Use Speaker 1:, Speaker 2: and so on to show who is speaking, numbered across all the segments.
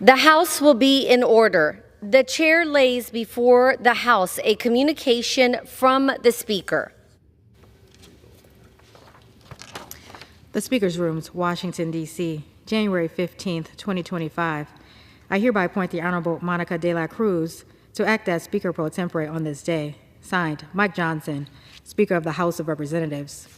Speaker 1: The House will be in order. The chair lays before the House a communication from the Speaker.
Speaker 2: The Speaker's Rooms, Washington, D.C., January 15th, 2025. I hereby appoint the Honorable Monica de la Cruz to act as Speaker pro tempore on this day. Signed, Mike Johnson, Speaker of the House of Representatives.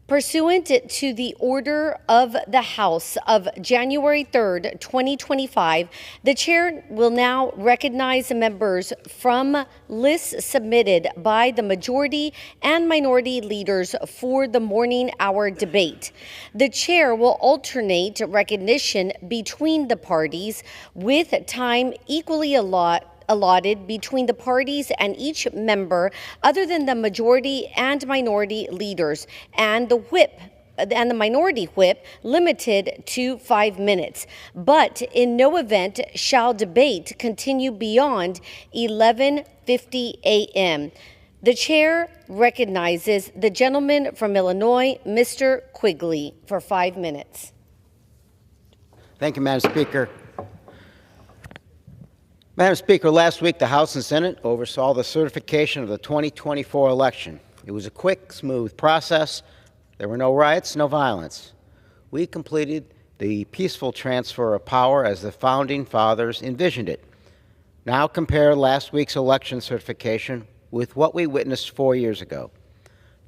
Speaker 1: Pursuant to the order of the House of January 3rd, 2025, the chair will now recognize members from lists submitted by the majority and minority leaders for the morning hour debate. The chair will alternate recognition between the parties with time equally allotted between the parties and each member other than the majority and minority leaders, and the minority whip limited to 5 minutes. But in no event shall debate continue beyond 11:50 a.m. The chair recognizes the gentleman from Illinois, Mr. Quigley, for 5 minutes.
Speaker 3: Thank you, Madam Speaker. Madam Speaker, last week the House and Senate oversaw the certification of the 2024 election. It was a quick, smooth process. There were no riots, no violence. We completed the peaceful transfer of power as the Founding Fathers envisioned it. Now compare last week's election certification with what we witnessed 4 years ago.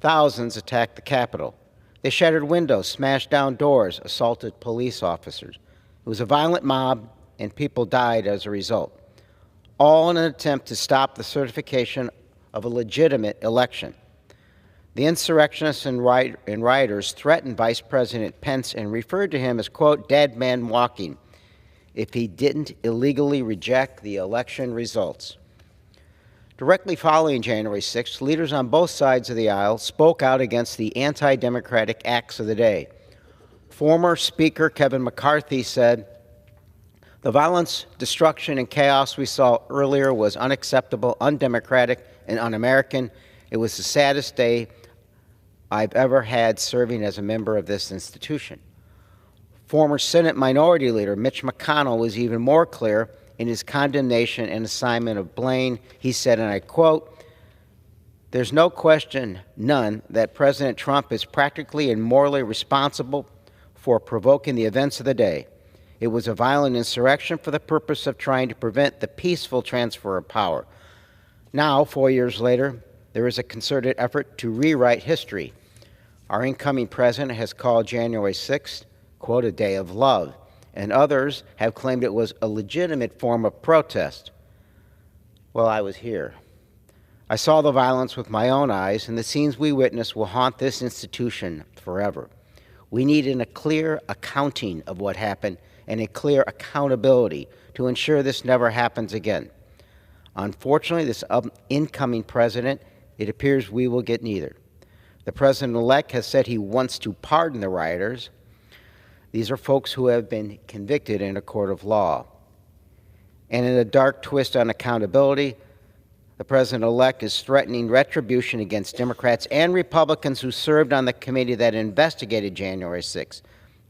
Speaker 3: Thousands attacked the Capitol. They shattered windows, smashed down doors, assaulted police officers. It was a violent mob, and people died as a result, all in an attempt to stop the certification of a legitimate election. The insurrectionists and rioters threatened Vice President Pence and referred to him as, quote, dead man walking, if he didn't illegally reject the election results. Directly following January 6th, leaders on both sides of the aisle spoke out against the anti-democratic acts of the day. Former Speaker Kevin McCarthy said, the violence, destruction, and chaos we saw earlier was unacceptable, undemocratic, and un-American. It was the saddest day I've ever had serving as a member of this institution. Former Senate Minority Leader Mitch McConnell was even more clear in his condemnation and assignment of blame. He said, and I quote, there's no question, none, that President Trump is practically and morally responsible for provoking the events of the day. It was a violent insurrection for the purpose of trying to prevent the peaceful transfer of power. Now, 4 years later, there is a concerted effort to rewrite history. Our incoming president has called January 6th, quote, a day of love, and others have claimed it was a legitimate form of protest. Well, I was here. I saw the violence with my own eyes, and the scenes we witnessed will haunt this institution forever. We need a clear accounting of what happened and a clear accountability to ensure this never happens again. Unfortunately, this incoming president, it appears we will get neither. The president-elect has said he wants to pardon the rioters. These are folks who have been convicted in a court of law. And in a dark twist on accountability, the president-elect is threatening retribution against Democrats and Republicans who served on the committee that investigated January 6th.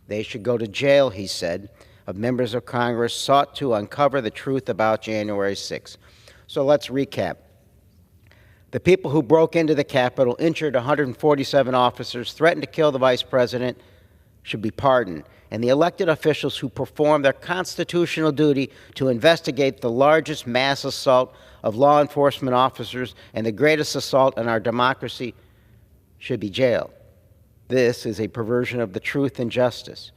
Speaker 3: They should go to jail, he said, of members of Congress sought to uncover the truth about January 6th. So let's recap. The people who broke into the Capitol, injured 147 officers, threatened to kill the vice president should be pardoned. And the elected officials who performed their constitutional duty to investigate the largest mass assault of law enforcement officers and the greatest assault on our democracy should be jailed. This is a perversion of the truth and justice.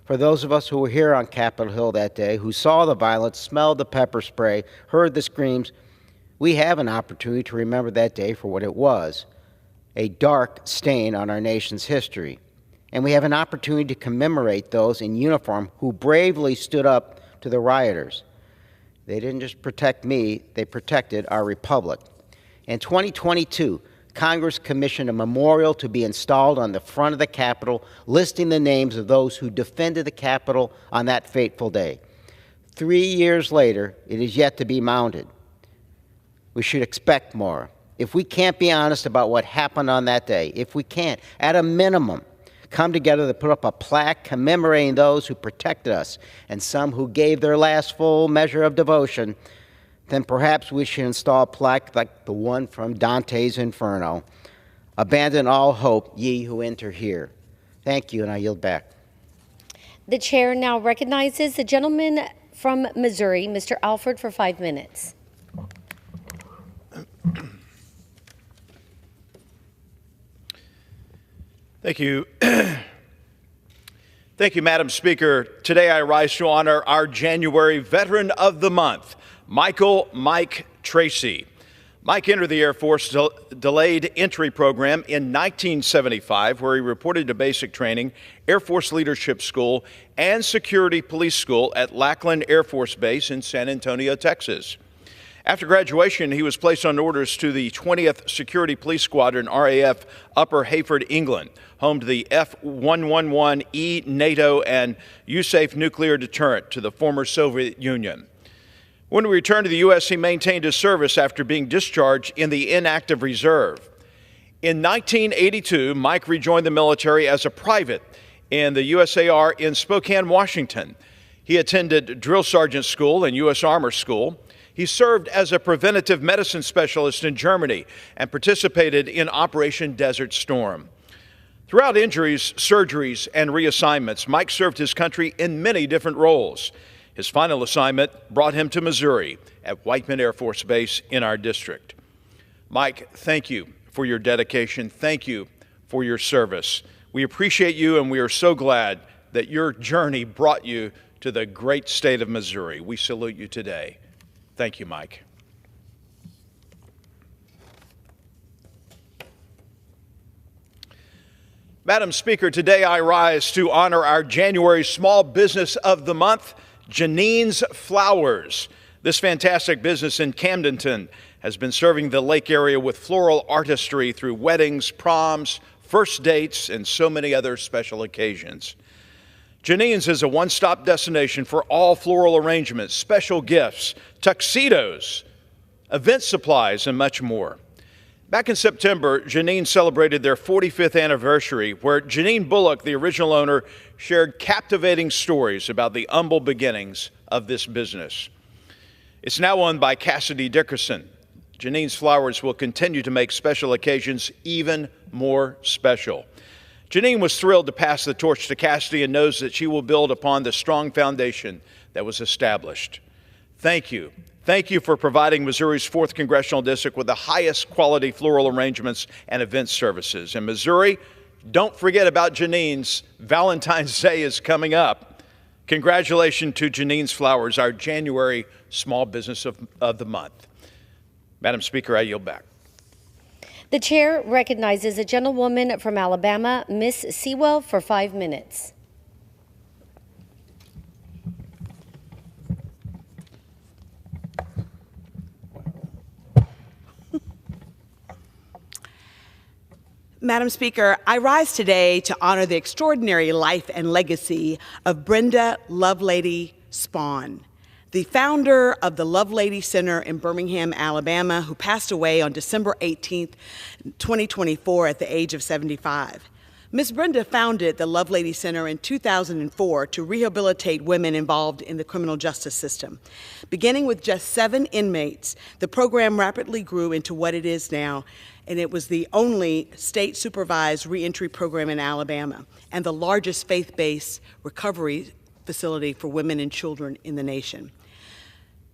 Speaker 3: For those of us who were here on Capitol Hill that day, who saw the violence, smelled the pepper spray, heard the screams, we have an opportunity to remember that day for what it was, a dark stain on our nation's history. And we have an opportunity to commemorate those in uniform who bravely stood up to the rioters. They didn't just protect me, they protected our republic. In 2022, Congress commissioned a memorial to be installed on the front of the Capitol, listing the names of those who defended the Capitol on that fateful day. 3 years later, it is yet to be mounted. We should expect more. If we can't be honest about what happened on that day, if we can't, at a minimum, come together to put up a plaque commemorating those who protected us and some who gave their last full measure of devotion, then perhaps we should install a plaque like the one from Dante's Inferno. Abandon all hope, ye who enter here. Thank you, and I yield back.
Speaker 1: The chair now recognizes the gentleman from Missouri, Mr. Alford, for 5 minutes.
Speaker 4: Thank you. Thank you, Madam Speaker. Today I rise to honor our January Veteran of the Month, Mike Tracy. Mike entered the Air Force Delayed Entry Program in 1975, where he reported to basic training, Air Force Leadership School, and Security Police School at Lackland Air Force Base in San Antonio, Texas. After graduation, he was placed on orders to the 20th Security Police Squadron, RAF, Upper Hayford, England, home to the F-111E NATO and USAF nuclear deterrent to the former Soviet Union. When he returned to the U.S., he maintained his service after being discharged in the inactive reserve. In 1982, Mike rejoined the military as a private in the USAR in Spokane, Washington. He attended drill sergeant school and U.S. Armor School. He served as a preventative medicine specialist in Germany and participated in Operation Desert Storm. Throughout injuries, surgeries, and reassignments, Mike served his country in many different roles. His final assignment brought him to Missouri at Whiteman Air Force Base in our district. Mike, thank you for your dedication. Thank you for your service. We appreciate you, and we are so glad that your journey brought you to the great state of Missouri. We salute you today. Thank you, Mike. Madam Speaker, today I rise to honor our January Small Business of the Month, Janine's Flowers. This fantastic business in Camdenton has been serving the lake area with floral artistry through weddings, proms, first dates, and so many other special occasions. Janine's is a one-stop destination for all floral arrangements, special gifts, tuxedos, event supplies, and much more. Back in September, Janine celebrated their 45th anniversary, where Janine Bullock, the original owner, shared captivating stories about the humble beginnings of this business. It's now owned by Cassidy Dickerson. Janine's Flowers will continue to make special occasions even more special. Janine was thrilled to pass the torch to Cassidy and knows that she will build upon the strong foundation that was established. Thank you. Thank you for providing Missouri's 4th Congressional District with the highest quality floral arrangements and event services. In Missouri, don't forget about Janine's. Valentine's Day is coming up. Congratulations to Janine's Flowers, our January Small Business of the Month. Madam Speaker, I yield back.
Speaker 1: The chair recognizes a gentlewoman from Alabama, Miss Sewell, for 5 minutes.
Speaker 5: Madam Speaker, I rise today to honor the extraordinary life and legacy of Brenda Lovelady Spahn, the founder of the Lovelady Center in Birmingham, Alabama, who passed away on December 18, 2024 at the age of 75. Ms. Brenda founded the Lovelady Center in 2004 to rehabilitate women involved in the criminal justice system. Beginning with just 7 inmates, the program rapidly grew into what it is now, and it was the only state-supervised reentry program in Alabama and the largest faith-based recovery facility for women and children in the nation.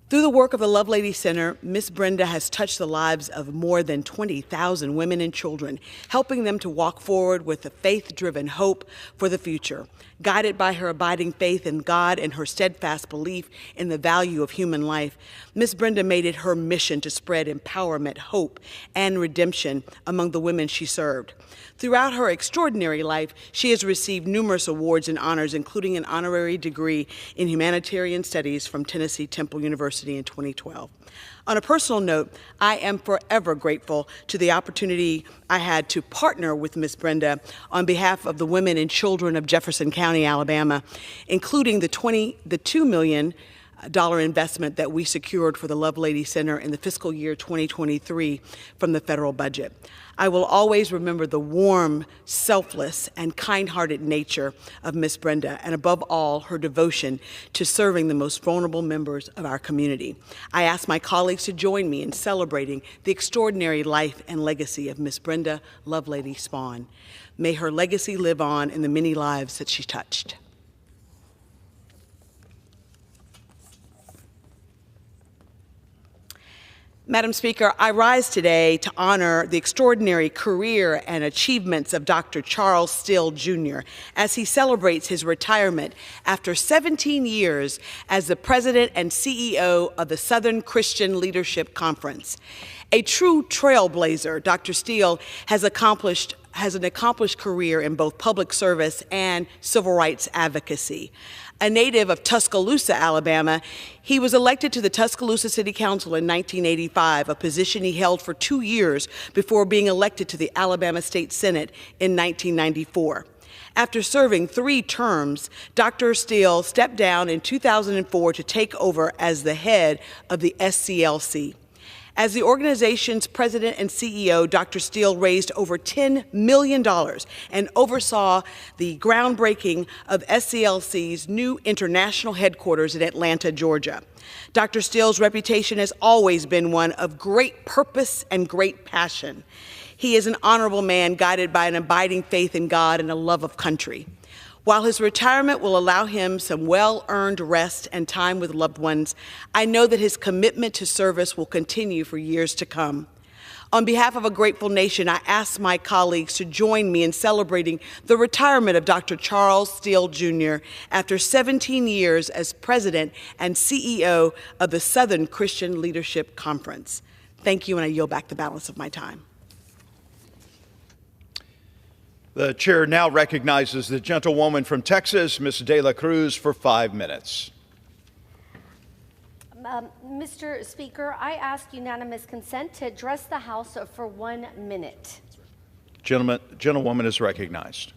Speaker 5: Through the work of the Lovelady Center, Ms. Brenda has touched the lives of more than 20,000 women and children, helping them to walk forward with a faith-driven hope for the future. Guided by her abiding faith in God and her steadfast belief in the value of human life, Ms. Brenda made it her mission to spread empowerment, hope, and redemption among the women she served. Throughout her extraordinary life, she has received numerous awards and honors, including an honorary degree in humanitarian studies from Tennessee Temple University in 2012. On a personal note, I am forever grateful to the opportunity I had to partner with Ms. Brenda on behalf of the women and children of Jefferson County, Alabama, including the $2 million investment that we secured for the Lovelady Center in the fiscal year 2023 from the federal budget. I will always remember the warm, selfless, and kind-hearted nature of Miss Brenda, and above all, her devotion to serving the most vulnerable members of our community. I ask my colleagues to join me in celebrating the extraordinary life and legacy of Miss Brenda Lovelady Spawn. May her legacy live on in the many lives that she touched. Madam Speaker, I rise today to honor the extraordinary career and achievements of Dr. Charles Steele, Jr. as he celebrates his retirement after 17 years as the President and CEO of the Southern Christian Leadership Conference. A true trailblazer, Dr. Steele has an accomplished career in both public service and civil rights advocacy. A native of Tuscaloosa, Alabama, he was elected to the Tuscaloosa City Council in 1985, a position he held for 2 years before being elected to the Alabama State Senate in 1994. After serving 3 terms, Dr. Steele stepped down in 2004 to take over as the head of the SCLC. As the organization's president and CEO, Dr. Steele raised over $10 million and oversaw the groundbreaking of SCLC's new international headquarters in Atlanta, Georgia. Dr. Steele's reputation has always been one of great purpose and great passion. He is an honorable man guided by an abiding faith in God and a love of country. While his retirement will allow him some well-earned rest and time with loved ones, I know that his commitment to service will continue for years to come. On behalf of a grateful nation, I ask my colleagues to join me in celebrating the retirement of Dr. Charles Steele, Jr. after 17 years as President and CEO of the Southern Christian Leadership Conference. Thank you, and I yield back the balance of my time.
Speaker 4: The chair now recognizes the gentlewoman from Texas, Ms. De La Cruz, for 5 minutes.
Speaker 1: Mr. Speaker, I ask unanimous consent to address the House for 1 minute.
Speaker 4: Gentlewoman is recognized.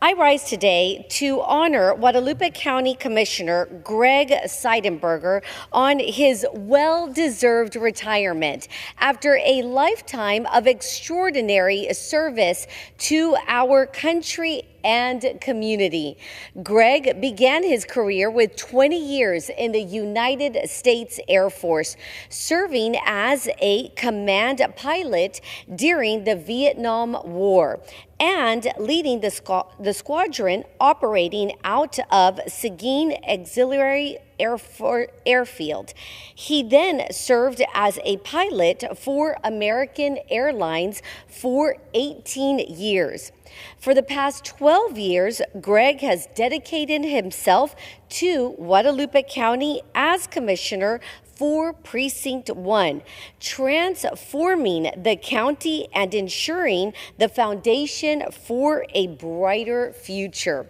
Speaker 1: I rise today to honor Guadalupe County Commissioner Greg Seidenberger on his well-deserved retirement after a lifetime of extraordinary service to our country and community. Greg began his career with 20 years in the United States Air Force, serving as a command pilot during the Vietnam War and leading the squadron operating out of Seguin Auxiliary Airfield. He then served as a pilot for American Airlines for 18 years. For the past 12 years, Greg has dedicated himself to Guadalupe County as commissioner for Precinct 1, transforming the county and ensuring the foundation for a brighter future.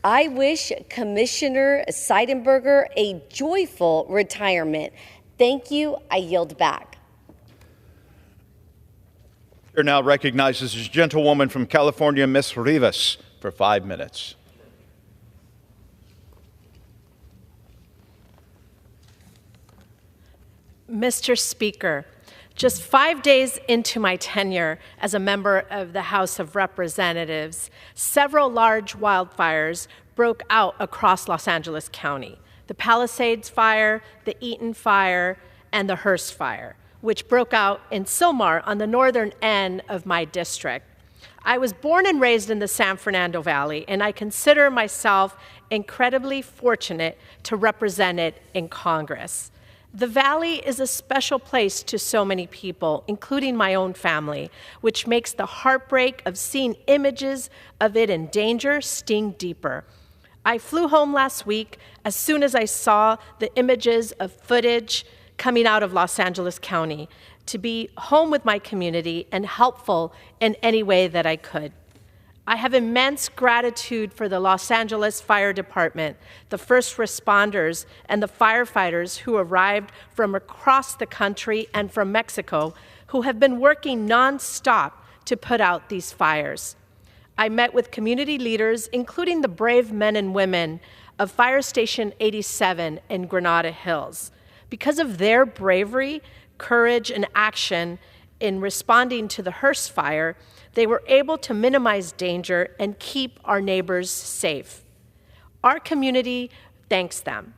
Speaker 1: I wish Commissioner Seidenberger a joyful retirement. Thank you. I yield back.
Speaker 4: Chair now recognizes the gentlewoman from California, Ms. Rivas, for 5 minutes.
Speaker 6: Mr. Speaker, just 5 days into my tenure as a member of the House of Representatives, several large wildfires broke out across Los Angeles County. The Palisades Fire, the Eaton Fire, and the Hearst Fire, which broke out in Sylmar on the northern end of my district. I was born and raised in the San Fernando Valley, and I consider myself incredibly fortunate to represent it in Congress. The Valley is a special place to so many people, including my own family, which makes the heartbreak of seeing images of it in danger sting deeper. I flew home last week as soon as I saw the images of footage coming out of Los Angeles County to be home with my community and helpful in any way that I could. I have immense gratitude for the Los Angeles Fire Department, the first responders, and the firefighters who arrived from across the country and from Mexico, who have been working nonstop to put out these fires. I met with community leaders, including the brave men and women of Fire Station 87 in Granada Hills. Because of their bravery, courage, and action in responding to the Hearst fire, they were able to minimize danger and keep our neighbors safe. Our community thanks them.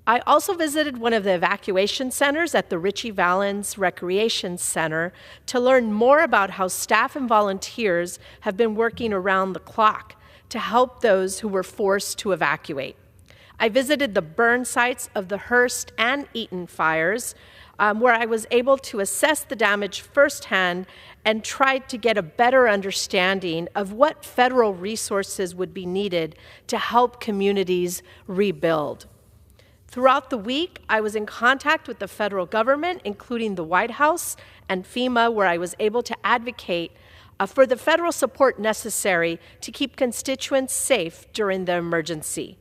Speaker 6: I also visited one of the evacuation centers at the Ritchie Valens Recreation Center to learn more about how staff and volunteers have been working around the clock to help those who were forced to evacuate. I visited the burn sites of the Hearst and Eaton fires, where I was able to assess the damage firsthand and tried to get a better understanding of what federal resources would be needed to help communities rebuild. Throughout the week, I was in contact with the federal government, including the White House and FEMA, where I was able to advocate for the federal support necessary to keep constituents safe during the emergency.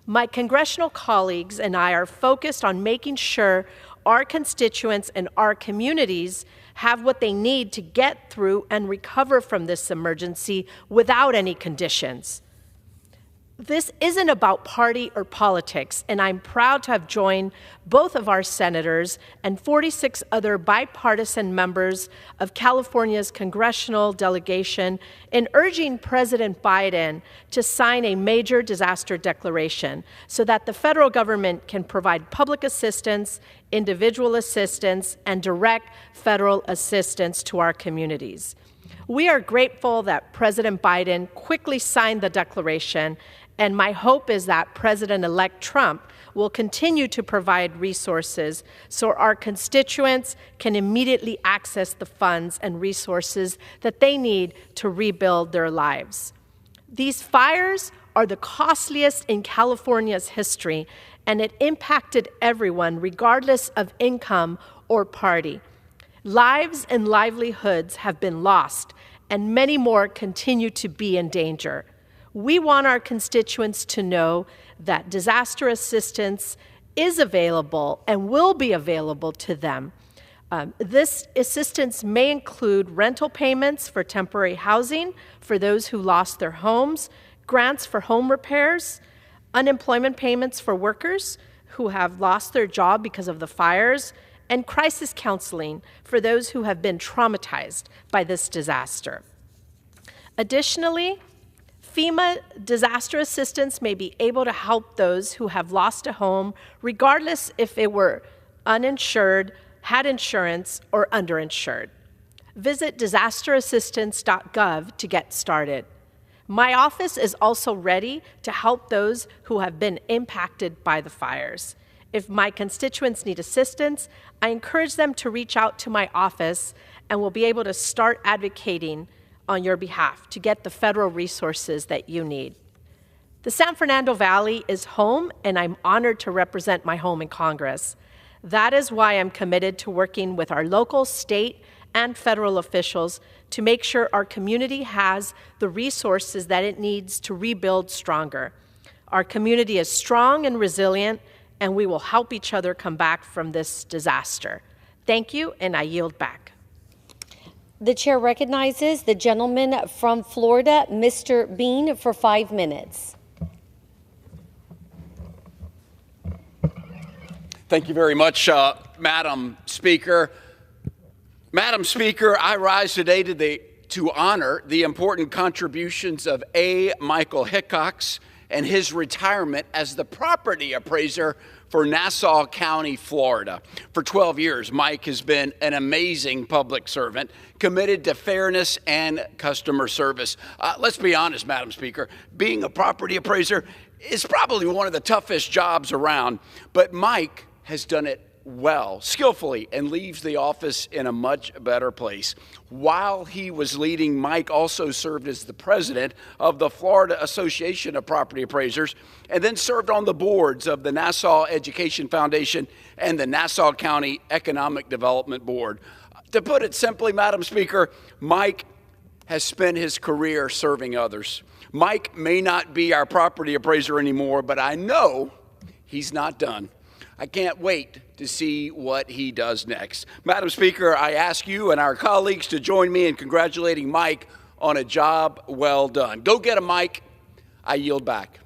Speaker 6: My congressional colleagues and I are focused on making sure our constituents and our communities have what they need to get through and recover from this emergency without any conditions. This isn't about party or politics, and I'm proud to have joined both of our senators and 46 other bipartisan members of California's congressional delegation in urging President Biden to sign a major disaster declaration so that the federal government can provide public assistance, individual assistance, and direct federal assistance to our communities. We are grateful that President Biden quickly signed the declaration, and my hope is that President-elect Trump will continue to provide resources so our constituents can immediately access the funds and resources that they need to rebuild their lives. These fires are the costliest in California's history, and it impacted everyone regardless of income or party. Lives and livelihoods have been lost, and many more continue to be in danger. We want our constituents to know that disaster assistance is available and will be available to them. This assistance may include rental payments for temporary housing for those who lost their homes, grants for home repairs, unemployment payments for workers who have lost their job because of the fires, and crisis counseling for those who have been traumatized by this disaster. Additionally, FEMA disaster assistance may be able to help those who have lost a home, regardless if they were uninsured, had insurance, or underinsured. Visit disasterassistance.gov to get started. My office is also ready to help those who have been impacted by the fires. If my constituents need assistance, I encourage them to reach out to my office, and we'll be able to start advocating on your behalf to get the federal resources that you need. The San Fernando Valley is home, and I'm honored to represent my home in Congress. That is why I'm committed to working with our local, state, and federal officials to make sure our community has the resources that it needs to rebuild stronger. Our community is strong and resilient, and we will help each other come back from this disaster. Thank you, and I yield back.
Speaker 1: The chair recognizes the gentleman from Florida, Mr. Bean, for 5 minutes.
Speaker 7: Thank you very much, Madam Speaker. Madam Speaker, I rise today to honor the important contributions of A. Michael Hickox and his retirement as the property appraiser for Nassau County, Florida. For 12 years, Mike has been an amazing public servant, committed to fairness and customer service. Let's be honest, Madam Speaker, being a property appraiser is probably one of the toughest jobs around, but Mike has done it well, skillfully, and leaves the office in a much better place. While he was leading, Mike also served as the president of the Florida Association of Property Appraisers, and then served on the boards of the Nassau Education Foundation and the Nassau County Economic Development Board. To put it simply, Madam Speaker, Mike has spent his career serving others. Mike may not be our property appraiser anymore, but I know he's not done. I can't wait to see what he does next. Madam Speaker, I ask you and our colleagues to join me in congratulating Mike on a job well done. Go get a mic. I yield back.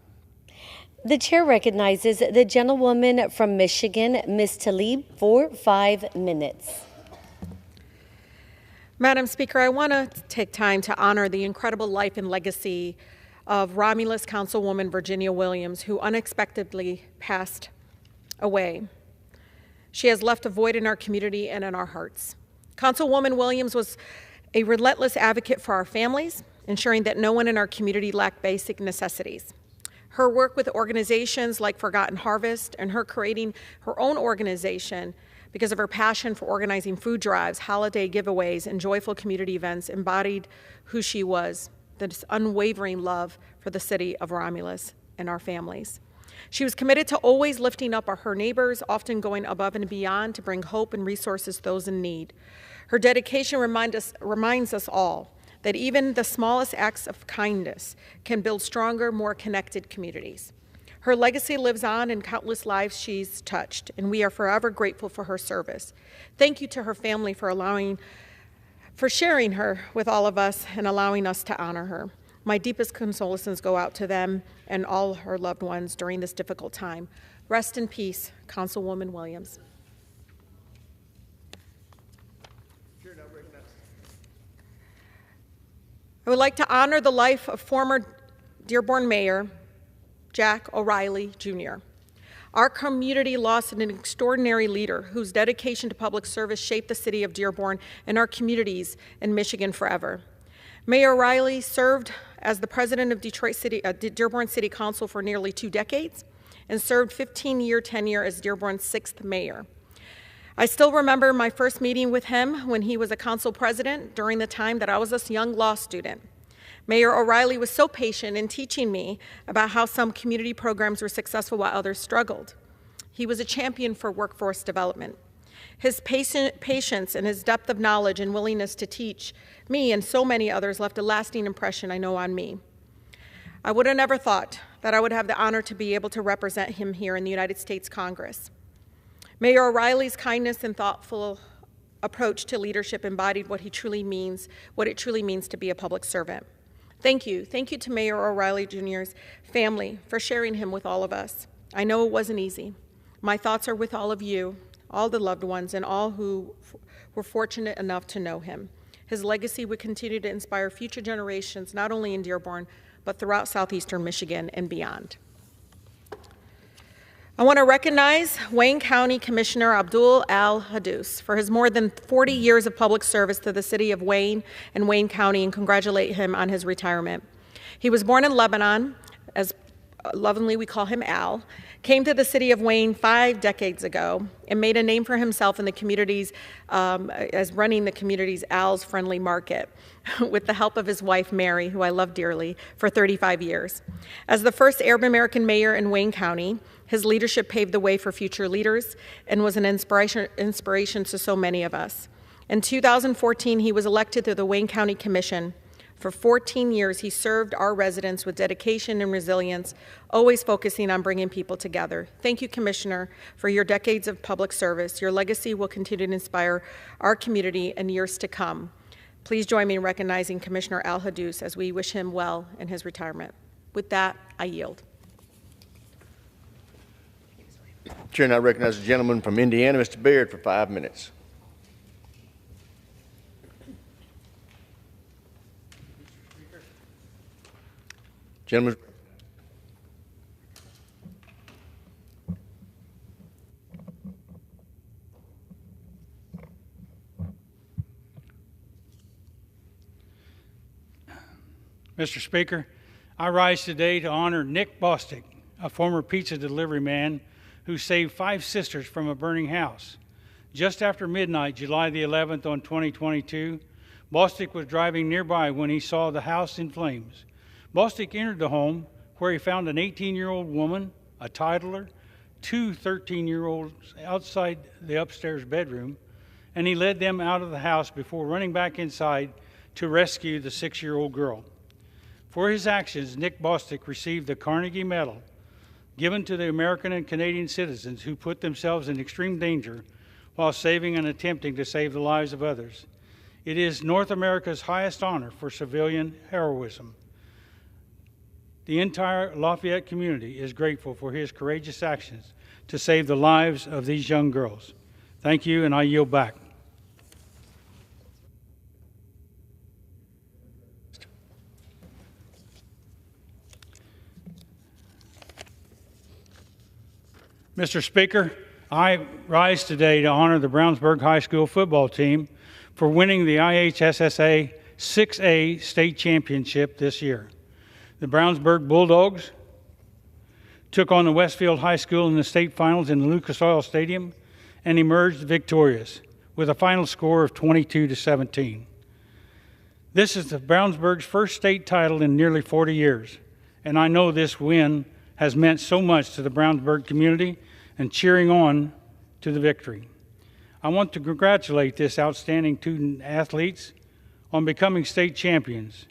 Speaker 1: The chair recognizes the gentlewoman from Michigan, Ms. Tlaib, for 5 minutes.
Speaker 8: Madam Speaker, I want to take time to honor the incredible life and legacy of Romulus Councilwoman Virginia Williams, who unexpectedly passed away. She has left a void in our community and in our hearts. Councilwoman Williams was a relentless advocate for our families, ensuring that no one in our community lacked basic necessities. Her work with organizations like Forgotten Harvest and her creating her own organization because of her passion for organizing food drives, holiday giveaways, and joyful community events embodied who she was, this unwavering love for the city of Romulus and our families. She was committed to always lifting up her neighbors, often going above and beyond to bring hope and resources to those in need. Her dedication reminds us all that even the smallest acts of kindness can build stronger, more connected communities. Her legacy lives on in countless lives she's touched, and we are forever grateful for her service. Thank you to her family for sharing her with all of us and allowing us to honor her. My deepest condolences go out to them and all her loved ones during this difficult time. Rest in peace, Councilwoman Williams. I would like to honor the life of former Dearborn Mayor Jack O'Reilly, Jr. Our community lost an extraordinary leader whose dedication to public service shaped the city of Dearborn and our communities in Michigan forever. Mayor O'Reilly served as the president of Dearborn City Council for nearly 2 decades and served 15-year tenure as Dearborn's 6th mayor. I still remember my first meeting with him when he was a council president during the time that I was a young law student. Mayor O'Reilly was so patient in teaching me about how some community programs were successful while others struggled. He was a champion for workforce development. His patience and his depth of knowledge and willingness to teach me and so many others left a lasting impression, I know, on me. I would have never thought that I would have the honor to be able to represent him here in the United States Congress. Mayor O'Reilly's kindness and thoughtful approach to leadership embodied what it truly means to be a public servant. Thank you to Mayor O'Reilly Jr.'s family for sharing him with all of us. I know it wasn't easy. My thoughts are with all of you, all the loved ones, and all who were fortunate enough to know him. His legacy would continue to inspire future generations, not only in Dearborn, but throughout southeastern Michigan and beyond. I want to recognize Wayne County Commissioner Abdul Al-Hadous for his more than 40 years of public service to the city of Wayne and Wayne County and congratulate him on his retirement. He was born in Lebanon, as lovingly we call him Al, came to the city of Wayne 5 decades ago and made a name for himself in the communities as running the community's Al's Friendly Market with the help of his wife, Mary, who I love dearly, for 35 years. As the first Arab American mayor in Wayne County, his leadership paved the way for future leaders and was an inspiration to so many of us. In 2014, he was elected to the Wayne County Commission. For 14 years, he served our residents with dedication and resilience, always focusing on bringing people together. Thank you, Commissioner, for your decades of public service. Your legacy will continue to inspire our community in years to come. Please join me in recognizing Commissioner Al-Hadous as we wish him well in his retirement. With that, I yield.
Speaker 9: Chair now recognizes the gentleman from Indiana, Mr. Baird, for 5 minutes. Gentlemen.
Speaker 10: Mr. Speaker, I rise today to honor Nick Bostic, a former pizza delivery man who saved 5 sisters from a burning house. Just after midnight, July the 11th on 2022, Bostic was driving nearby when he saw the house in flames. Bostic entered the home where he found an 18-year-old woman, a toddler, 2 13-year-olds outside the upstairs bedroom, and he led them out of the house before running back inside to rescue the 6-year-old girl. For his actions, Nick Bostic received the Carnegie Medal, given to the American and Canadian citizens who put themselves in extreme danger while saving and attempting to save the lives of others. It is North America's highest honor for civilian heroism. The entire Lafayette community is grateful for his courageous actions to save the lives of these young girls. Thank you, and I yield back. Mr. Speaker, I rise today to honor the Brownsburg High School football team for winning the IHSSA 6A state championship this year. The Brownsburg Bulldogs took on the Westfield High School in the state finals in the Lucas Oil Stadium and emerged victorious with a final score of 22-17. This is the Brownsburg's first state title in nearly 40 years, and I know this win has meant so much to the Brownsburg community and cheering on to the victory. I want to congratulate this outstanding student athletes on becoming state champions.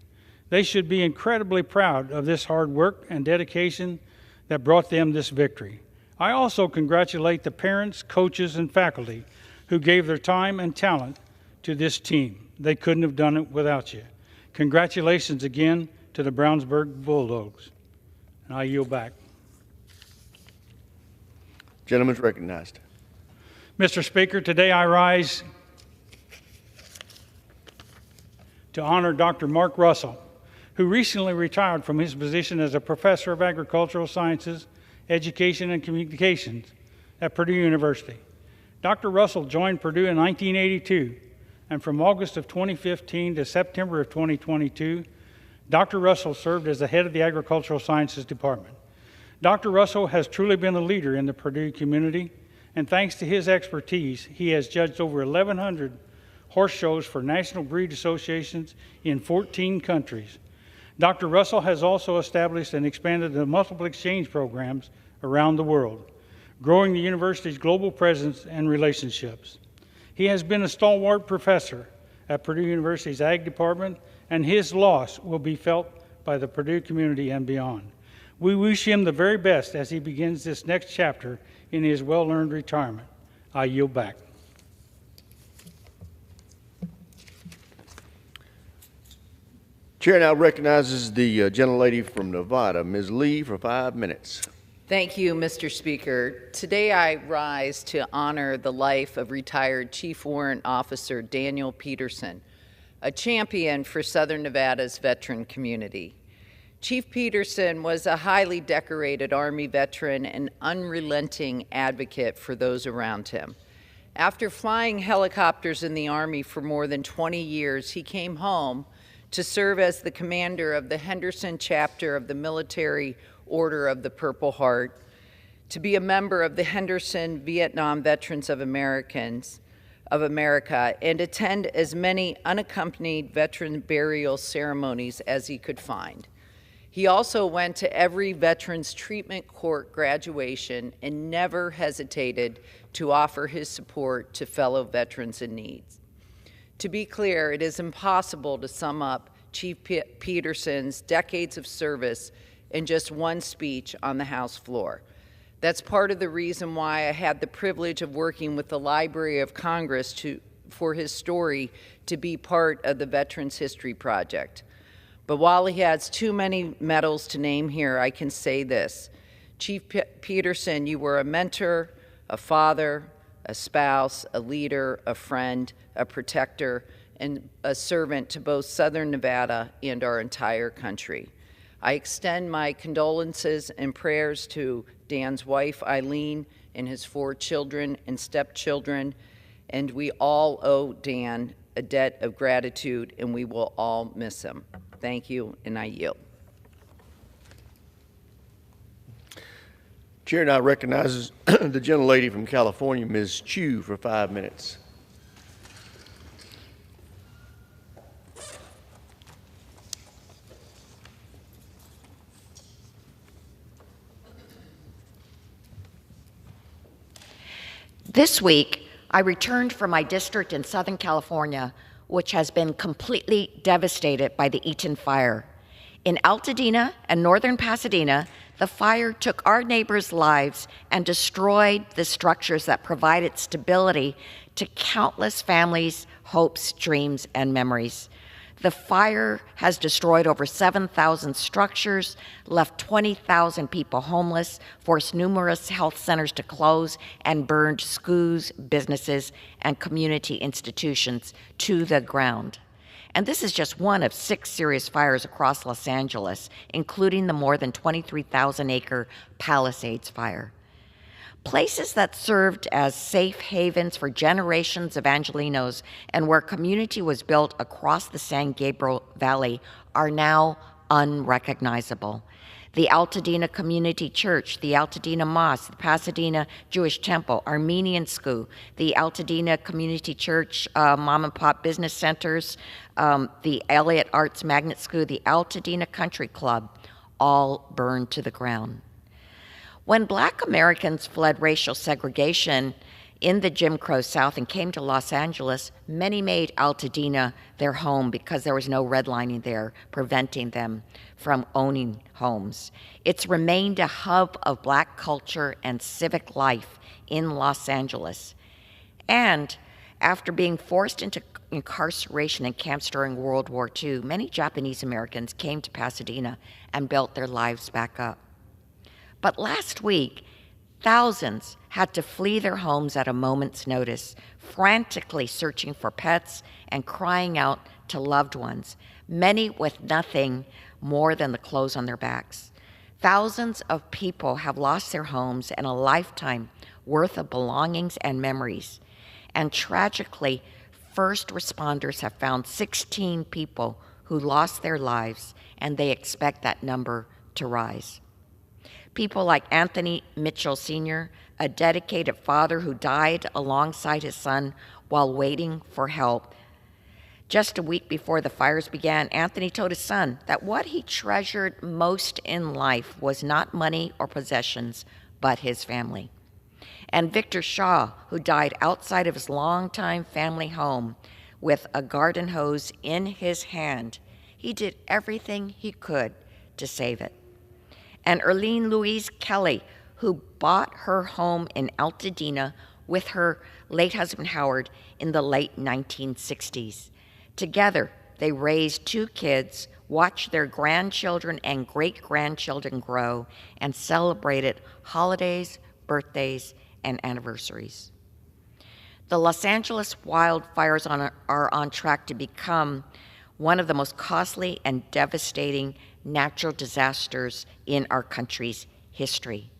Speaker 10: They should be incredibly proud of this hard work and dedication that brought them this victory. I also congratulate the parents, coaches, and faculty who gave their time and talent to this team. They couldn't have done it without you. Congratulations again to the Brownsburg Bulldogs. And I yield back.
Speaker 9: Gentleman's recognized.
Speaker 10: Mr. Speaker, today I rise to honor Dr. Mark Russell, who recently retired from his position as a professor of agricultural sciences, education, and communications at Purdue University. Dr. Russell joined Purdue in 1982, and from August of 2015 to September of 2022, Dr. Russell served as the head of the Agricultural Sciences Department. Dr. Russell has truly been a leader in the Purdue community, and thanks to his expertise, he has judged over 1,100 horse shows for national breed associations in 14 countries. Dr. Russell has also established and expanded the multiple exchange programs around the world, growing the university's global presence and relationships. He has been a stalwart professor at Purdue University's Ag Department, and his loss will be felt by the Purdue community and beyond. We wish him the very best as he begins this next chapter in his well-earned retirement. I yield back.
Speaker 9: Chair now recognizes the gentlelady from Nevada, Ms. Lee, for 5 minutes.
Speaker 11: Thank you, Mr. Speaker. Today I rise to honor the life of retired Chief Warrant Officer Daniel Peterson, a champion for Southern Nevada's veteran community. Chief Peterson was a highly decorated Army veteran and unrelenting advocate for those around him. After flying helicopters in the Army for more than 20 years, he came home to serve as the commander of the Henderson chapter of the Military Order of the Purple Heart, to be a member of the Henderson Vietnam Veterans of America, and attend as many unaccompanied veteran burial ceremonies as he could find. He also went to every Veterans Treatment Court graduation and never hesitated to offer his support to fellow veterans in need. To be clear, it is impossible to sum up Chief Peterson's decades of service in just one speech on the House floor. That's part of the reason why I had the privilege of working with the Library of Congress for his story to be part of the Veterans History Project. But while he has too many medals to name here, I can say this. Chief Peterson, you were a mentor, a father, a spouse, a leader, a friend, a protector, and a servant to both Southern Nevada and our entire country. I extend my condolences and prayers to Dan's wife, Eileen, and his 4 children and stepchildren, and we all owe Dan a debt of gratitude, and we will all miss him. Thank you, and I yield.
Speaker 9: Chair now recognizes the gentlelady from California, Ms. Chu, for 5 minutes.
Speaker 12: This week, I returned from my district in Southern California, which has been completely devastated by the Eaton fire. In Altadena and northern Pasadena, the fire took our neighbors' lives and destroyed the structures that provided stability to countless families' hopes, dreams, and memories. The fire has destroyed over 7,000 structures, left 20,000 people homeless, forced numerous health centers to close, and burned schools, businesses, and community institutions to the ground. And this is just one of 6 serious fires across Los Angeles, including the more than 23,000-acre Palisades fire. Places that served as safe havens for generations of Angelenos and where community was built across the San Gabriel Valley are now unrecognizable. The Altadena Community Church, the Altadena Mosque, the Pasadena Jewish Temple, Armenian School, the Altadena Community Church, mom and pop business centers, the Elliott Arts Magnet School, the Altadena Country Club, all burned to the ground. When Black Americans fled racial segregation in the Jim Crow South and came to Los Angeles, many made Altadena their home because there was no redlining there preventing them from owning homes. It's remained a hub of Black culture and civic life in Los Angeles. And after being forced into incarceration in camps during World War II, many Japanese Americans came to Pasadena and built their lives back up. But last week, thousands had to flee their homes at a moment's notice, frantically searching for pets and crying out to loved ones, many with nothing more than the clothes on their backs. Thousands of people have lost their homes and a lifetime worth of belongings and memories. And tragically, first responders have found 16 people who lost their lives, and they expect that number to rise. People like Anthony Mitchell Sr., a dedicated father who died alongside his son while waiting for help. Just a week before the fires began, Anthony told his son that what he treasured most in life was not money or possessions, but his family. And Victor Shaw, who died outside of his longtime family home with a garden hose in his hand, he did everything he could to save it. And Erlene Louise Kelly, who bought her home in Altadena with her late husband Howard in the late 1960s. Together, they raised 2 kids, watched their grandchildren and great-grandchildren grow, and celebrated holidays, birthdays, and anniversaries. The Los Angeles wildfires are on track to become one of the most costly and devastating natural disasters in our country's history.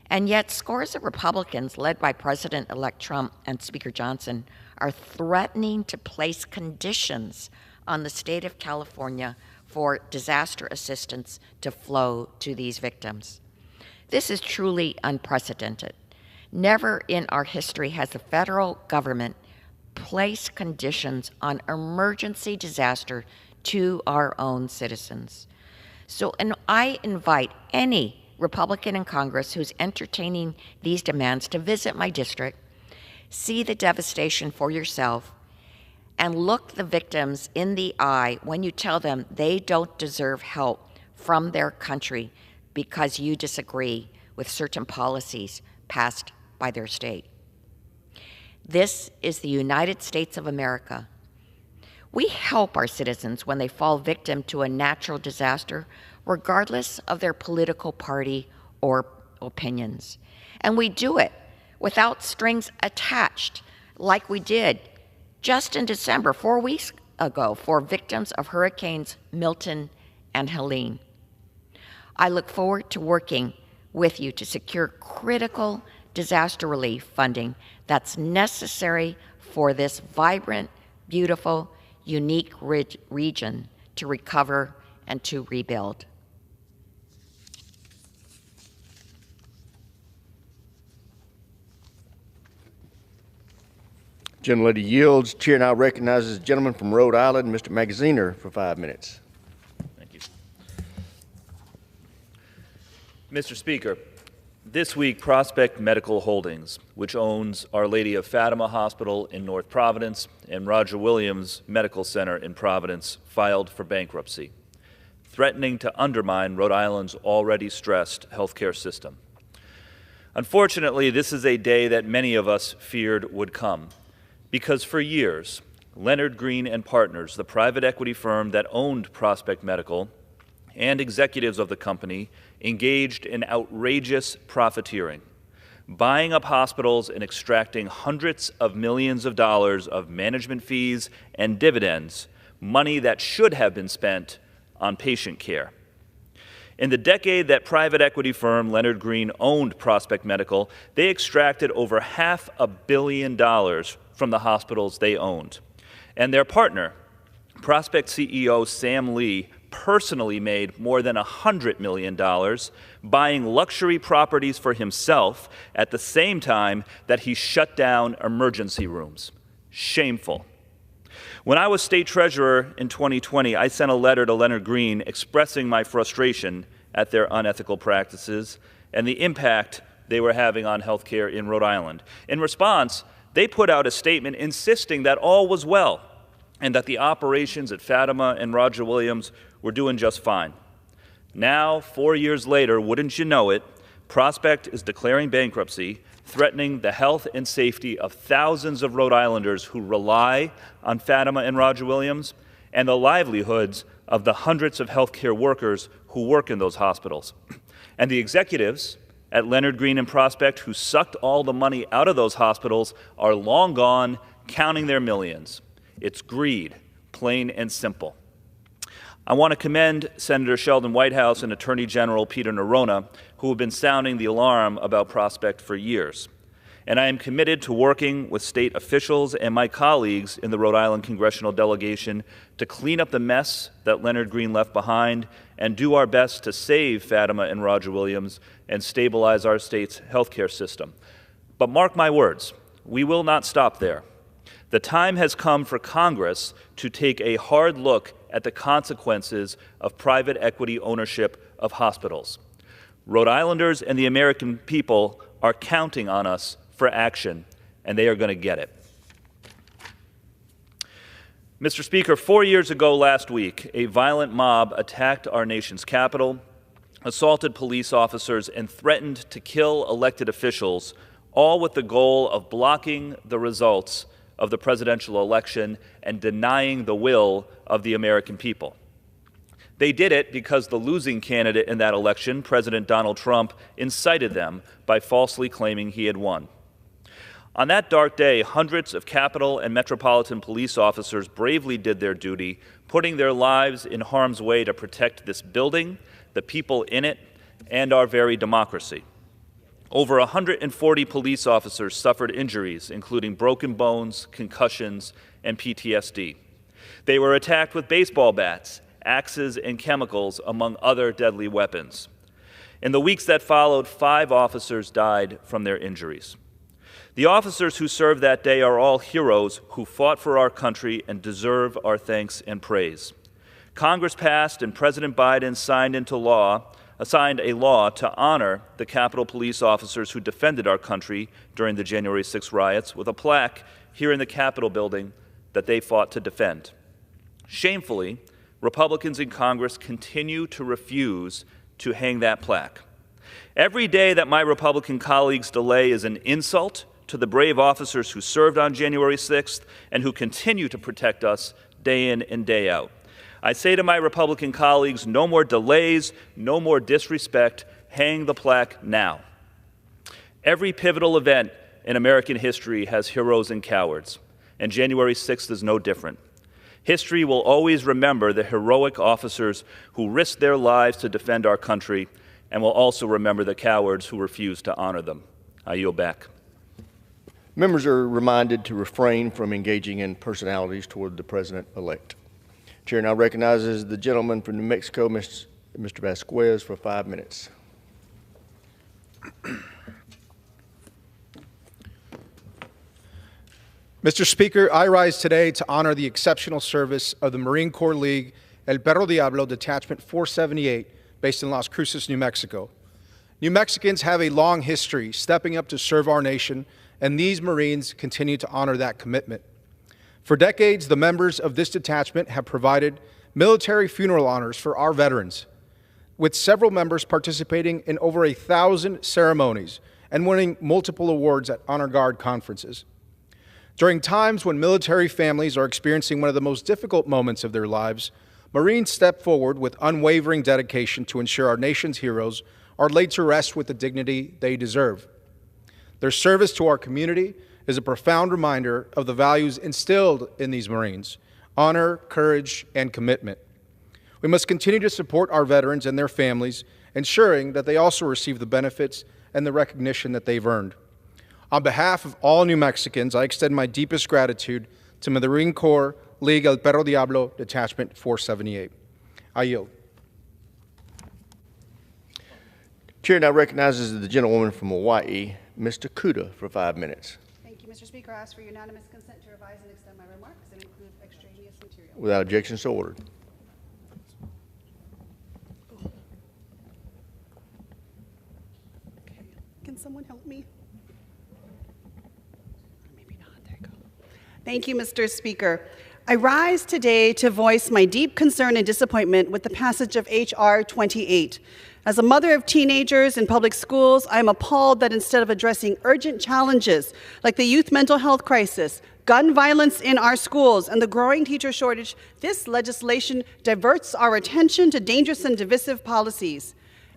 Speaker 12: And yet, scores of Republicans, led by President-elect Trump and Speaker Johnson, are threatening to place conditions on the state of California for disaster assistance to flow to these victims. This is truly unprecedented. Never in our history has the federal government placed conditions on emergency disaster to our own citizens. So, and I invite any Republican in Congress who's entertaining these demands to visit my district, see the devastation for yourself, and look the victims in the eye when you tell them they don't deserve help from their country because you disagree with certain policies passed by their state. This is the United States of America. We help our citizens when they fall victim to a natural disaster, regardless of their political party or opinions. And we do it without strings attached, like we did just in December, 4 weeks ago, for victims of Hurricanes Milton and Helene. I look forward to working with you to secure critical disaster relief funding that's necessary for this vibrant, beautiful, unique region to recover and to rebuild.
Speaker 9: Gentlelady yields. Chair now recognizes the gentleman from Rhode Island, Mr. Magaziner, for 5 minutes.
Speaker 13: Thank you. Mr. Speaker, this week Prospect Medical Holdings, which owns Our Lady of Fatima Hospital in North Providence and Roger Williams Medical Center in Providence, filed for bankruptcy. threatening to undermine Rhode Island's already stressed healthcare system. Unfortunately, this is a day that many of us feared would come, because for years, Leonard Green and Partners, the private equity firm that owned Prospect Medical, and executives of the company engaged in outrageous profiteering, buying up hospitals and extracting hundreds of millions of dollars of management fees and dividends, money that should have been spent on patient care. In the decade that private equity firm Leonard Green owned Prospect Medical, they extracted over $500 million from the hospitals they owned. And their partner, Prospect CEO Sam Lee, personally made more than $100 million buying luxury properties for himself at the same time that he shut down emergency rooms. Shameful. When I was state treasurer in 2020, I sent a letter to Leonard Green expressing my frustration at their unethical practices and the impact they were having on healthcare in Rhode Island. In response, they put out a statement insisting that all was well and that the operations at Fatima and Roger Williams were doing just fine. Now, 4 years later, wouldn't you know it, Prospect is declaring bankruptcy, threatening the health and safety of thousands of Rhode Islanders who rely on Fatima and Roger Williams, and the livelihoods of the hundreds of healthcare workers who work in those hospitals. And the executives at Leonard Green and Prospect who sucked all the money out of those hospitals are long gone, counting their millions. It's greed, plain and simple. I want to commend Senator Sheldon Whitehouse and Attorney General Peter Nerona, who have been sounding the alarm about Prospect for years. And I am committed to working with state officials and my colleagues in the Rhode Island congressional delegation to clean up the mess that Leonard Green left behind and do our best to save Fatima and Roger Williams and stabilize our state's healthcare system. But mark my words, we will not stop there. The time has come for Congress to take a hard look at the consequences of private equity ownership of hospitals. Rhode Islanders and the American people are counting on us for action, and they are going to get it. Mr. Speaker, 4 years ago last week, a violent mob attacked our nation's capital, assaulted police officers, and threatened to kill elected officials, all with the goal of blocking the results of the presidential election and denying the will of the American people. They did it because the losing candidate in that election, President Donald Trump, incited them by falsely claiming he had won. On that dark day, hundreds of Capitol and Metropolitan police officers bravely did their duty, putting their lives in harm's way to protect this building, the people in it, and our very democracy. Over 140 police officers suffered injuries, including broken bones, concussions, and PTSD. They were attacked with baseball bats, axes, and chemicals, among other deadly weapons. In the weeks that followed, 5 officers died from their injuries. The officers who served that day are all heroes who fought for our country and deserve our thanks and praise. Congress passed and President Biden signed a law to honor the Capitol police officers who defended our country during the January 6 riots with a plaque here in the Capitol building that they fought to defend. Shamefully, Republicans in Congress continue to refuse to hang that plaque. Every day that my Republican colleagues delay is an insult to the brave officers who served on January 6th and who continue to protect us day in and day out. I say to my Republican colleagues, no more delays, no more disrespect, hang the plaque now. Every pivotal event in American history has heroes and cowards, and January 6th is no different. History will always remember the heroic officers who risked their lives to defend our country, and will also remember the cowards who refused to honor them. I yield back.
Speaker 9: Members are reminded to refrain from engaging in personalities toward the president-elect. Chair now recognizes the gentleman from New Mexico, Mr. Vasquez, for 5 minutes.
Speaker 14: Mr. Speaker, I rise today to honor the exceptional service of the Marine Corps League El Perro Diablo Detachment 478, based in Las Cruces, New Mexico. New Mexicans have a long history stepping up to serve our nation, and these Marines continue to honor that commitment. For decades, the members of this detachment have provided military funeral honors for our veterans, with several members participating in over 1,000 ceremonies and winning multiple awards at Honor Guard conferences. During times when military families are experiencing one of the most difficult moments of their lives, Marines step forward with unwavering dedication to ensure our nation's heroes are laid to rest with the dignity they deserve. Their service to our community is a profound reminder of the values instilled in these Marines: honor, courage, and commitment. We must continue to support our veterans and their families, ensuring that they also receive the benefits and the recognition that they've earned. On behalf of all New Mexicans, I extend my deepest gratitude to Marine Corps League El Perro Diablo Detachment 478. I yield.
Speaker 9: Chair now recognizes the gentlewoman from Hawaii, Ms. Takuda, for 5 minutes.
Speaker 15: Thank you, Mr. Speaker. I ask for unanimous consent to revise and extend my remarks and include extraneous material.
Speaker 9: Without objection, so ordered.
Speaker 15: Can someone help me? Maybe not. There you go. Thank you, Mr. Speaker. I rise today to voice my deep concern and disappointment with the passage of H.R. 28. As a mother of teenagers in public schools, I am appalled that instead of addressing urgent challenges like the youth mental health crisis, gun violence in our schools, and the growing teacher shortage, this legislation diverts our attention to dangerous and divisive policies.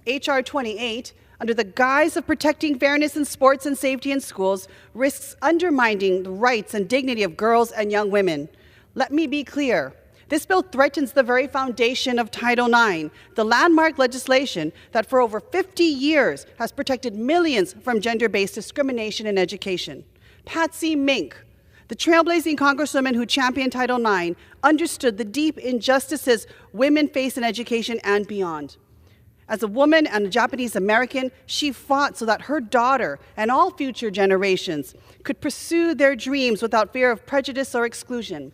Speaker 15: H.R. 28, under the guise of protecting fairness in sports and safety in schools, risks undermining the rights and dignity of girls and young women. Let me be clear. This bill threatens the very foundation of Title IX, the landmark legislation that for over 50 years has protected millions from gender-based discrimination in education. Patsy Mink, the trailblazing congresswoman who championed Title IX, understood the deep injustices women face in education and beyond. As a woman and a Japanese American, she fought so that her daughter and all future generations could pursue their dreams without fear of prejudice or exclusion.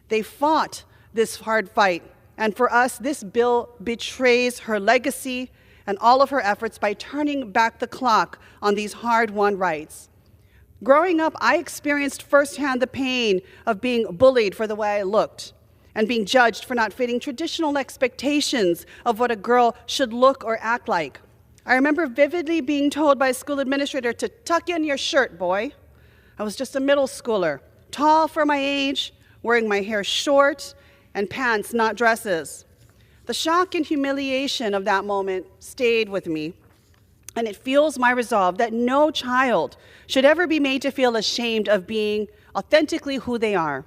Speaker 15: They fought this hard fight, and for us, this bill betrays her legacy and all of her efforts by turning back the clock on these hard-won rights. Growing up, I experienced firsthand the pain of being bullied for the way I looked and being judged for not fitting traditional expectations of what a girl should look or act like. I remember vividly being told by a school administrator to tuck in your shirt, boy. I was just a middle schooler, tall for my age, wearing my hair short, and pants, not dresses. The shock and humiliation of that moment stayed with me, and it fuels my resolve that no child should ever be made to feel ashamed of being authentically who they are.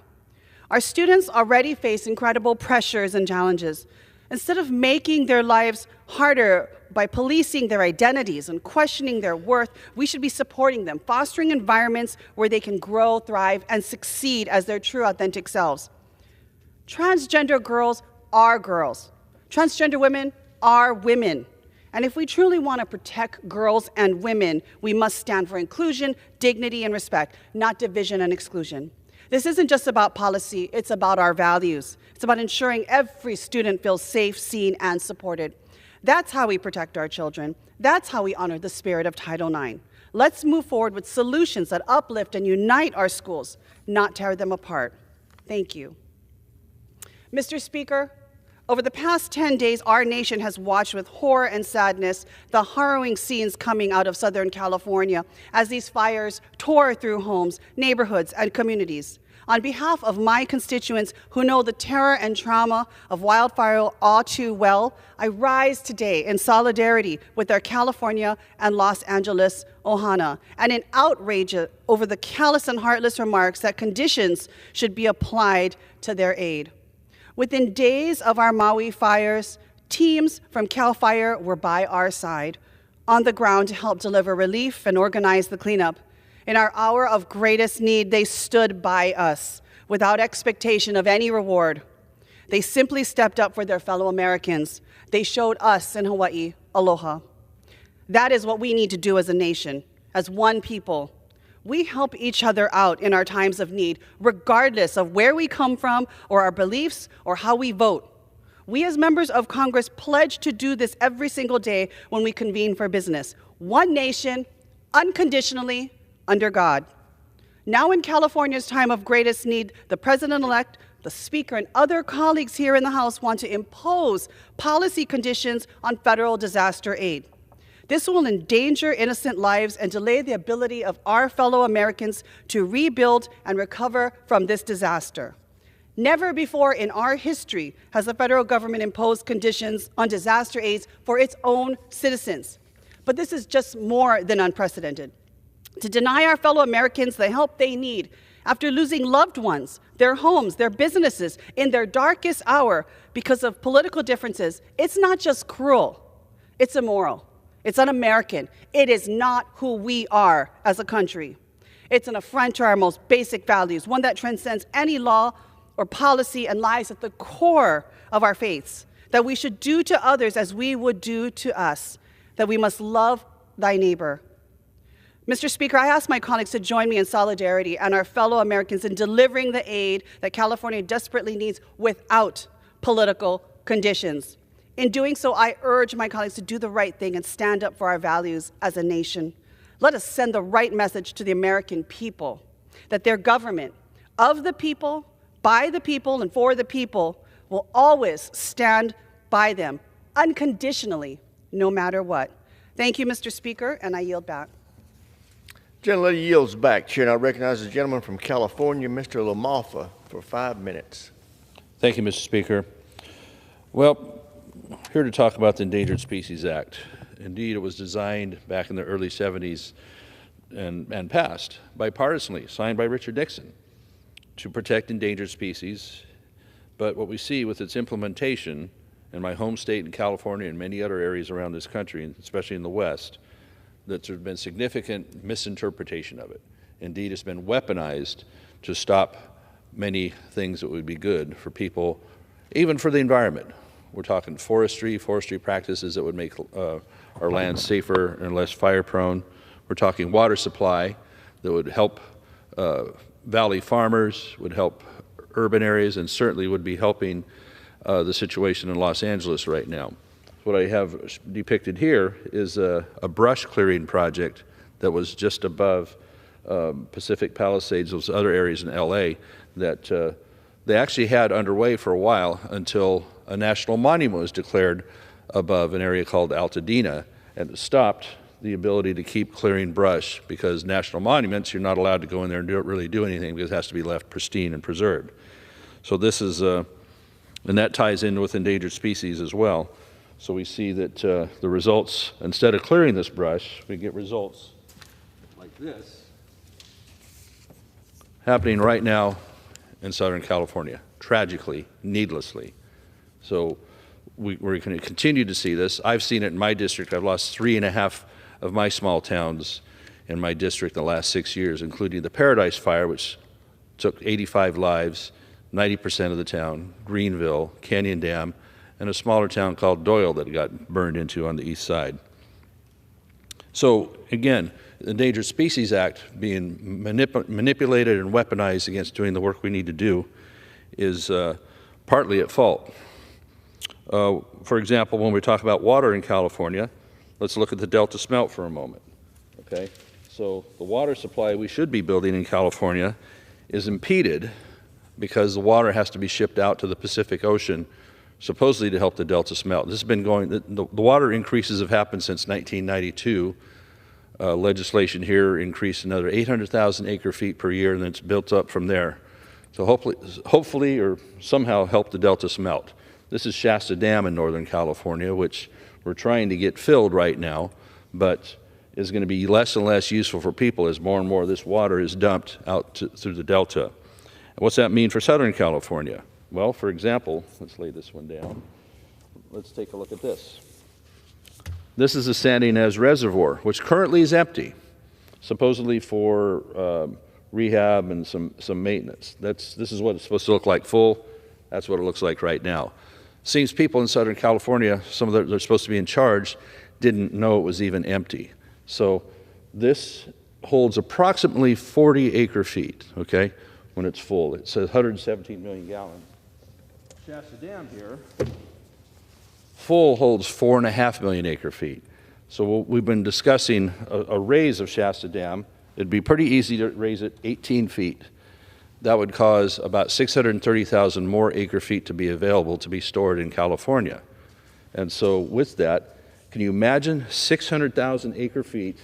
Speaker 15: Our students already face incredible pressures and challenges. Instead of making their lives harder by policing their identities and questioning their worth, we should be supporting them, fostering environments where they can grow, thrive, and succeed as their true, authentic selves. Transgender girls are girls. Transgender women are women. And if we truly want to protect girls and women, we must stand for inclusion, dignity, and respect, not division and exclusion. This isn't just about policy, it's about our values. It's about ensuring every student feels safe, seen, and supported. That's how we protect our children. That's how we honor the spirit of Title IX. Let's move forward with solutions that uplift and unite our schools, not tear them apart. Thank you. Mr. Speaker, over the past 10 days, our nation has watched with horror and sadness the harrowing scenes coming out of Southern California as these fires tore through homes, neighborhoods, and communities. On behalf of my constituents who know the terror and trauma of wildfire all too well, I rise today in solidarity with our California and Los Angeles Ohana, and in outrage over the callous and heartless remarks that conditions should be applied to their aid. Within days of our Maui fires, teams from CAL FIRE were by our side, on the ground to help deliver relief and organize the cleanup. In our hour of greatest need, they stood by us without expectation of any reward. They simply stepped up for their fellow Americans. They showed us in Hawaii aloha. That is what we need to do as a nation, as one people. We help each other out in our times of need, regardless of where we come from or our beliefs or how we vote. We as members of Congress pledge to do this every single day when we convene for business. One nation, unconditionally, under God. Now, in California's time of greatest need, the president-elect, the Speaker, and other colleagues here in the House want to impose policy conditions on federal disaster aid. This will endanger innocent lives and delay the ability of our fellow Americans to rebuild and recover from this disaster. Never before in our history has the federal government imposed conditions on disaster aid for its own citizens. But this is just more than unprecedented. To deny our fellow Americans the help they need after losing loved ones, their homes, their businesses in their darkest hour because of political differences, it's not just cruel, it's immoral, it's un-American. It is not who we are as a country. It's an affront to our most basic values, one that transcends any law or policy and lies at the core of our faiths, that we should do to others as we would do to us, that we must love thy neighbor. Mr. Speaker, I ask my colleagues to join me in solidarity and our fellow Americans in delivering the aid that California desperately needs without political conditions. In doing so, I urge my colleagues to do the right thing and stand up for our values as a nation. Let us send the right message to the American people that their government, of the people, by the people, and for the people, will always stand by them unconditionally, no matter what. Thank you, Mr. Speaker, and I yield back.
Speaker 9: Gentlelady yields back. Chair now recognizes the gentleman from California, Mr. LaMalfa, for 5 minutes.
Speaker 16: Thank you, Mr. Speaker. Well, here to talk about the Endangered Species Act. Indeed, it was designed back in the early 70s and passed bipartisanly, signed by Richard Nixon, to protect endangered species. But what we see with its implementation in my home state in California and many other areas around this country, especially in the West, that there's been significant misinterpretation of it. Indeed, it's been weaponized to stop many things that would be good for people, even for the environment. We're talking forestry practices that would make our land safer and less fire prone. We're talking water supply that would help valley farmers, would help urban areas, and certainly would be helping the situation in Los Angeles right now. What I have depicted here is a brush clearing project that was just above Pacific Palisades, those other areas in LA that they actually had underway for a while until a national monument was declared above an area called Altadena, and it stopped the ability to keep clearing brush because national monuments, you're not allowed to go in there and really do anything because it has to be left pristine and preserved. So this is, and that ties in with endangered species as well. So we see that the results, instead of clearing this brush, we get results like this happening right now in Southern California, tragically, needlessly. So we're going to continue to see this. I've seen it in my district. I've lost 3.5 of my small towns in my district in the last 6 years, including the Paradise Fire, which took 85 lives, 90% of the town, Greenville, Canyon Dam, and a smaller town called Doyle that got burned into on the east side. So again, the Endangered Species Act being manipulated and weaponized against doing the work we need to do is partly at fault. For example, when we talk about water in California, let's look at the Delta Smelt for a moment. Okay, so the water supply we should be building in California is impeded because the water has to be shipped out to the Pacific Ocean, supposedly to help the Delta Smelt. This has been going, the water increases have happened since 1992. Legislation here increased another 800,000 acre feet per year, and then it's built up from there. So hopefully or somehow help the Delta Smelt. This is Shasta Dam in Northern California, which we're trying to get filled right now, but is going to be less and less useful for people as more and more of this water is dumped out through the Delta. And what's that mean for Southern California? Well, for example, let's lay this one down. Let's take a look at this. This is the Santa Ynez Reservoir, which currently is empty, supposedly for rehab and some maintenance. This is what it's supposed to look like full. That's what it looks like right now. Seems people in Southern California, some of they're supposed to be in charge, didn't know it was even empty. So this holds approximately 40 acre feet, okay, when it's full. It says 117 million gallons. Shasta Dam here, full holds 4.5 million acre feet. So we've been discussing a raise of Shasta Dam It'd be pretty easy to raise it 18 feet. That would cause about 630,000 more acre feet to be available to be stored in California. And so with that, can you imagine 600,000 acre feet,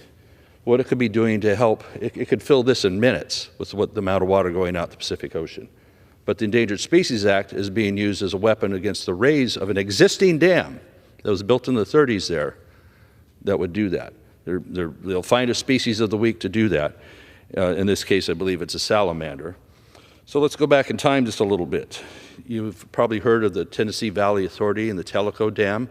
Speaker 16: what it could be doing to help? It could fill this in minutes with what the amount of water going out the Pacific Ocean. But the Endangered Species Act is being used as a weapon against the raise of an existing dam that was built in the 30s there that would do that. They'll find a species of the week to do that. In this case, I believe it's a salamander. So let's go back in time just a little bit. You've probably heard of the Tennessee Valley Authority and the Tellico Dam.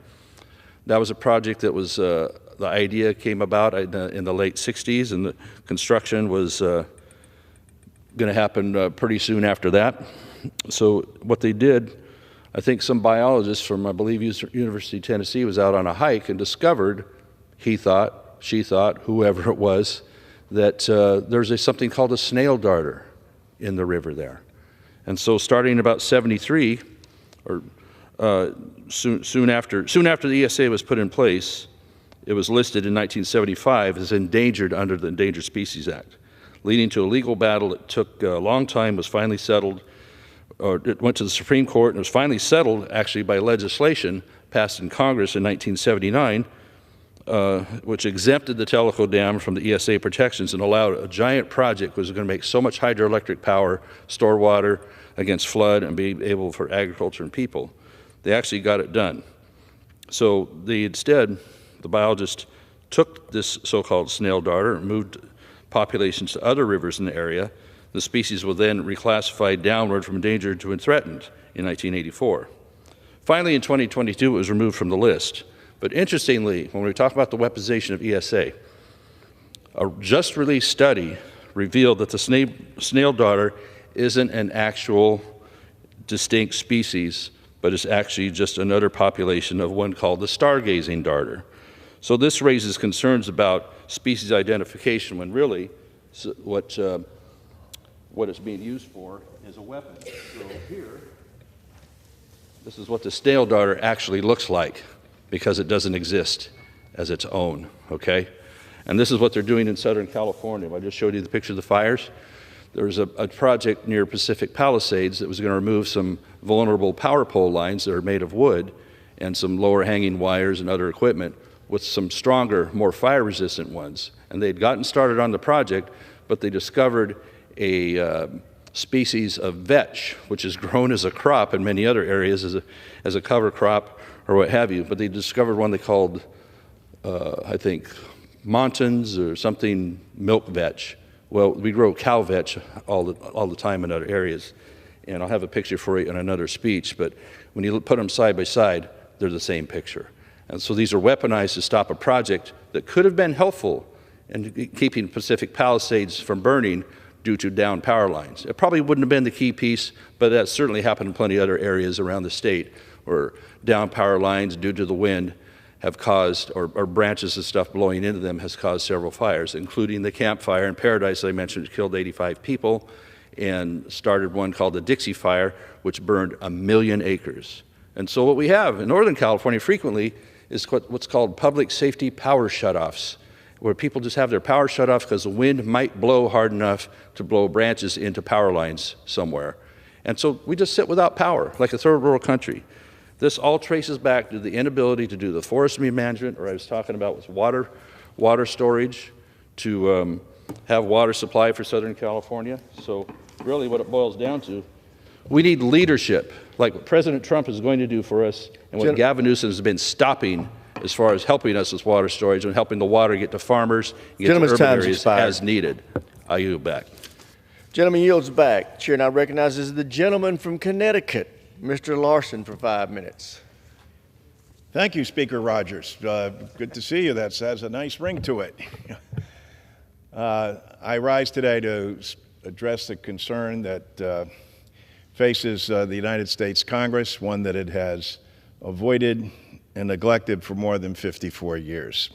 Speaker 16: That was a project that was, the idea came about in the late 60s, and the construction was going to happen pretty soon after that. So what they did, I think some biologist from, I believe, University of Tennessee was out on a hike and discovered, he thought, she thought, whoever it was, that there's something called a snail darter in the river there. And so starting in about 73, or soon after the ESA was put in place, it was listed in 1975 as endangered under the Endangered Species Act, leading to a legal battle that took a long time, was finally settled, or it went to the Supreme Court, and it was finally settled actually by legislation passed in Congress in 1979, which exempted the Tellico Dam from the ESA protections and allowed a giant project which was going to make so much hydroelectric power, store water against flood, and be able for agriculture and people. They actually got it done. So instead, the biologist took this so-called snail darter and moved populations to other rivers in the area. The species was then reclassified downward from endangered to threatened in 1984. Finally, in 2022, it was removed from the list. But interestingly, when we talk about the weaponization of ESA, a just released study revealed that the snail darter isn't an actual distinct species, but is actually just another population of one called the stargazing darter. So this raises concerns about species identification when really what it's being used for is a weapon. So here, this is what the snail darter actually looks like, because it doesn't exist as its own, okay? And this is what they're doing in Southern California. I just showed you the picture of the fires. There's a project near Pacific Palisades that was going to remove some vulnerable power pole lines that are made of wood and some lower hanging wires and other equipment with some stronger, more fire-resistant ones. And they'd gotten started on the project, but they discovered a species of vetch, which is grown as a crop in many other areas as a cover crop or what have you. But they discovered one they called, I think, Montans or something, milk vetch. Well, we grow cow vetch all the time in other areas. And I'll have a picture for you in another speech, but when you put them side by side, they're the same picture. And so these are weaponized to stop a project that could have been helpful in keeping Pacific Palisades from burning due to downed power lines. It probably wouldn't have been the key piece, but that certainly happened in plenty of other areas around the state where downed power lines due to the wind have caused, or branches of stuff blowing into them has caused several fires, including the Camp Fire in Paradise I mentioned, which killed 85 people, and started one called the Dixie Fire, which burned 1 million acres. And so what we have in Northern California frequently is what's called public safety power shutoffs, where people just have their power shut off because the wind might blow hard enough to blow branches into power lines somewhere. And so we just sit without power, like a third world country. This all traces back to the inability to do the forest management, or I was talking about with water storage, to have water supply for Southern California. So really what it boils down to, we need leadership, like what President Trump is going to do for us, and what Gavin Newsom has been stopping as far as helping us with water storage and helping the water get to farmers and get to urban areas as needed. I yield back.
Speaker 9: Gentleman yields back. Chair now recognizes the gentleman from Connecticut, Mr. Larson, for 5 minutes.
Speaker 17: Thank you, Speaker Rogers. Good to see you. That has a nice ring to it. I rise today to address the concern that faces the United States Congress, one that it has avoided and neglected for more than 54 years.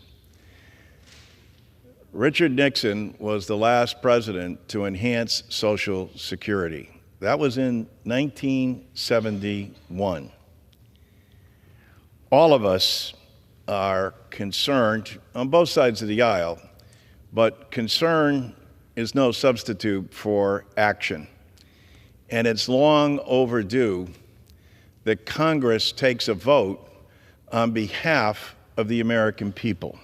Speaker 17: Richard Nixon was the last president to enhance Social Security. That was in 1971. All of us are concerned on both sides of the aisle, but concern is no substitute for action. And it's long overdue that Congress takes a vote on behalf of the American people.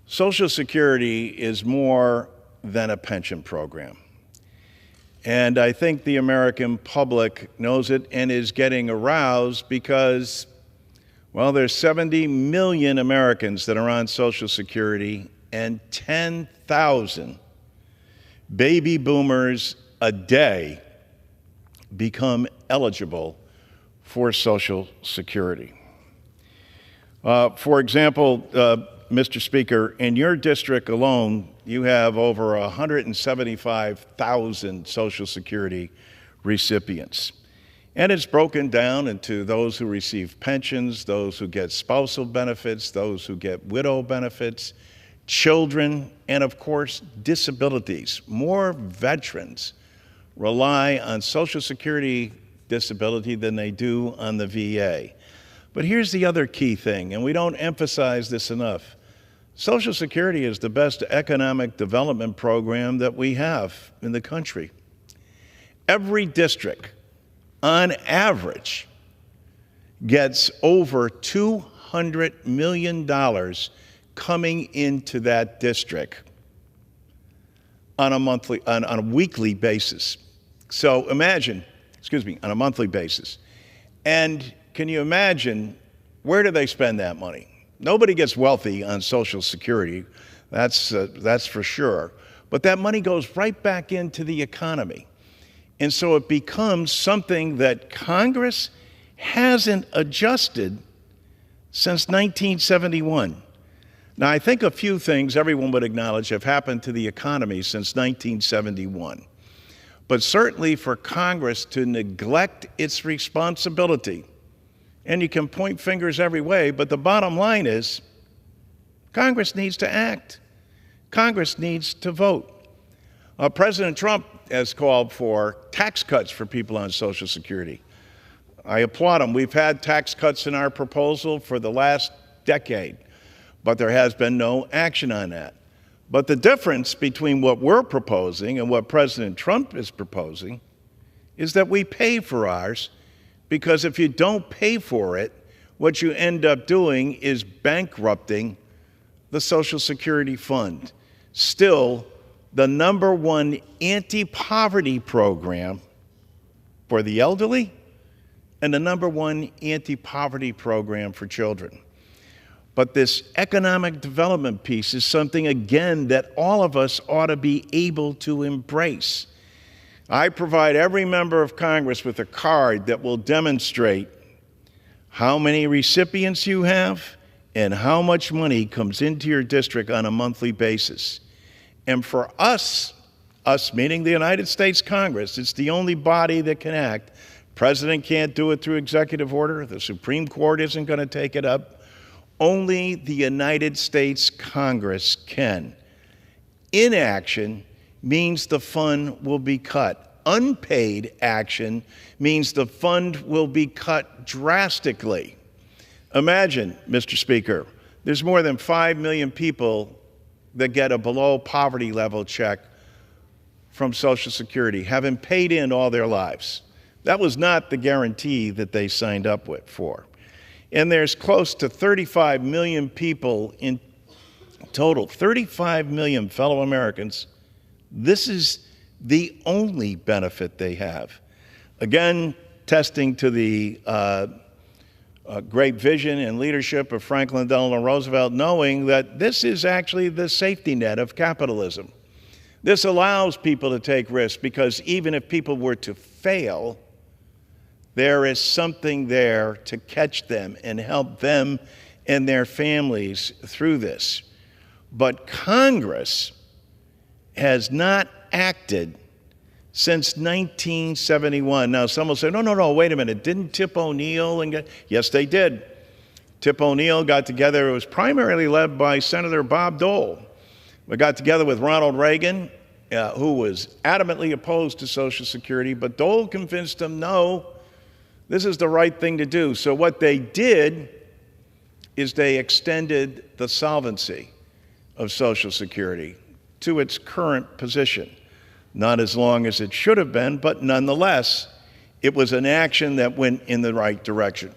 Speaker 17: Social Security is more than a pension program. And I think the American public knows it and is getting aroused because, well, there's 70 million Americans that are on Social Security and 10,000 baby boomers a day become eligible for Social Security. For example, Mr. Speaker, in your district alone, you have over 175,000 Social Security recipients. And it's broken down into those who receive pensions, those who get spousal benefits, those who get widow benefits, children, and of course, disabilities. More veterans rely on Social Security disability than they do on the VA. But here's the other key thing, and we don't emphasize this enough. Social Security is the best economic development program that we have in the country. Every district, on average, gets over $200 million coming into that district on a weekly basis. So imagine, on a monthly basis. And can you imagine, where do they spend that money? Nobody gets wealthy on Social Security, that's for sure. But that money goes right back into the economy. And so it becomes something that Congress hasn't adjusted since 1971. Now, I think a few things everyone would acknowledge have happened to the economy since 1971. But certainly for Congress to neglect its responsibility, and you can point fingers every way, but the bottom line is Congress needs to act. Congress needs to vote. President Trump has called for tax cuts for people on Social Security. I applaud him. We've had tax cuts in our proposal for the last decade, but there has been no action on that. But the difference between what we're proposing and what President Trump is proposing is that we pay for ours, because if you don't pay for it, what you end up doing is bankrupting the Social Security Fund. Still, the #1 anti-poverty program for the elderly and the #1 anti-poverty program for children. But this economic development piece is something, again, that all of us ought to be able to embrace. I provide every member of Congress with a card that will demonstrate how many recipients you have and how much money comes into your district on a monthly basis. And for us meaning the United States Congress, it's the only body that can act. President can't do it through executive order. The Supreme Court isn't going to take it up. Only the United States Congress can. Inaction means the fund will be cut. Unpaid action means the fund will be cut drastically. Imagine, Mr. Speaker, there's more than 5 million people that get a below poverty level check from Social Security, having paid in all their lives. That was not the guarantee that they signed up for. And there's close to 35 million people in total, 35 million fellow Americans. This is the only benefit they have. Again, testing to the great vision and leadership of Franklin Delano Roosevelt, knowing that this is actually the safety net of capitalism. This allows people to take risks because even if people were to fail, there is something there to catch them and help them and their families through this. But Congress has not acted since 1971. Now, some will say, no, wait a minute. Didn't Tip O'Neill yes, they did. Tip O'Neill got together. It was primarily led by Senator Bob Dole. We got together with Ronald Reagan, who was adamantly opposed to Social Security, but Dole convinced him, no, this is the right thing to do. So what they did is they extended the solvency of Social Security to its current position. Not as long as it should have been, but nonetheless, it was an action that went in the right direction.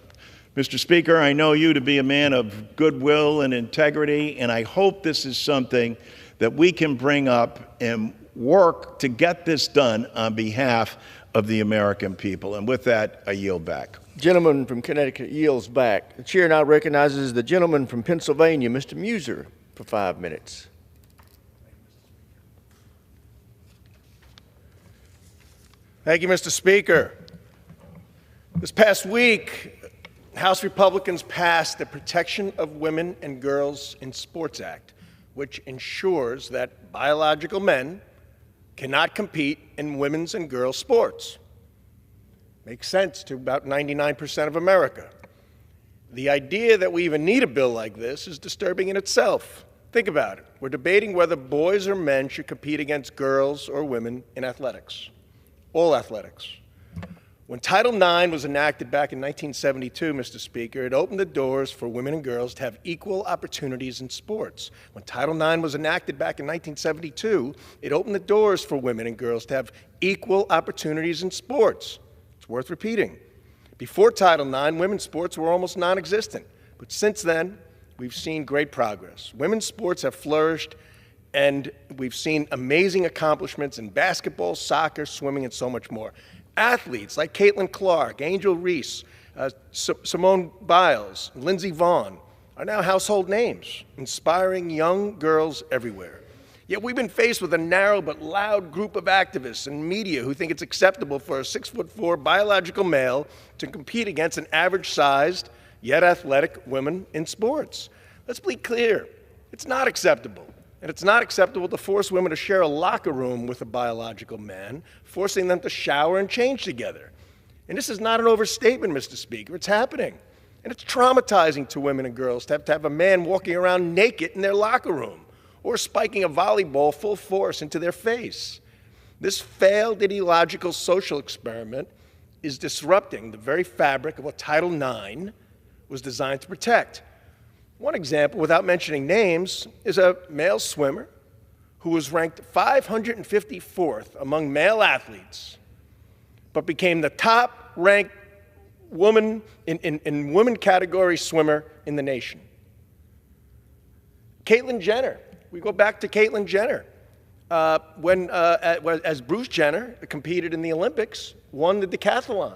Speaker 17: Mr. Speaker, I know you to be a man of goodwill and integrity, and I hope this is something that we can bring up and work to get this done on behalf of the American people. And with that, I yield back.
Speaker 9: Gentleman from Connecticut yields back. The chair now recognizes the gentleman from Pennsylvania, Mr. Muser, for 5 minutes.
Speaker 18: Thank you, Mr. Speaker. This past week, House Republicans passed the Protection of Women and Girls in Sports Act, which ensures that biological men cannot compete in women's and girls' sports. Makes sense to about 99% of America. The idea that we even need a bill like this is disturbing in itself. Think about it. We're debating whether boys or men should compete against girls or women in athletics, all athletics. When Title IX was enacted back in 1972, Mr. Speaker, it opened the doors for women and girls to have equal opportunities in sports. When Title IX was enacted back in 1972, it opened the doors for women and girls to have equal opportunities in sports. It's worth repeating. Before Title IX, women's sports were almost non-existent. But since then, we've seen great progress. Women's sports have flourished, and we've seen amazing accomplishments in basketball, soccer, swimming, and so much more. Athletes like Caitlin Clark, Angel Reese, Simone Biles, Lindsey Vonn are now household names, inspiring young girls everywhere. Yet we've been faced with a narrow but loud group of activists and media who think it's acceptable for a 6'4" biological male to compete against an average-sized, yet athletic woman in sports. Let's be clear, it's not acceptable. And it's not acceptable to force women to share a locker room with a biological man, forcing them to shower and change together. And this is not an overstatement, Mr. Speaker. It's happening. And it's traumatizing to women and girls to have a man walking around naked in their locker room or spiking a volleyball full force into their face. This failed ideological social experiment is disrupting the very fabric of what Title IX was designed to protect. One example, without mentioning names, is a male swimmer who was ranked 554th among male athletes, but became the top-ranked woman in women category swimmer in the nation. Caitlyn Jenner. We go back to Caitlyn Jenner. As Bruce Jenner competed in the Olympics, won the decathlon.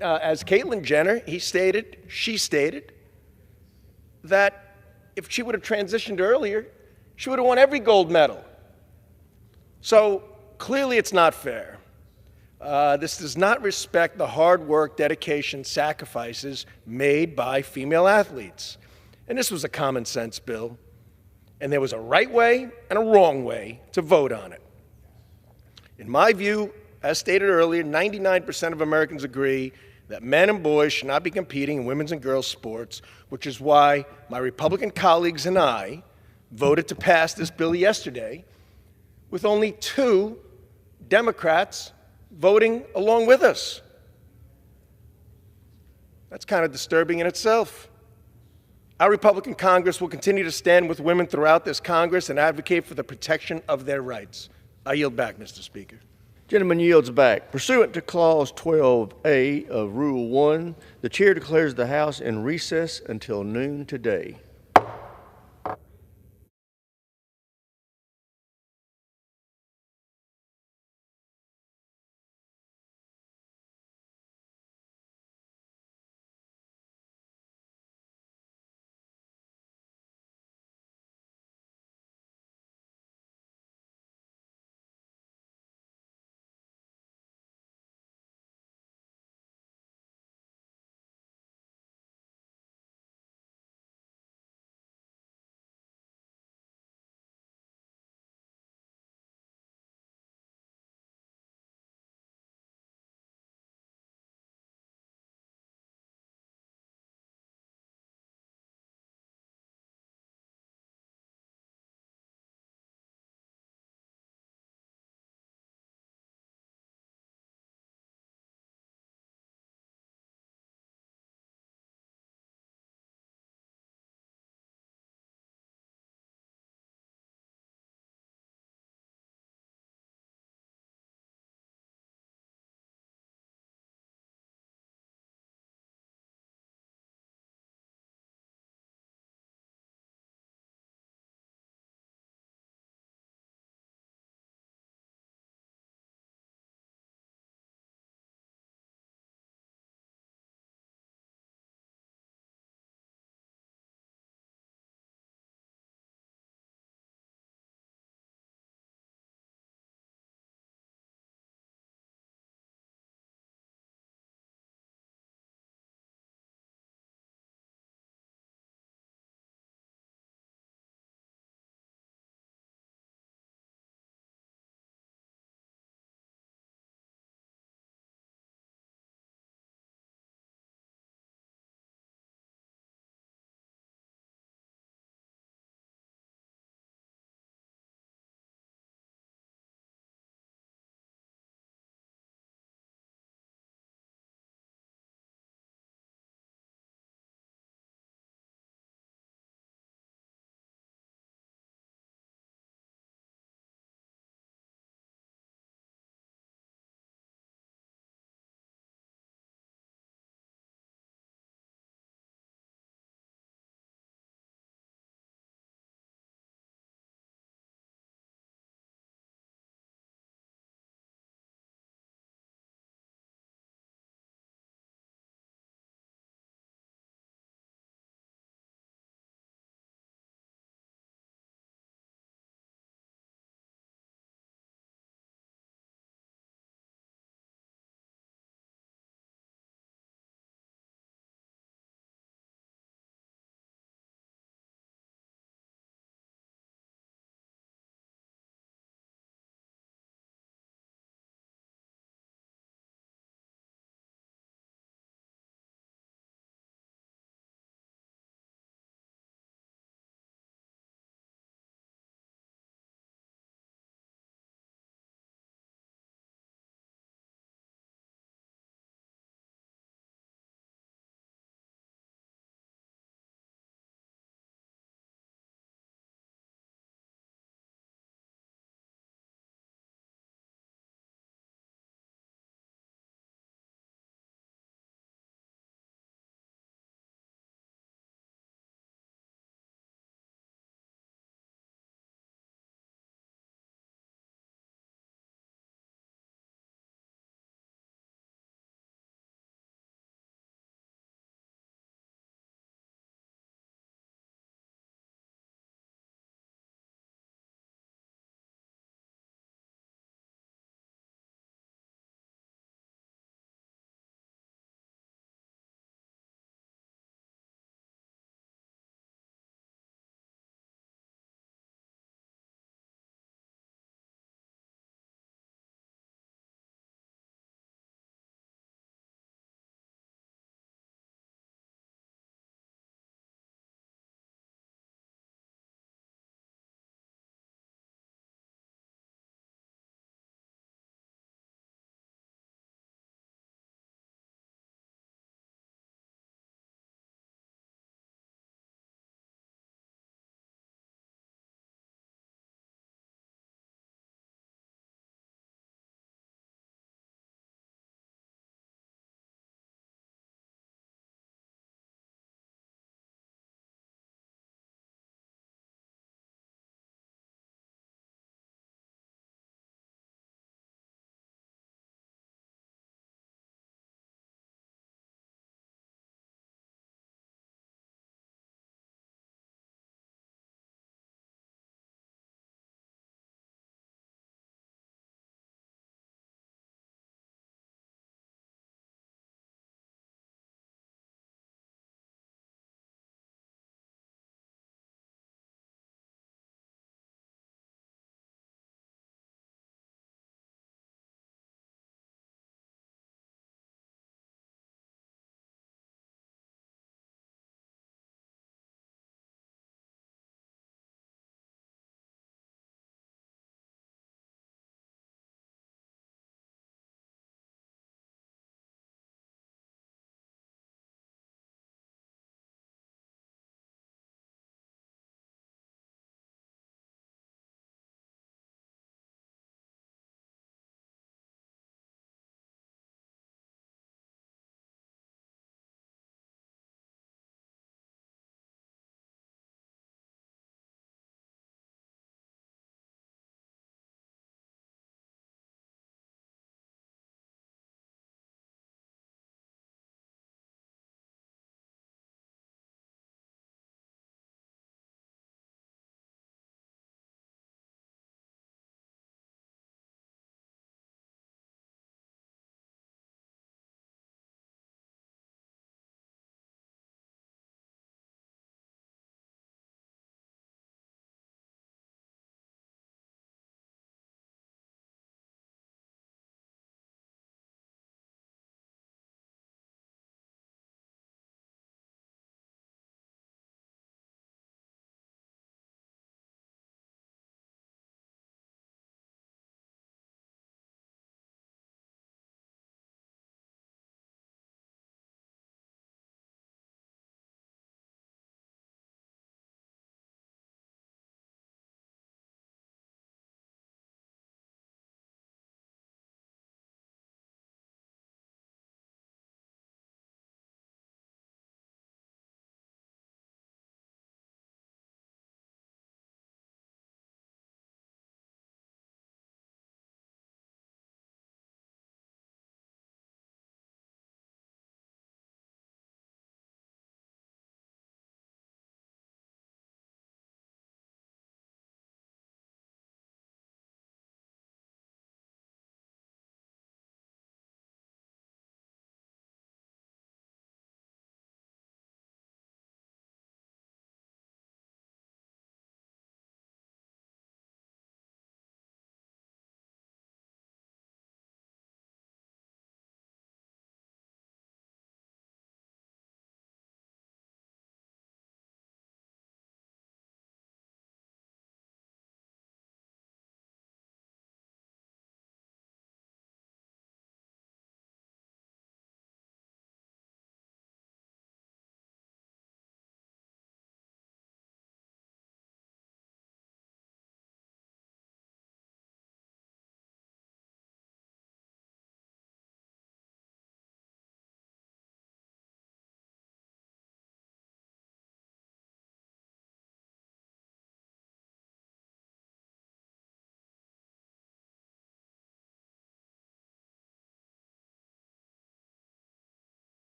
Speaker 18: As Caitlyn Jenner, she stated, that if she would have transitioned earlier, she would have won every gold medal. So clearly it's not fair. This does not respect the hard work, dedication, sacrifices made by female athletes. And this was a common sense bill. And there was a right way and a wrong way to vote on it. In my view, as stated earlier, 99% of Americans agree that men and boys should not be competing in women's and girls' sports, which is why my Republican colleagues and I voted to pass this bill yesterday, with only 2 Democrats voting along with us. That's kind of disturbing in itself. Our Republican Congress will continue to stand with women throughout this Congress and advocate for the protection of their rights. I yield back, Mr. Speaker.
Speaker 9: Gentleman yields back. Pursuant to Clause 12A of Rule 1, the chair declares the House in recess until noon today.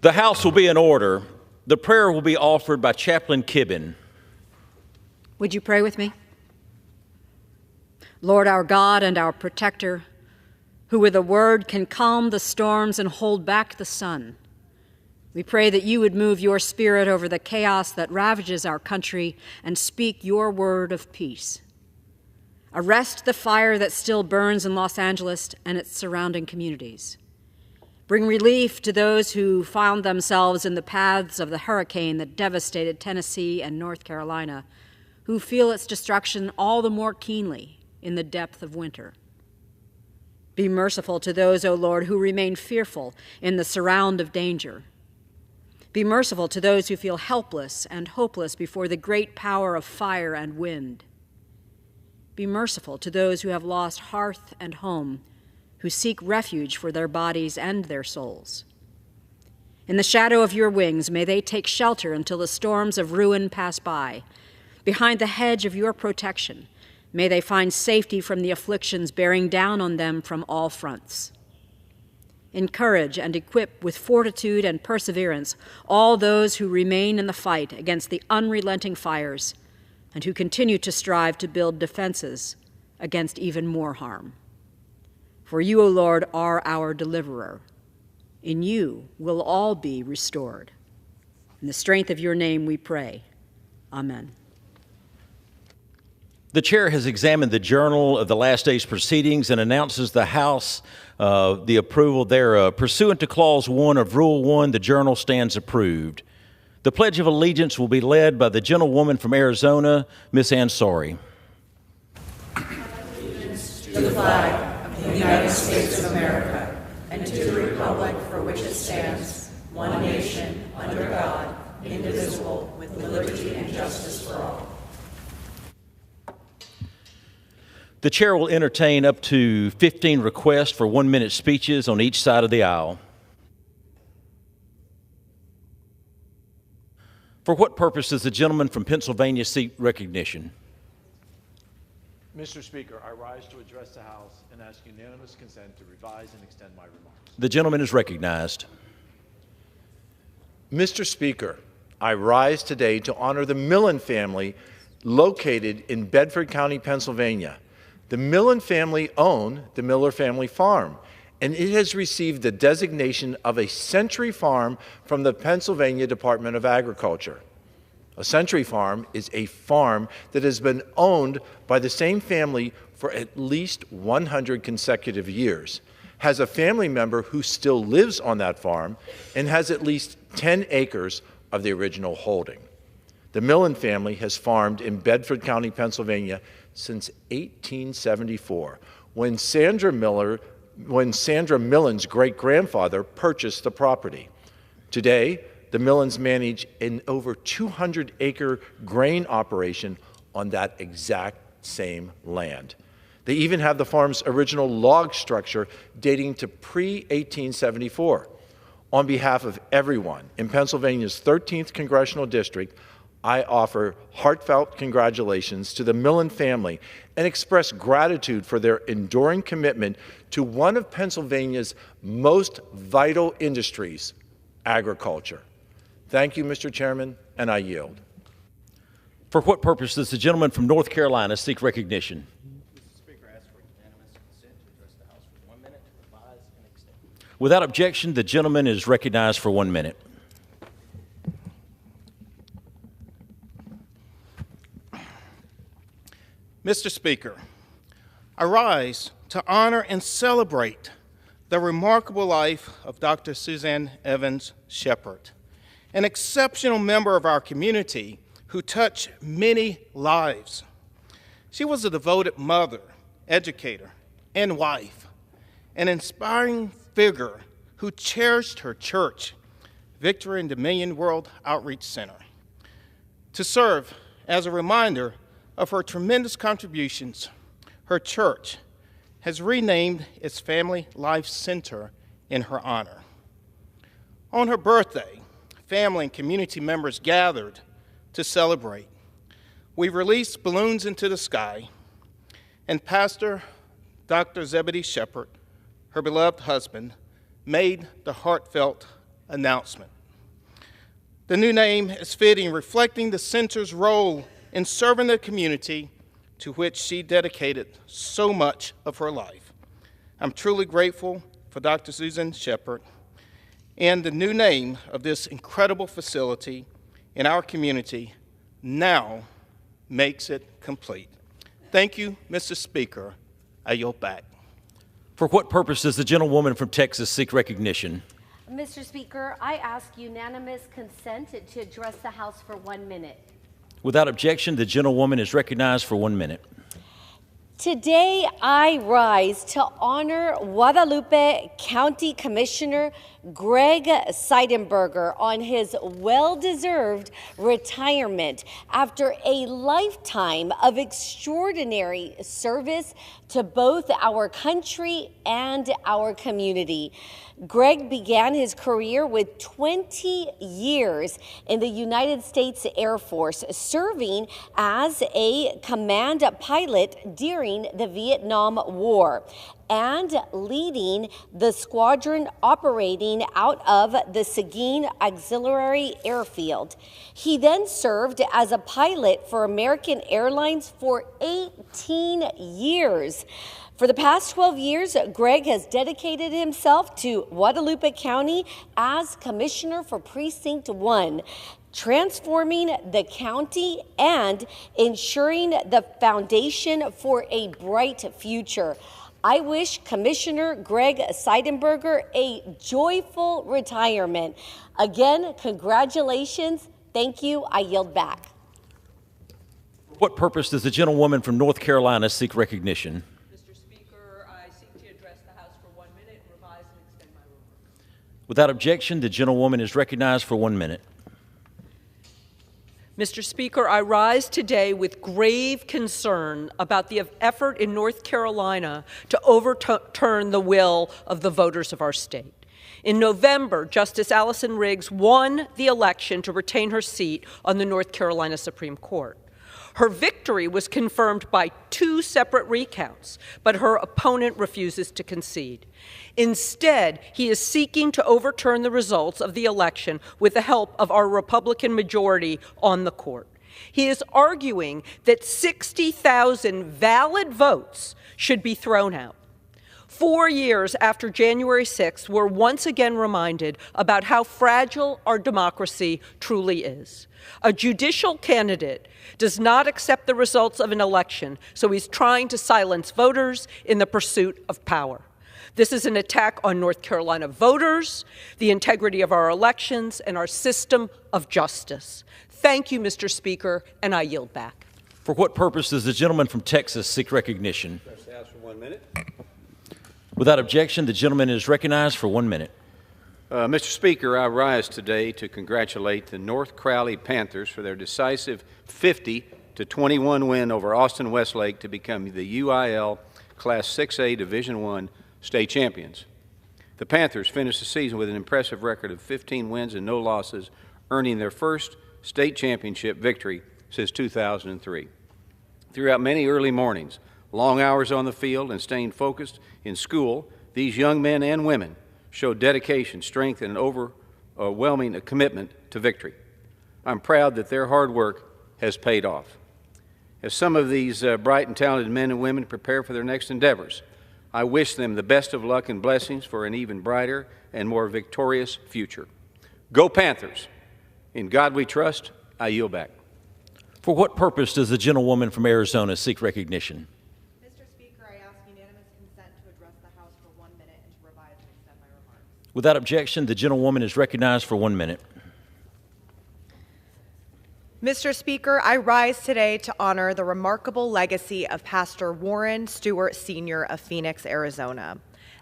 Speaker 19: The House will be in order. The prayer will be offered by Chaplain Kibben.
Speaker 20: Would you pray with me? Lord, our God and our protector, who with a word can calm the storms and hold back the sun, we pray that you would move your spirit over the chaos that ravages our country and speak your word of peace. Arrest the fire that still burns in Los Angeles and its surrounding communities. Bring relief to those who found themselves in the paths of the hurricane that devastated Tennessee and North Carolina, who feel its destruction all the more keenly in the depth of winter. Be merciful to those, O Lord, who remain fearful in the surround of danger. Be merciful to those who feel helpless and hopeless before the great power of fire and wind. Be merciful to those who have lost hearth and home, who seek refuge for their bodies and their souls. In the shadow of your wings, may they take shelter until the storms of ruin pass by. Behind the hedge of your protection, may they find safety from the afflictions bearing down on them from all fronts. Encourage and equip with fortitude and perseverance all those who remain in the fight against the unrelenting fires and who continue to strive to build defenses against even more harm. For you, O Lord, are our deliverer. In you will all be restored. In the strength of your name we pray. Amen.
Speaker 19: The chair has examined the journal of the last day's proceedings and announces the House the approval thereof. Pursuant to Clause 1 of Rule 1, the journal stands approved. The Pledge of Allegiance will be led by the gentlewoman from Arizona, Miss Ansari.
Speaker 21: Allegiance to the flag of the United States of America and to the republic for which it stands, one nation, under God, indivisible, with liberty and justice for all.
Speaker 19: The chair will entertain up to 15 requests for 1-minute speeches on each side of the aisle. For what purpose does the gentleman from Pennsylvania seek recognition?
Speaker 22: Mr. Speaker, I rise to address the House and ask unanimous consent to revise and extend my remarks.
Speaker 19: The gentleman is recognized.
Speaker 22: Mr. Speaker, I rise today to honor the Millen family located in Bedford County, Pennsylvania. The Millen family own the Miller Family Farm, and it has received the designation of a century farm from the Pennsylvania Department of Agriculture. A century farm is a farm that has been owned by the same family for at least 100 consecutive years, has a family member who still lives on that farm, and has at least 10 acres of the original holding. The Millen family has farmed in Bedford County, Pennsylvania since 1874, when Sandra Millen's great-grandfather purchased the property. Today, the Millens manage an over 200-acre grain operation on that exact same land. They even have the farm's original log structure dating to pre-1874. On behalf of everyone in Pennsylvania's 13th Congressional District, I offer heartfelt congratulations to the Millen family and express gratitude for their enduring commitment to one of Pennsylvania's most vital industries, agriculture. Thank you, Mr. Chairman, and I yield.
Speaker 19: For what purpose does the gentleman from North Carolina seek recognition?
Speaker 22: Mr. Speaker, I ask for unanimous consent to address the House for 1 minute to revise and extend.
Speaker 19: Without objection, the gentleman is recognized for 1 minute.
Speaker 23: Mr. Speaker, I rise to honor and celebrate the remarkable life of Dr. Suzanne Evans Shepherd, an exceptional member of our community who touched many lives. She was a devoted mother, educator, and wife, an inspiring figure who cherished her church, Victory and Dominion World Outreach Center, to serve as a reminder of her tremendous contributions. Her church has renamed its Family Life Center in her honor. On her birthday, family and community members gathered to celebrate. We released balloons into the sky, and Pastor Dr. Zebedee Shepherd, her beloved husband, made the heartfelt announcement. The new name is fitting, reflecting the center's role in serving the community to which she dedicated so much of her life. I'm truly grateful for Dr. Susan Shepard, and the new name of this incredible facility in our community now makes it complete. Thank you, Mr. Speaker. I yield back.
Speaker 19: For what purpose does the gentlewoman from Texas seek recognition?
Speaker 1: Mr. Speaker, I ask unanimous consent to address the House for 1 minute.
Speaker 19: Without objection, the gentlewoman is recognized for 1 minute.
Speaker 1: Today, I rise to honor Guadalupe County Commissioner Greg Seidenberger on his well-deserved retirement after a lifetime of extraordinary service to both our country and our community. Greg began his career with 20 years in the United States Air Force, serving as a command pilot during the Vietnam War and leading the squadron operating out of the Seguin Auxiliary Airfield. He then served as a pilot for American Airlines for 18 years. For the past 12 years, Greg has dedicated himself to Guadalupe County as Commissioner for Precinct 1, transforming the county and ensuring the foundation for a bright future. I wish Commissioner Greg Seidenberger a joyful retirement. Again, congratulations. Thank you. I yield back.
Speaker 19: For what purpose does the gentlewoman from North Carolina seek recognition?
Speaker 2: Mr. Speaker, I seek to address the House for 1 minute and revise and extend my remarks.
Speaker 19: Without objection, the gentlewoman is recognized for 1 minute.
Speaker 2: Mr. Speaker, I rise today with grave concern about the effort in North Carolina to overturn the will of the voters of our state. In November, Justice Allison Riggs won the election to retain her seat on the North Carolina Supreme Court. Her victory was confirmed by 2 separate recounts, but her opponent refuses to concede. Instead, he is seeking to overturn the results of the election with the help of our Republican majority on the court. He is arguing that 60,000 valid votes should be thrown out. 4 years after January 6th, we're once again reminded about how fragile our democracy truly is. A judicial candidate does not accept the results of an election, so he's trying to silence voters in the pursuit of power. This is an attack on North Carolina voters, the integrity of our elections, and our system of justice. Thank you, Mr. Speaker, and I yield back.
Speaker 19: For what purpose does the gentleman from Texas seek recognition?
Speaker 3: Ask for 1 minute.
Speaker 19: Without objection, the gentleman is recognized for 1 minute.
Speaker 3: Mr. Speaker, I rise today to congratulate the North Crowley Panthers for their decisive 50-21 win over Austin Westlake to become the UIL Class 6A Division I state champions. The Panthers finished the season with an impressive record of 15 wins and no losses, earning their first state championship victory since 2003. Throughout many early mornings, long hours on the field, and staying focused in school, these young men and women showed dedication, strength, and an overwhelming commitment to victory. I'm proud that their hard work has paid off. As some of these bright and talented men and women prepare for their next endeavors, I wish them the best of luck and blessings for an even brighter and more victorious future. Go Panthers! In God we trust. I yield back.
Speaker 19: For what purpose does the gentlewoman from Arizona seek recognition?
Speaker 5: Mr. Speaker, I ask unanimous consent to address the House for 1 minute and to revise and extend my remarks.
Speaker 19: Without objection, the gentlewoman is recognized for 1 minute.
Speaker 5: Mr. Speaker, I rise today to honor the remarkable legacy of Pastor Warren Stewart Sr. of Phoenix, Arizona.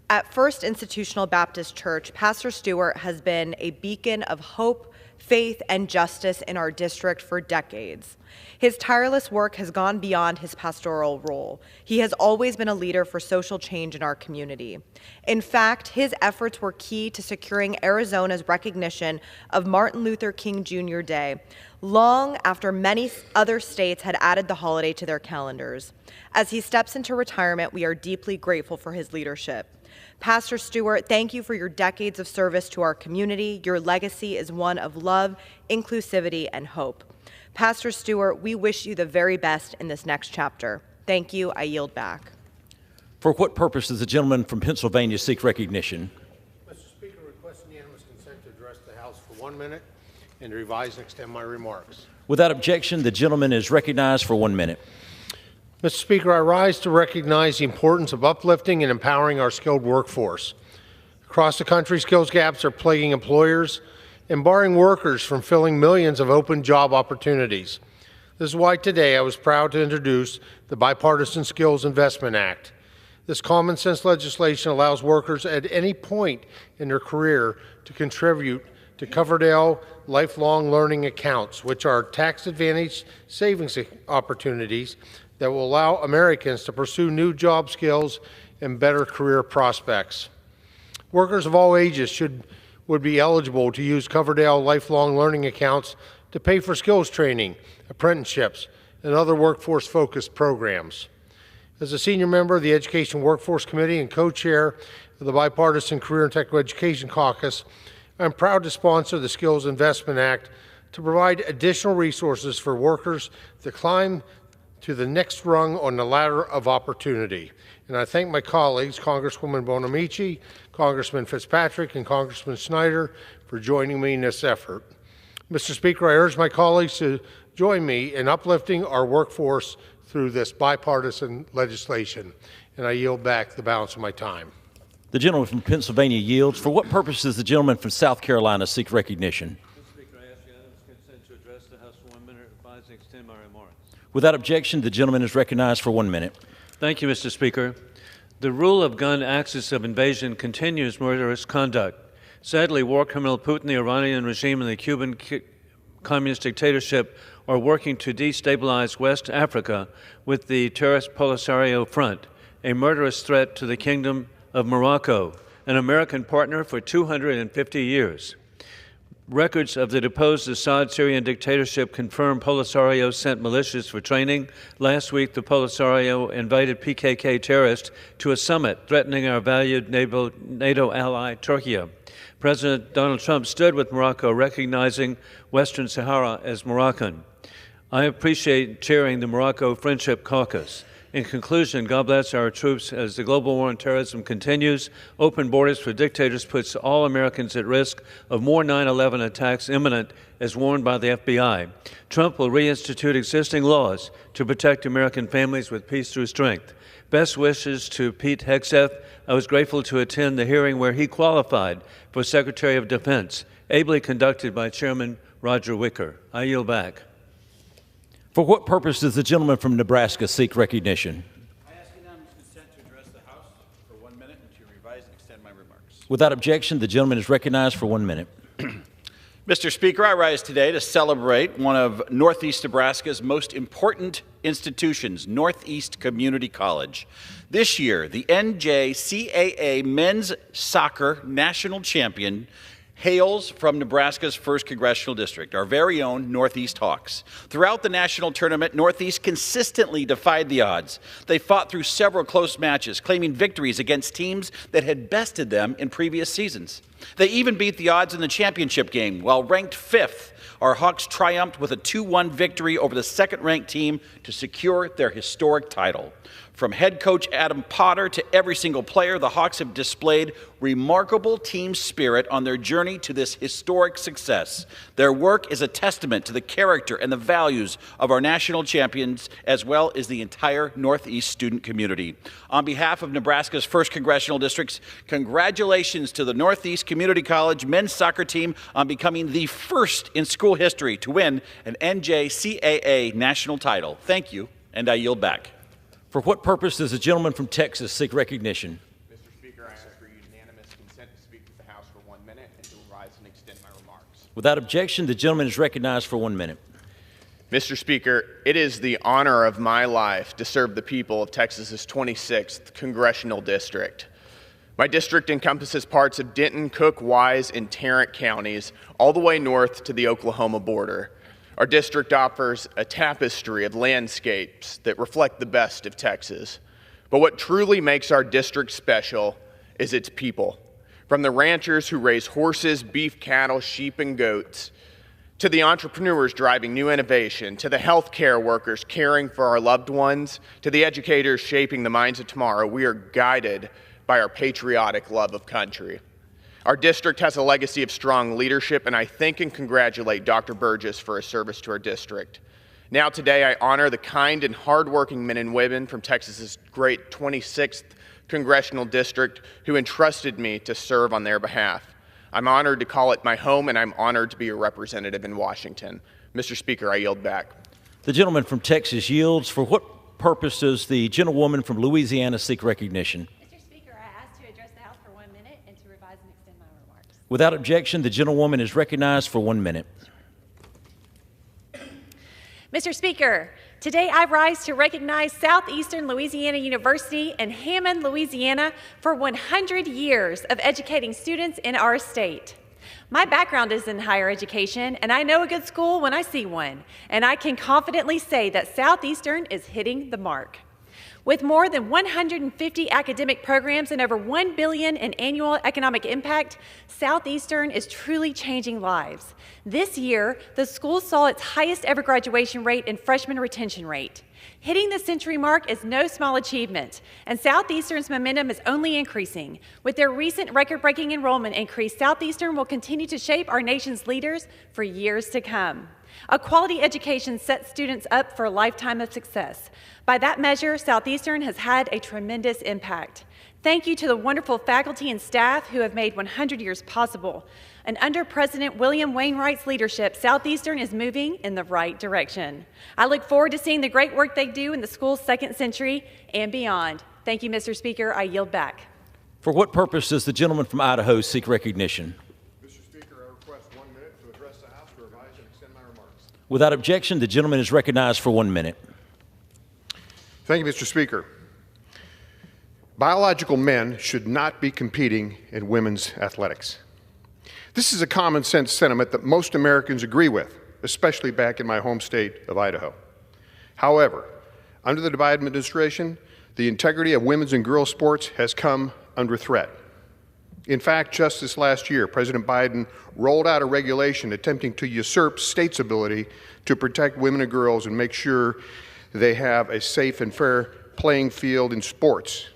Speaker 5: At First Institutional Baptist Church, Pastor Stewart has been a beacon of hope, faith, and justice in our district for decades. His tireless work has gone beyond his pastoral role. He has always been a leader for social change in our community. In fact, his efforts were key to securing Arizona's recognition of Martin Luther King Jr. Day, long after many other states had added the holiday to their calendars. As he steps into retirement, we are deeply grateful for his leadership. Pastor Stewart, thank you for your decades of service to our community. Your legacy is one of love, inclusivity, and hope. Pastor Stewart, we wish you the very best in this next chapter. Thank you. I yield back.
Speaker 19: For what purpose does the gentleman from Pennsylvania seek recognition?
Speaker 4: Mr. Speaker, request unanimous consent to address the House for 1 minute and to revise and extend my remarks.
Speaker 19: Without objection, the gentleman is recognized for 1 minute.
Speaker 4: Mr. Speaker, I rise to recognize the importance of uplifting and empowering our skilled workforce. Across the country, skills gaps are plaguing employers and barring workers from filling millions of open job opportunities. This is why today I was proud to introduce the Bipartisan Skills Investment Act. This common sense legislation allows workers at any point in their career to contribute to Coverdell lifelong learning accounts, which are tax-advantaged savings opportunities that will allow Americans to pursue new job skills and better career prospects. Workers of all ages would be eligible to use Coverdell lifelong learning accounts to pay for skills training, apprenticeships, and other workforce-focused programs. As a senior member of the Education Workforce Committee and co-chair of the Bipartisan Career and Technical Education Caucus, I'm proud to sponsor the Skills Investment Act to provide additional resources for workers to climb to the next rung on the ladder of opportunity. And I thank my colleagues, Congresswoman Bonamici, Congressman Fitzpatrick, and Congressman Snyder for joining me in this effort. Mr. Speaker, I urge my colleagues to join me in uplifting our workforce through this bipartisan legislation, and I yield back the balance of my time.
Speaker 19: The gentleman from Pennsylvania yields. For what purpose does the gentleman from South Carolina seek recognition?
Speaker 6: Mr. Speaker, I ask unanimous consent to address the House for 1 minute, revise and extend my remarks.
Speaker 19: Without objection, the gentleman is recognized for 1 minute.
Speaker 6: Thank you, Mr. Speaker. The rule of gun axis of invasion continues murderous conduct. Sadly, war criminal Putin, the Iranian regime, and the Cuban communist dictatorship are working to destabilize West Africa with the terrorist Polisario Front, a murderous threat to the Kingdom of Morocco, an American partner for 250 years. Records of the deposed Assad Syrian dictatorship confirm Polisario sent militias for training. Last week, the Polisario invited PKK terrorists to a summit threatening our valued NATO ally, Turkey. President Donald Trump stood with Morocco, recognizing Western Sahara as Moroccan. I appreciate chairing the Morocco Friendship Caucus. In conclusion, God bless our troops as the global war on terrorism continues. Open borders for dictators puts all Americans at risk of more 9/11 attacks imminent, as warned by the FBI. Trump will reinstitute existing laws to protect American families with peace through strength. Best wishes to Pete Hegseth. I was grateful to attend the hearing where he qualified for Secretary of Defense, ably conducted by Chairman Roger Wicker. I yield back.
Speaker 19: For what purpose does the gentleman from Nebraska seek recognition?
Speaker 7: I ask unanimous consent to address the House for 1 minute and to revise and extend my remarks.
Speaker 19: Without objection, the gentleman is recognized for 1 minute.
Speaker 22: Mr. Speaker, I rise today to celebrate one of Northeast Nebraska's most important institutions, Northeast Community College. This year, the NJCAA Men's Soccer National Champion hails from Nebraska's 1st Congressional District, our very own Northeast Hawks. Throughout the national tournament, Northeast consistently defied the odds. They fought through several close matches, claiming victories against teams that had bested them in previous seasons. They even beat the odds in the championship game. While ranked 5th, our Hawks triumphed with a 2-1 victory over the second-ranked team to secure their historic title. From head coach Adam Potter to every single player, the Hawks have displayed remarkable team spirit on their journey to this historic success. Their work is a testament to the character and the values of our national champions, as well as the entire Northeast student community. On behalf of Nebraska's 1st Congressional Districts, congratulations to the Northeast Community College men's soccer team on becoming the first in school history to win an NJCAA national title. Thank you, and I yield back.
Speaker 19: For what purpose does the gentleman from Texas seek recognition?
Speaker 24: Mr. Speaker, I ask for unanimous consent to speak with the House for 1 minute and to rise and extend my remarks.
Speaker 19: Without objection, the gentleman is recognized for 1 minute.
Speaker 24: Mr. Speaker, it is the honor of my life to serve the people of Texas's 26th Congressional District. My district encompasses parts of Denton, Cook, Wise, and Tarrant counties, all the way north to the Oklahoma border. Our district offers a tapestry of landscapes that reflect the best of Texas. But what truly makes our district special is its people. From the ranchers who raise horses, beef cattle, sheep, and goats, to the entrepreneurs driving new innovation, to the healthcare workers caring for our loved ones, to the educators shaping the minds of tomorrow, we are guided by our patriotic love of country. Our district has a legacy of strong leadership, and I thank and congratulate Dr. Burgess for his service to our district. Now today I honor the kind and hardworking men and women from Texas's great 26th Congressional District who entrusted me to serve on their behalf. I'm honored to call it my home, and I'm honored to be a representative in Washington. Mr. Speaker, I yield back.
Speaker 19: The gentleman from Texas yields. For what purpose does the gentlewoman from Louisiana seek recognition?
Speaker 8: Mr. Speaker, I ask to address the House for 1 minute and to revise and extend my remarks.
Speaker 19: Without objection, the gentlewoman is recognized for 1 minute.
Speaker 8: Mr. Speaker, today I rise to recognize Southeastern Louisiana University in Hammond, Louisiana for 100 years of educating students in our state. My background is in higher education, and I know a good school when I see one, and I can confidently say that Southeastern is hitting the mark. With more than 150 academic programs and over $1 billion in annual economic impact, Southeastern is truly changing lives. This year, the school saw its highest ever graduation rate and freshman retention rate. Hitting the century mark is no small achievement, and Southeastern's momentum is only increasing. With their recent record-breaking enrollment increase, Southeastern will continue to shape our nation's leaders for years to come. A quality education sets students up for a lifetime of success. By that measure, Southeastern has had a tremendous impact. Thank you to the wonderful faculty and staff who have made 100 years possible. And under President William Wainwright's leadership, Southeastern is moving in the right direction. I look forward to seeing the great work they do in the school's second century and beyond. Thank you, Mr. Speaker. I yield back.
Speaker 19: For what purpose does the gentleman from Idaho seek recognition?
Speaker 10: Mr. Speaker, I request 1 minute to address the House to revise and extend my remarks.
Speaker 19: Without objection, the gentleman is recognized for 1 minute.
Speaker 10: Thank you, Mr. Speaker. Biological men should not be competing in women's athletics. This is a common sense sentiment that most Americans agree with, especially back in my home state of Idaho. However, under the Biden administration, the integrity of women's and girls' sports has come under threat. In fact, just this last year, President Biden rolled out a regulation attempting to usurp states' ability to protect women and girls and make sure they have a safe and fair playing field in sports.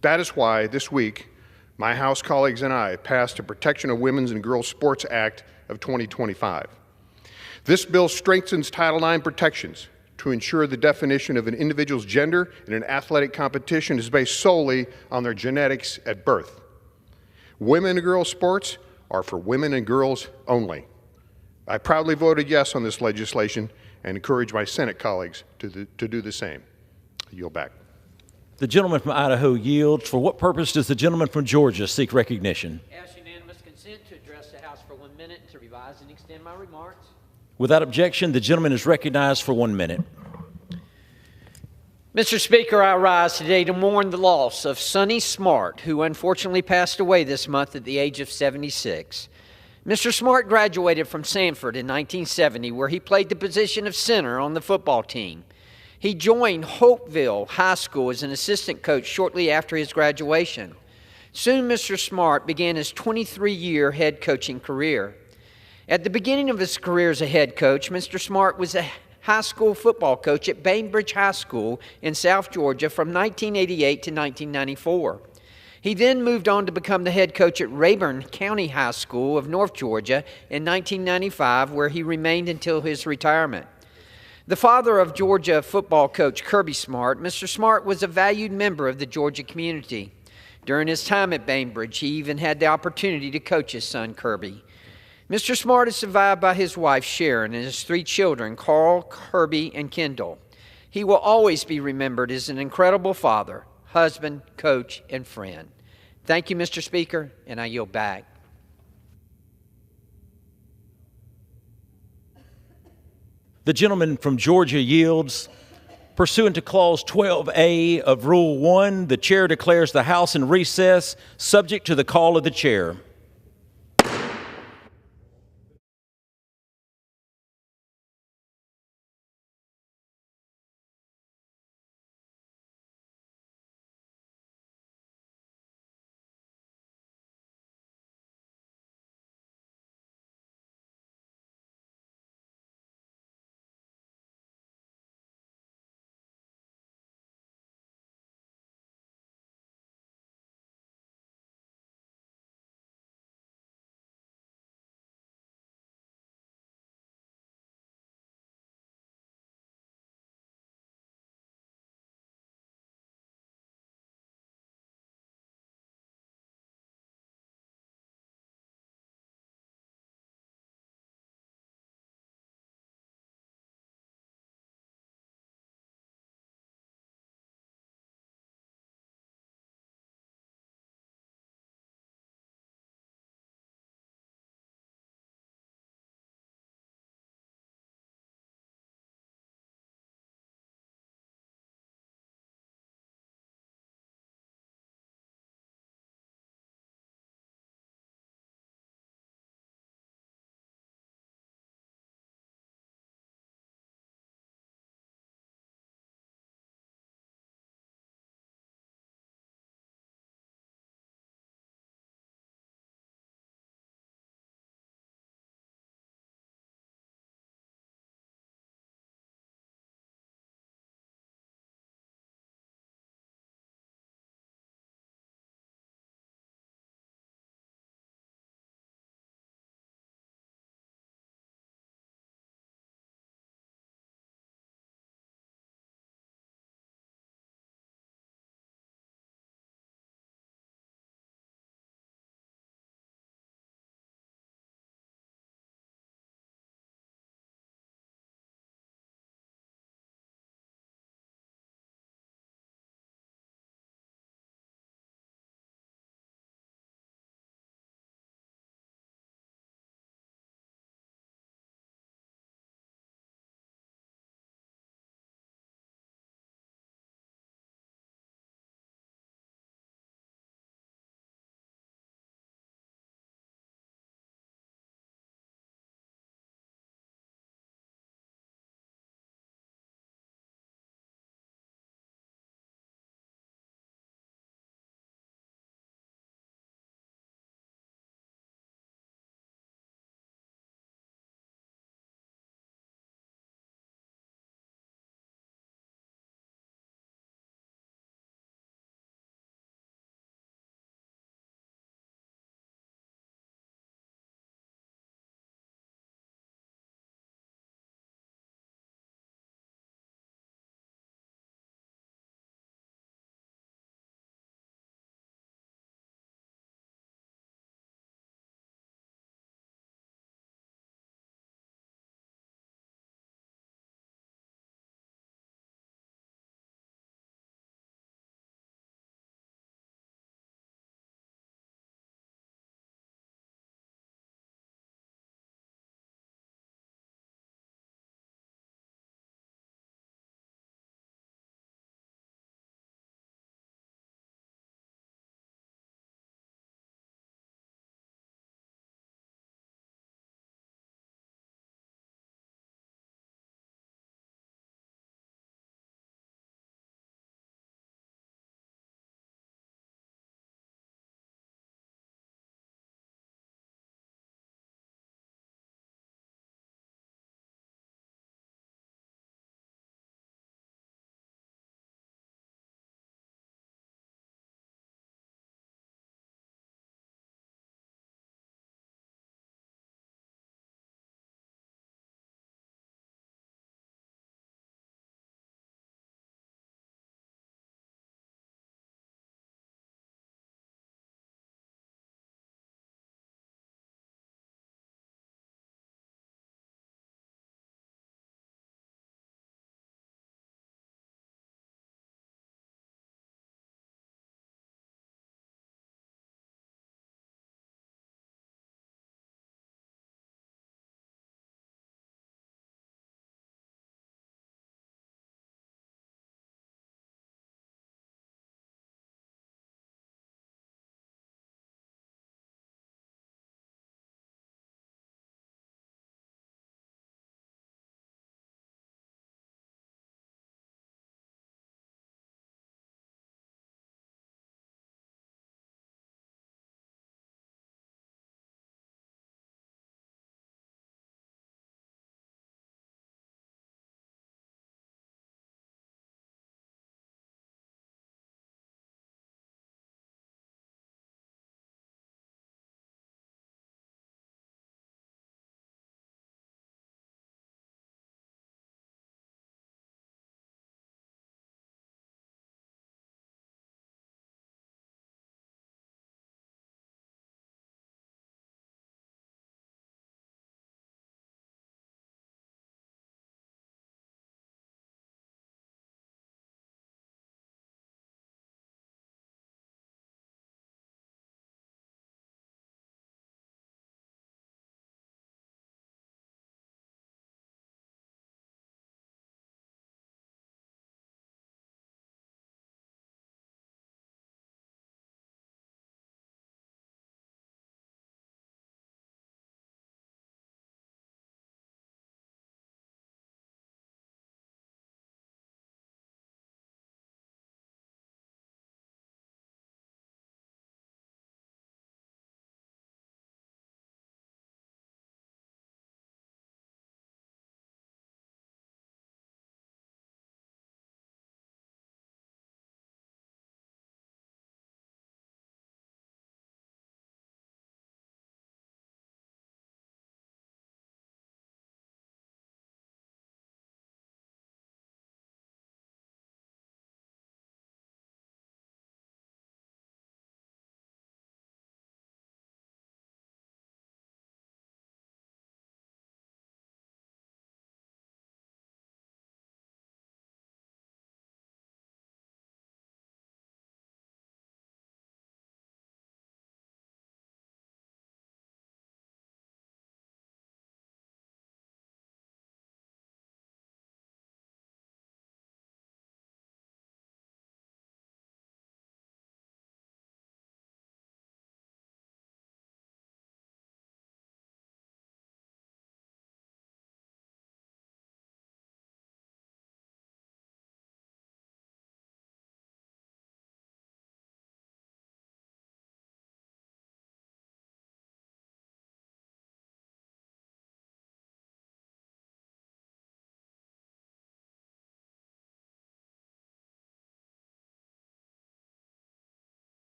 Speaker 10: That is why this week, my House colleagues and I passed the Protection of Women's and Girls Sports Act of 2025. This bill strengthens Title IX protections to ensure the definition of an individual's gender in an athletic competition is based solely on their genetics at birth. Women and girls sports are for women and girls only. I proudly voted yes on this legislation and encourage my Senate colleagues to do the same. I yield back.
Speaker 19: The gentleman from Idaho yields. For what purpose does the gentleman from Georgia seek recognition?
Speaker 11: Ask unanimous consent to address the House for 1 minute to revise and extend my remarks.
Speaker 19: Without objection, the gentleman is recognized for 1 minute.
Speaker 11: Mr. Speaker, I rise today to mourn the loss of Sonny Smart, who unfortunately passed away this month at the age of 76. Mr. Smart graduated from Sanford in 1970, where he played the position of center on the football team. He joined Hopeville High School as an assistant coach shortly after his graduation. Soon, Mr. Smart began his 23-year head coaching career. At the beginning of his career as a head coach, Mr. Smart was a high school football coach at Bainbridge High School in South Georgia from 1988 to 1994. He then moved on to become the head coach at Rayburn County High School of North Georgia in 1995, where he remained until his retirement. The father of Georgia football coach Kirby Smart, Mr. Smart was a valued member of the Georgia community. During his time at Bainbridge, he even had the opportunity to coach his son Kirby. Mr. Smart is survived by his wife Sharon and his 3 children, Carl, Kirby, and Kendall. He will always be remembered as an incredible father, husband, coach, and friend. Thank you, Mr. Speaker, and I yield back.
Speaker 19: The gentleman from Georgia yields. Pursuant to Clause 12A of Rule 1, the chair declares the House in recess, subject to the call of the chair.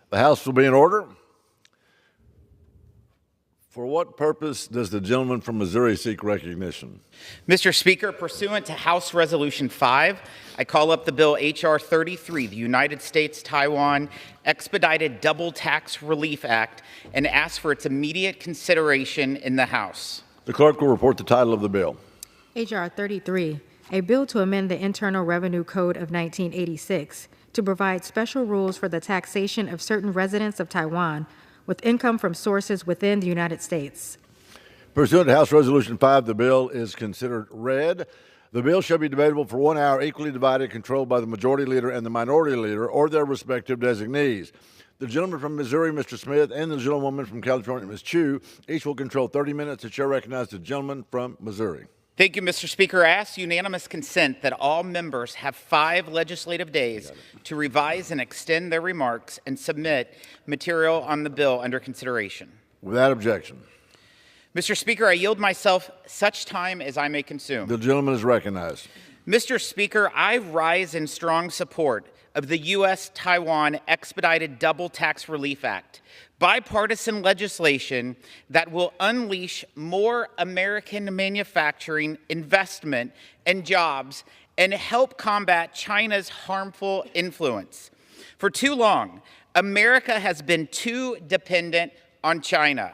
Speaker 12: The House will be in order. For what purpose does the gentleman from Missouri seek recognition?
Speaker 13: Mr. Speaker, pursuant to House Resolution 5, I call up the bill H.R. 33, the United States-Taiwan Expedited Double Tax Relief Act, and ask for its immediate consideration in the House.
Speaker 12: The clerk will report the title of the bill.
Speaker 14: H.R. 33, a bill to amend the Internal Revenue Code of 1986 to provide special rules for the taxation of certain residents of Taiwan with income from sources within the United States.
Speaker 12: Pursuant to House Resolution 5, the bill is considered read. The bill shall be debatable for 1 hour, equally divided, controlled by the majority leader and the minority leader or their respective designees. The gentleman from Missouri, Mr. Smith, and the gentlewoman from California, Ms. Chu, each will control 30 minutes. The chair recognizes the gentleman from Missouri.
Speaker 13: Thank you, Mr. Speaker. I ask unanimous consent that all members have 5 legislative days to revise and extend their remarks and submit material on the bill under consideration.
Speaker 12: Without objection.
Speaker 13: Mr. Speaker, I yield myself such time as I may consume.
Speaker 12: The gentleman is recognized.
Speaker 13: Mr. Speaker, I rise in strong support of the U.S.-Taiwan Expedited Double Tax Relief Act, bipartisan legislation that will unleash more American manufacturing, investment, and jobs and help combat China's harmful influence. For too long, America has been too dependent on China.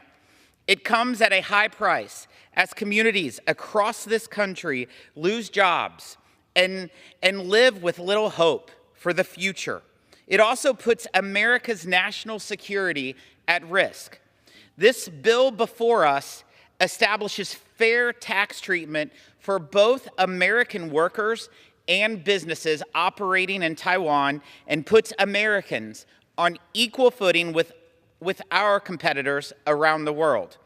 Speaker 13: It comes at a high price as communities across this country lose jobs and live with little hope for the future. It also puts America's national security at risk. This bill before us establishes fair tax treatment for both American workers and businesses operating in Taiwan and puts Americans on equal footing with our competitors around the world.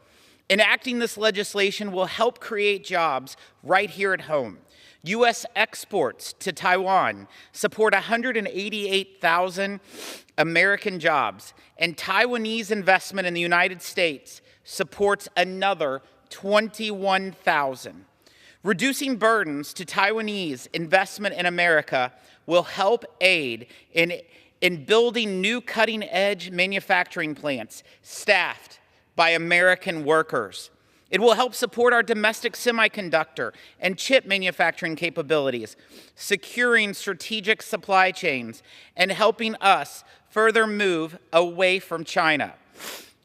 Speaker 13: Enacting this legislation will help create jobs right here at home. U.S. exports to Taiwan support 188,000 American jobs, and Taiwanese investment in the United States supports another 21,000. Reducing burdens to Taiwanese investment in America will help aid in building new cutting-edge manufacturing plants staffed by American workers. It will help support our domestic semiconductor and chip manufacturing capabilities, securing strategic supply chains, and helping us further move away from China.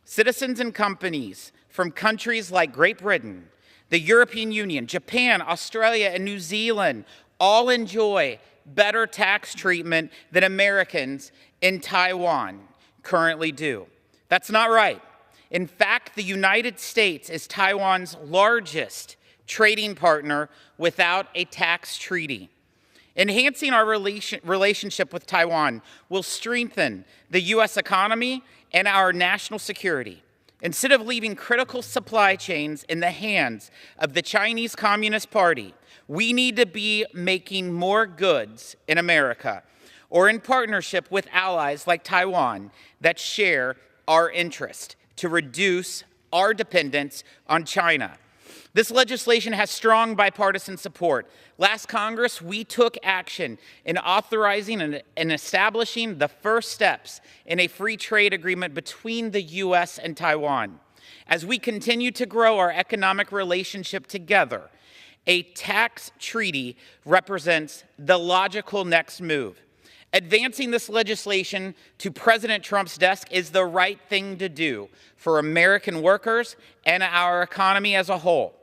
Speaker 13: Citizens and companies from countries like Great Britain, the European Union, Japan, Australia, and New Zealand all enjoy better tax treatment than Americans in Taiwan currently do. That's not right. In fact, the United States is Taiwan's largest trading partner without a tax treaty. Enhancing our relationship with Taiwan will strengthen the U.S. economy and our national security. Instead of leaving critical supply chains in the hands of the Chinese Communist Party, we need to be making more goods in America or in partnership with allies like Taiwan that share our interest to reduce our dependence on China. This legislation has strong bipartisan support. Last Congress, we took action in authorizing and establishing the first steps in a free trade agreement between the U.S. and Taiwan. As we continue to grow our economic relationship together, a tax treaty represents the logical next move. Advancing this legislation to President Trump's desk is the right thing to do for American workers and our economy as a whole.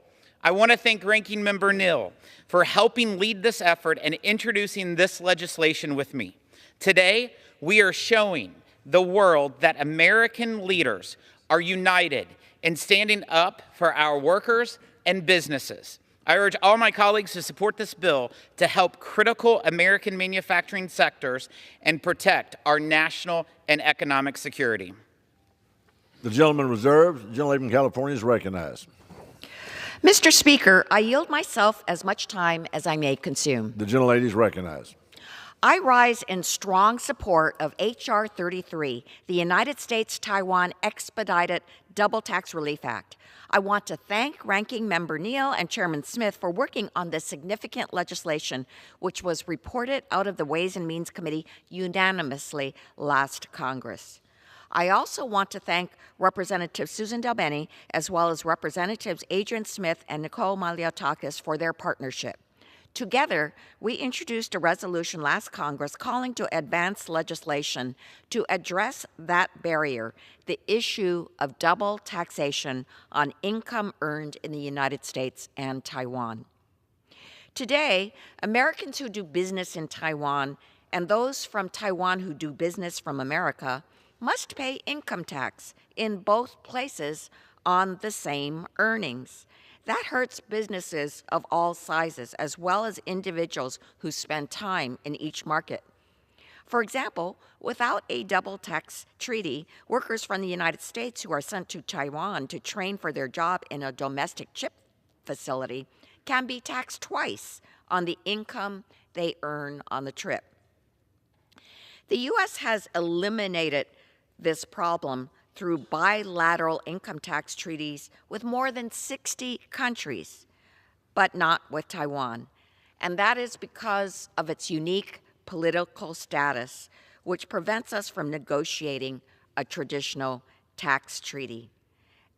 Speaker 13: I want to thank Ranking Member Neal for helping lead this effort and introducing this legislation with me. Today, we are showing the world that American leaders are united in standing up for our workers and businesses. I urge all my colleagues to support this bill to help critical American manufacturing sectors and protect our national and economic security.
Speaker 12: The gentleman reserved. The gentleman from California is recognized.
Speaker 15: Mr. Speaker, I yield myself as much time as I may consume.
Speaker 12: The gentlelady is recognized.
Speaker 15: I rise in strong support of H.R. 33, the United States-Taiwan Expedited Double Tax Relief Act. I want to thank Ranking Member Neal and Chairman Smith for working on this significant legislation, which was reported out of the Ways and Means Committee unanimously last Congress. I also want to thank Representative Susan Delbene, as well as Representatives Adrian Smith and Nicole Maliotakis for their partnership. Together, we introduced a resolution last Congress calling to advance legislation to address that barrier, the issue of double taxation on income earned in the United States and Taiwan. Today, Americans who do business in Taiwan and those from Taiwan who do business from America must pay income tax in both places on the same earnings. That hurts businesses of all sizes, as well as individuals who spend time in each market. For example, without a double tax treaty, workers from the United States who are sent to Taiwan to train for their job in a domestic chip facility can be taxed twice on the income they earn on the trip. The U.S. has eliminated this problem through bilateral income tax treaties with more than 60 countries, but not with Taiwan. And that is because of its unique political status, which prevents us from negotiating a traditional tax treaty.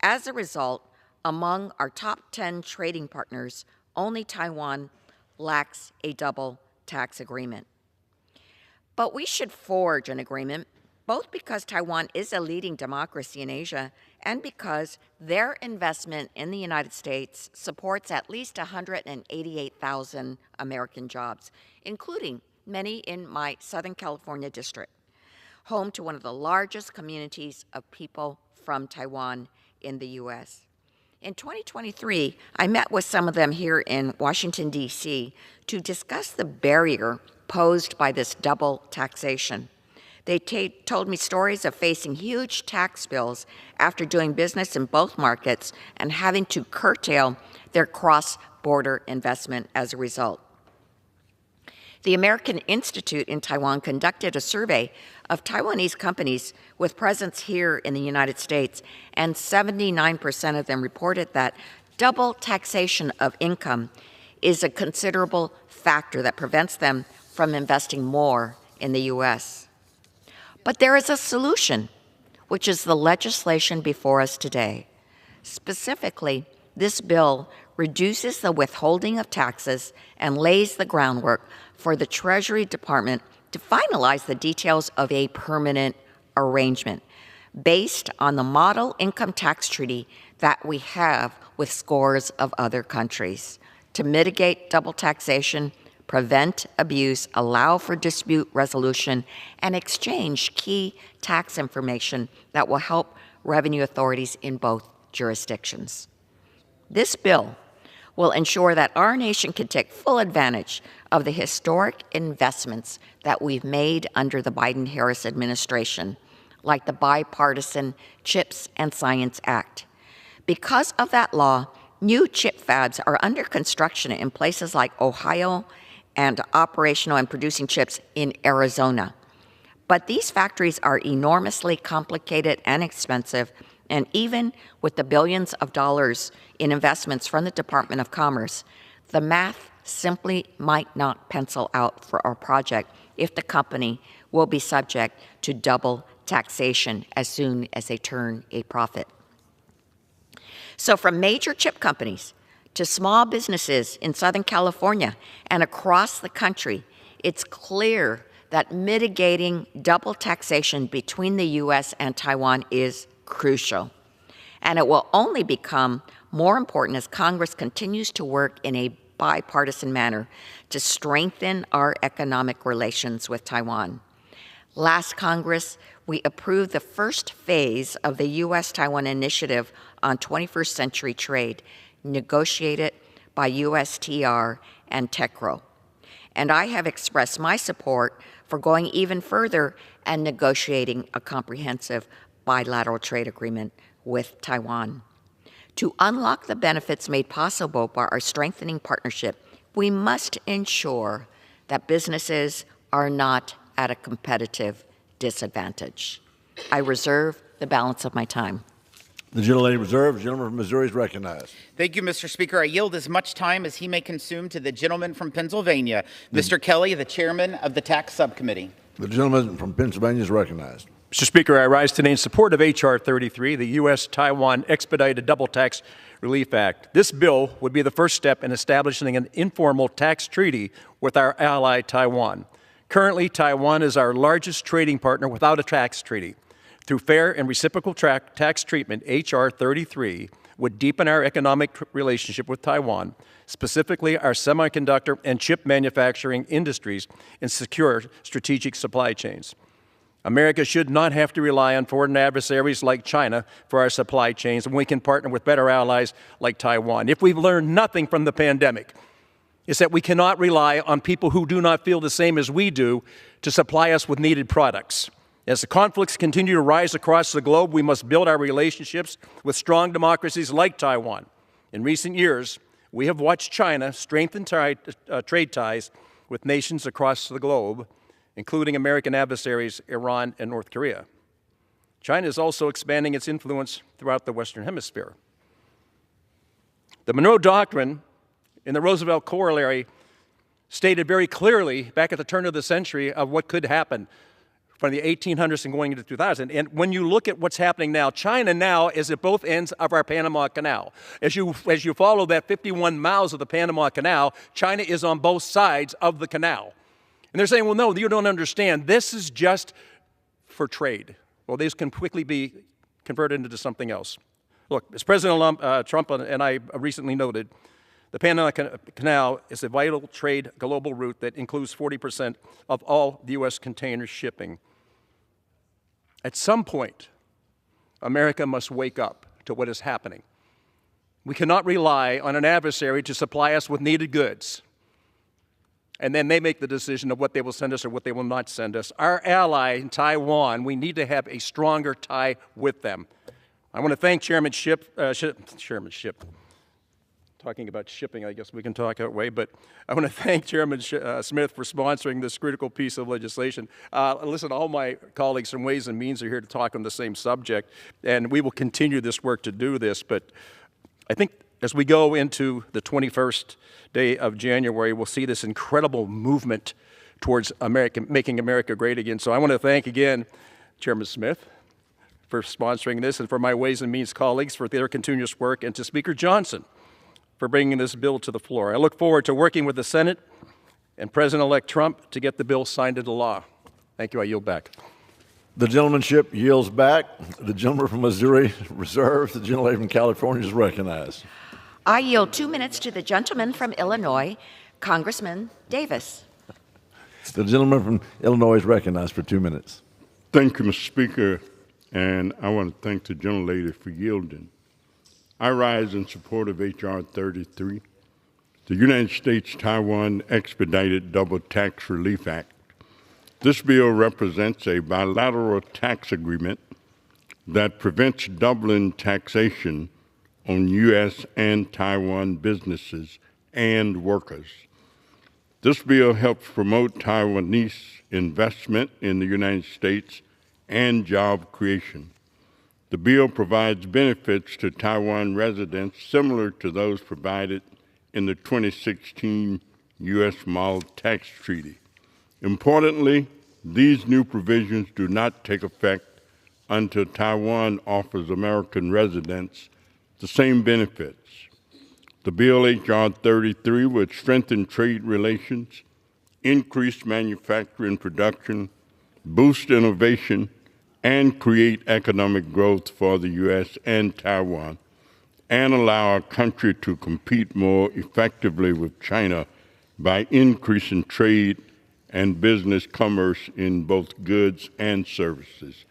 Speaker 15: As a result, among our top 10 trading partners, only Taiwan lacks a double tax agreement. But we should forge an agreement, both because Taiwan is a leading democracy in Asia and because their investment in the United States supports at least 188,000 American jobs, including many in my Southern California district, home to one of the largest communities of people from Taiwan in the U.S. In 2023, I met with some of them here in Washington, D.C. to discuss the barrier posed by this double taxation. They told me stories of facing huge tax bills after doing business in both markets and having to curtail their cross-border investment as a result. The American Institute in Taiwan conducted a survey of Taiwanese companies with presence here in the United States, and 79% of them reported that double taxation of income is a considerable factor that prevents them from investing more in the U.S. But there is a solution, which is the legislation before us today. Specifically, this bill reduces the withholding of taxes and lays the groundwork for the Treasury Department to finalize the details of a permanent arrangement based on the model income tax treaty that we have with scores of other countries to mitigate double taxation, prevent abuse, allow for dispute resolution, and exchange key tax information that will help revenue authorities in both jurisdictions. This bill will ensure that our nation can take full advantage of the historic investments that we've made under the Biden-Harris administration, like the Bipartisan CHIPS and Science Act. Because of that law, new chip fabs are under construction in places like Ohio and operational and producing chips in Arizona. But these factories are enormously complicated and expensive, and even with the billions of dollars in investments from the Department of Commerce, the math simply might not pencil out for our project if the company will be subject to double taxation as soon as they turn a profit. So from major chip companies to small businesses in Southern California and across the country, it's clear that mitigating double taxation between the U.S. and Taiwan is crucial. And it will only become more important as Congress continues to work in a bipartisan manner to strengthen our economic relations with Taiwan. Last Congress, we approved the first phase of the U.S.-Taiwan Initiative on 21st Century Trade, negotiated by USTR and TECRO. And I have expressed my support for going even further and negotiating a comprehensive bilateral trade agreement with Taiwan. To unlock the benefits made possible by our strengthening partnership, we must ensure that businesses are not at a competitive disadvantage. I reserve the balance of my time.
Speaker 12: The gentlelady reserved. The gentleman from Missouri is recognized.
Speaker 13: Thank you, Mr. Speaker. I yield as much time as he may consume to the gentleman from Pennsylvania, Mr. Kelly, the chairman of the Tax Subcommittee.
Speaker 12: The gentleman from Pennsylvania is recognized.
Speaker 9: Mr. Speaker, I rise today in support of H.R. 33, the U.S.-Taiwan Expedited Double Tax Relief Act. This bill would be the first step in establishing an informal tax treaty with our ally Taiwan. Currently, Taiwan is our largest trading partner without a tax treaty. Through fair and reciprocal tax treatment, H.R. 33 would deepen our economic relationship with Taiwan, specifically our semiconductor and chip manufacturing industries, and secure strategic supply chains. America should not have to rely on foreign adversaries like China for our supply chains, and we can partner with better allies like Taiwan. If we've learned nothing from the pandemic, it's that we cannot rely on people who do not feel the same as we do to supply us with needed products. As the conflicts continue to rise across the globe, we must build our relationships with strong democracies like Taiwan. In recent years, we have watched China strengthen trade ties with nations across the globe, including American adversaries Iran and North Korea. China is also expanding its influence throughout the Western Hemisphere. The Monroe Doctrine in the Roosevelt Corollary stated very clearly back at the turn of the century of what could happen from the 1800s and going into 2000. And when you look at what's happening now, China now is at both ends of our Panama Canal. As you follow that 51 miles of the Panama Canal, China is on both sides of the canal. And they're saying, well, no, you don't understand. This is just for trade. Well, these can quickly be converted into something else. Look, as President Trump and I recently noted, the Panama Canal is a vital trade global route that includes 40% of all the U.S. container shipping. At some point, America must wake up to what is happening. We cannot rely on an adversary to supply us with needed goods, and then they make the decision of what they will send us or what they will not send us. Our ally in Taiwan, we need to have a stronger tie with them. I want to thank Chairman Ship, talking about shipping, I guess we can talk that way, but I want to thank Chairman Smith for sponsoring this critical piece of legislation. Listen, all my colleagues from Ways and Means are here to talk on the same subject, and we will continue this work to do this, but I think as we go into the 21st day of January, we'll see this incredible movement towards making America great again. So I want to thank again Chairman Smith for sponsoring this, and for my Ways and Means colleagues for their continuous work, and to Speaker Johnson for bringing this bill to the floor. I look forward to working with the Senate and President-elect Trump to get the bill signed into law. Thank you. I yield back.
Speaker 12: The gentlemanship yields back. The gentleman from Missouri reserves. The gentleman from California is recognized.
Speaker 15: I yield 2 minutes to the gentleman from Illinois, Congressman Davis.
Speaker 16: The gentleman from Illinois is recognized for 2 minutes.
Speaker 17: Thank you, Mr. Speaker, and I want to thank the gentlelady for yielding. I rise in support of H.R. 33, the United States-Taiwan Expedited Double Tax Relief Act. This bill represents a bilateral tax agreement that prevents doubling taxation on U.S. and Taiwan businesses and workers. This bill helps promote Taiwanese investment in the United States and job creation. The bill provides benefits to Taiwan residents similar to those provided in the 2016 U.S. Mall Tax Treaty. Importantly, these new provisions do not take effect until Taiwan offers American residents the same benefits. The bill H.R. 33 would strengthen trade relations, increase manufacturing production, boost innovation, and create economic growth for the U.S. and Taiwan, and allow our country to compete more effectively with China by increasing trade and business commerce in both goods and services.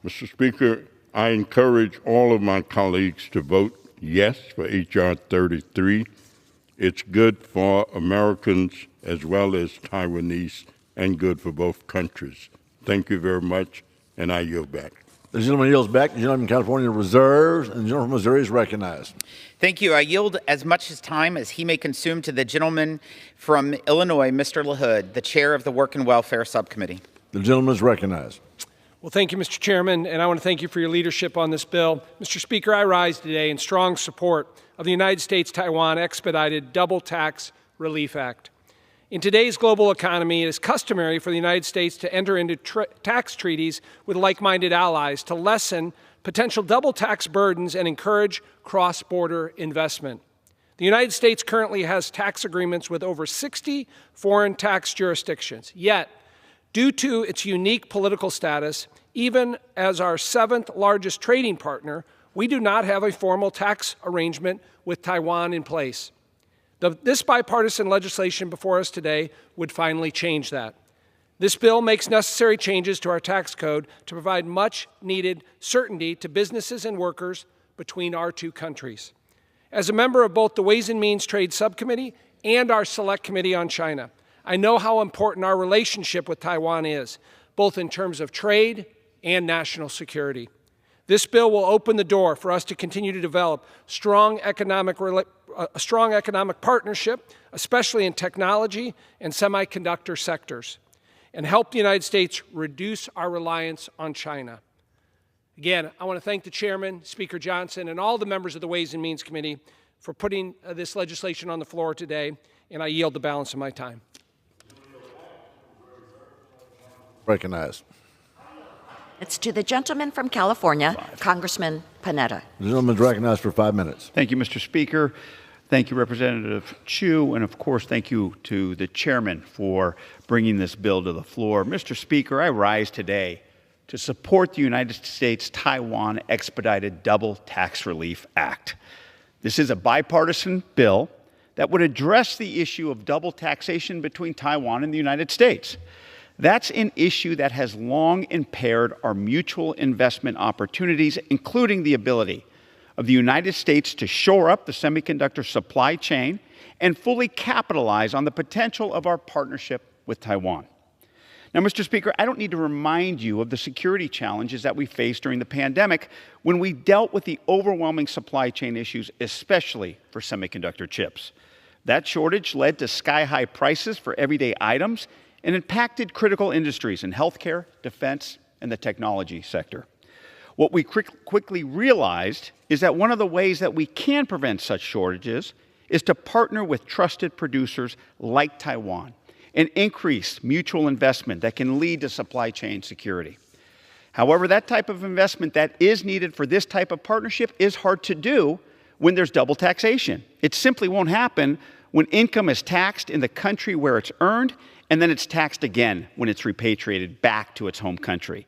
Speaker 17: Mr. Speaker, I encourage all of my colleagues to vote yes for H.R. 33. It's good for Americans as well as Taiwanese and good for both countries. Thank you very much, and I yield back.
Speaker 12: The gentleman yields back. The gentleman from California reserves, and the gentleman from Missouri is recognized.
Speaker 13: Thank you. I yield as much time as he may consume to the gentleman from Illinois, Mr. LaHood, the chair of the Work and Welfare Subcommittee.
Speaker 12: The gentleman is recognized.
Speaker 18: Well, thank you, Mr. Chairman, and I want to thank you for your leadership on this bill. Mr. Speaker, I rise today in strong support of the United States-Taiwan Expedited Double Tax Relief Act. In today's global economy, it is customary for the United States to enter into tax treaties with like-minded allies to lessen potential double tax burdens and encourage cross-border investment. The United States currently has tax agreements with over 60 foreign tax jurisdictions. Yet, due to its unique political status, even as our 7th largest trading partner, we do not have a formal tax arrangement with Taiwan in place. This bipartisan legislation before us today would finally change that. This bill makes necessary changes to our tax code to provide much-needed certainty to businesses and workers between our two countries. As a member of both the Ways and Means Trade Subcommittee and our Select Committee on China, I know how important our relationship with Taiwan is, both in terms of trade and national security. This bill will open the door for us to continue to develop a strong economic partnership, especially in technology and semiconductor sectors, and help the United States reduce our reliance on China. Again, I want to thank the Chairman, Speaker Johnson, and all the members of the Ways and Means Committee for putting this legislation on the floor today, and I yield the balance of my time.
Speaker 12: Recognized.
Speaker 15: It's to the gentleman from California, Congressman Panetta.
Speaker 12: The gentleman is recognized for 5 minutes.
Speaker 1: Thank you, Mr. Speaker. Thank you, Representative Chu, and of course, thank you to the chairman for bringing this bill to the floor. Mr. Speaker, I rise today to support the United States-Taiwan Expedited Double Tax Relief Act. This is a bipartisan bill that would address the issue of double taxation between Taiwan and the United States. That's an issue that has long impaired our mutual investment opportunities, including the ability of the United States to shore up the semiconductor supply chain and fully capitalize on the potential of our partnership with Taiwan. Now, Mr. Speaker, I don't need to remind you of the security challenges that we faced during the pandemic when we dealt with the overwhelming supply chain issues, especially for semiconductor chips. That shortage led to sky-high prices for everyday items and impacted critical industries in healthcare, defense, and the technology sector. What we quickly realized is that one of the ways that we can prevent such shortages is to partner with trusted producers like Taiwan and increase mutual investment that can lead to supply chain security. However, that type of investment that is needed for this type of partnership is hard to do when there's double taxation. It simply won't happen when income is taxed in the country where it's earned, and then it's taxed again when it's repatriated back to its home country.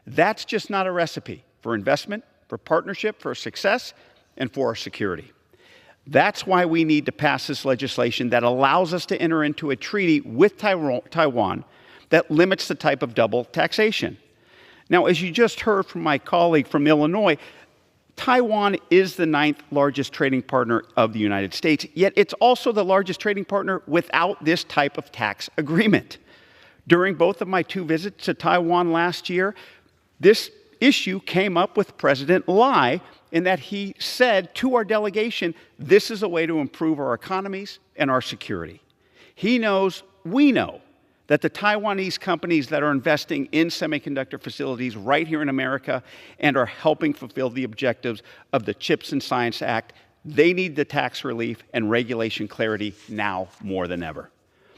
Speaker 1: That's just not a recipe for investment, for partnership, for success, and for our security. That's why we need to pass this legislation that allows us to enter into a treaty with Taiwan that limits the type of double taxation. Now, as you just heard from my colleague from Illinois, Taiwan is the 9th largest trading partner of the United States, yet it's also the largest trading partner without this type of tax agreement. During both of my 2 visits to Taiwan last year, this issue came up with President Lai in that he said to our delegation, this is a way to improve our economies and our security. He knows, we know, that the Taiwanese companies that are investing in semiconductor facilities right here in America and are helping fulfill the objectives of the CHIPS and Science Act, they need the tax relief and regulation clarity now more than ever.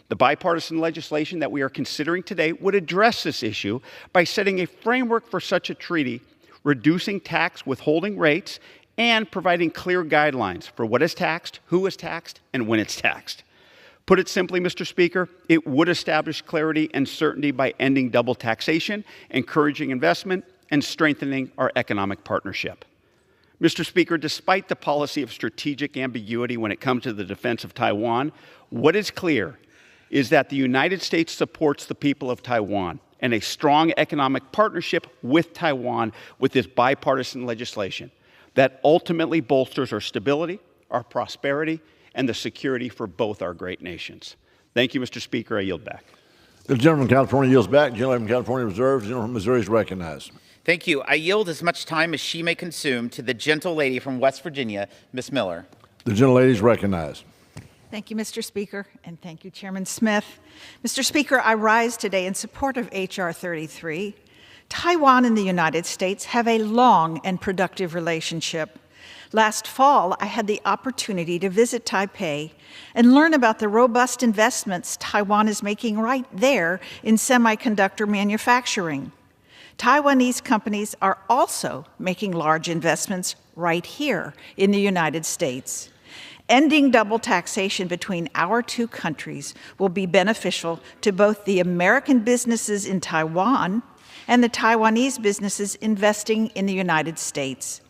Speaker 1: The bipartisan legislation that we are considering today would address this issue by setting a framework for such a treaty, reducing tax withholding rates, and providing clear guidelines for what is taxed, who is taxed, and when it's taxed. Put it simply, Mr. Speaker, it would establish clarity and certainty by ending double taxation, encouraging investment, and strengthening our economic partnership. Mr. Speaker, despite the policy of strategic ambiguity when it comes to the defense of Taiwan, what is clear is that the United States supports the people of Taiwan and a strong economic partnership with Taiwan with this bipartisan legislation that ultimately bolsters our stability, our prosperity, and the security for both our great nations. Thank you, Mr. Speaker. I yield back.
Speaker 12: The gentleman from California yields back. The gentleman from California reserves. The gentleman from Missouri is recognized.
Speaker 13: Thank you. I yield as much time as she may consume to the gentle lady from West Virginia, Ms. Miller.
Speaker 12: The gentle lady is recognized.
Speaker 20: Thank you, Mr. Speaker, and thank you, Chairman Smith. Mr. Speaker, I rise today in support of H.R. 33. Taiwan and the United States have a long and productive relationship. Last fall, I had the opportunity to visit Taipei and learn about the robust investments Taiwan is making right there in semiconductor manufacturing. Taiwanese companies are also making large investments right here in the United States. Ending double taxation between our two countries will be beneficial to both the American businesses in Taiwan and the Taiwanese businesses investing in the United States.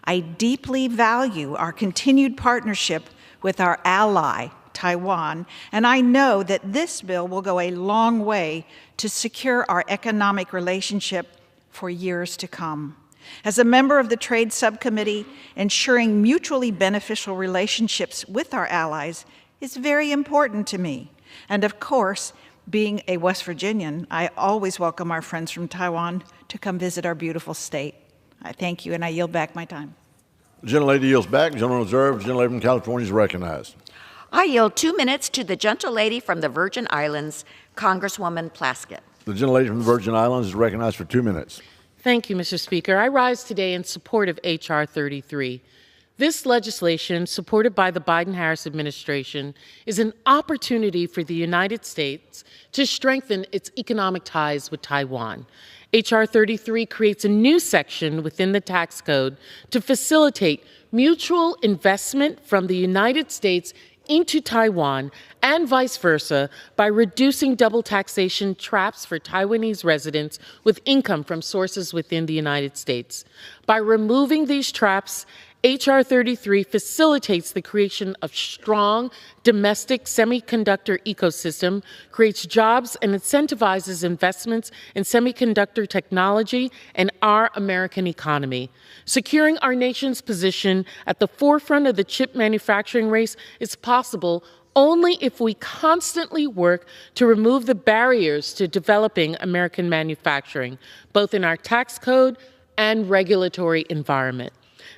Speaker 20: I deeply value our continued partnership with our ally, Taiwan, and I know that this bill will go a long way to secure our economic relationship for years to come. As a member of the Trade Subcommittee, ensuring mutually beneficial relationships with our allies is very important to me. And of course, being a West Virginian, I always welcome our friends from Taiwan to come visit our beautiful state. I thank you, and I yield back my time.
Speaker 12: The gentlelady yields back. Gentleman reserved. The gentlelady from California is recognized.
Speaker 15: I yield 2 minutes to the gentlelady from the Virgin Islands, Congresswoman Plaskett.
Speaker 12: The gentlelady from the Virgin Islands is recognized for 2 minutes.
Speaker 2: Thank you, Mr. Speaker. I rise today in support of H.R. 33. This legislation, supported by the Biden-Harris administration, is an opportunity for the United States to strengthen its economic ties with Taiwan. H.R. 33 creates a new section within the tax code to facilitate mutual investment from the United States into Taiwan and vice versa by reducing double taxation traps for Taiwanese residents with income from sources within the United States. By removing these traps, H.R. 33 facilitates the creation of strong domestic semiconductor ecosystem, creates jobs, and incentivizes investments in semiconductor technology and our American economy. Securing our nation's position at the forefront of the chip manufacturing race is possible only if we constantly work to remove the barriers to developing American manufacturing, both in our tax code and regulatory environment.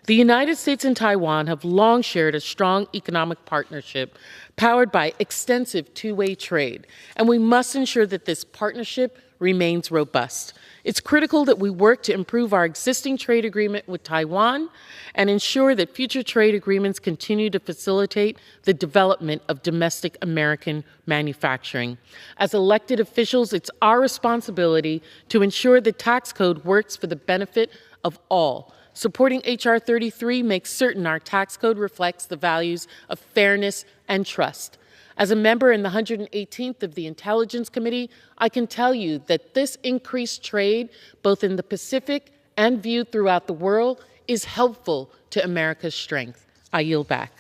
Speaker 2: The United States and Taiwan have long shared a strong economic partnership powered by extensive two-way trade, and we must ensure that this partnership remains robust. It's critical that we work to improve our existing trade agreement with Taiwan and ensure that future trade agreements continue to facilitate the development of domestic American manufacturing. As elected officials, it's our responsibility to ensure the tax code works for the benefit of all. Supporting H.R. 33 makes certain our tax code reflects the values of fairness and trust. As a member in the 118th of the Intelligence Committee, I can tell you that this increased trade, both in the Pacific and viewed throughout the world, is helpful to America's strength. I yield back.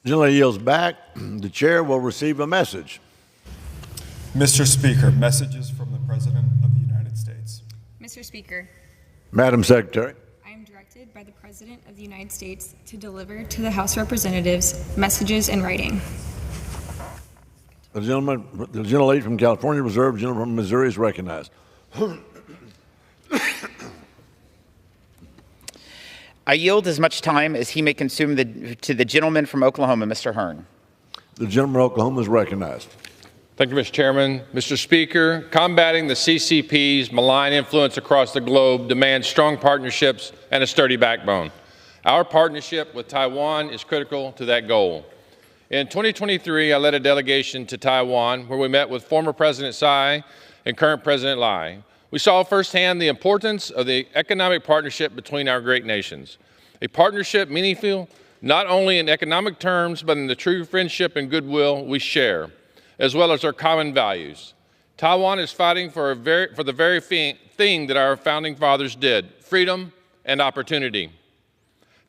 Speaker 12: The gentlelady yields back. The chair will receive a message.
Speaker 3: Mr. Speaker, messages from the President of the United States.
Speaker 21: Mr. Speaker,
Speaker 12: Madam Secretary.
Speaker 21: by the President of the United States to deliver to the House of Representatives messages in writing.
Speaker 12: The gentlelady from California reserved. The gentleman from Missouri is recognized.
Speaker 13: I yield as much time as he may consume to the gentleman from Oklahoma, Mr. Hearn.
Speaker 12: The gentleman from Oklahoma is recognized.
Speaker 23: Thank you, Mr. Chairman. Mr. Speaker, combating the CCP's malign influence across the globe demands strong partnerships and a sturdy backbone. Our partnership with Taiwan is critical to that goal. In 2023, I led a delegation to Taiwan where we met with former President Tsai and current President Lai. We saw firsthand the importance of the economic partnership between our great nations, a partnership meaningful not only in economic terms but in the true friendship and goodwill we share, as well as our common values. Taiwan is fighting for the very thing that our founding fathers did, freedom and opportunity.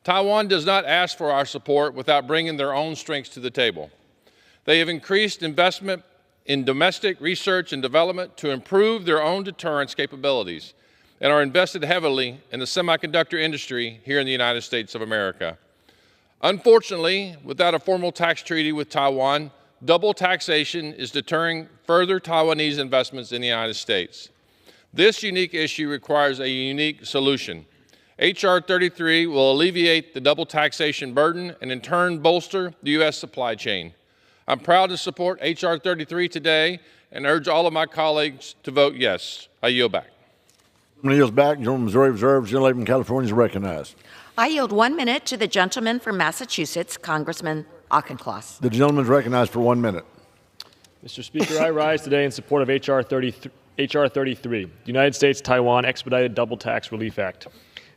Speaker 23: Taiwan does not ask for our support without bringing their own strengths to the table. They have increased investment in domestic research and development to improve their own deterrence capabilities and are invested heavily in the semiconductor industry here in the United States of America. Unfortunately, without a formal tax treaty with Taiwan, double taxation is deterring further Taiwanese investments in the United States. This unique issue requires a unique solution. H.R. 33 will alleviate the double taxation burden and in turn bolster the U.S. supply chain. I'm proud to support H.R. 33 today and urge all of my colleagues to vote yes. I yield back.
Speaker 12: Gentleman yields back. Gentleman from Missouri reserves. Gentlelady from California is recognized.
Speaker 15: I yield 1 minute to the gentleman from Massachusetts, Congressman Auchincloss.
Speaker 12: The gentleman is recognized for 1 minute.
Speaker 4: Mr. Speaker, I rise today in support of H.R. 33, the United States-Taiwan Expedited Double Tax Relief Act.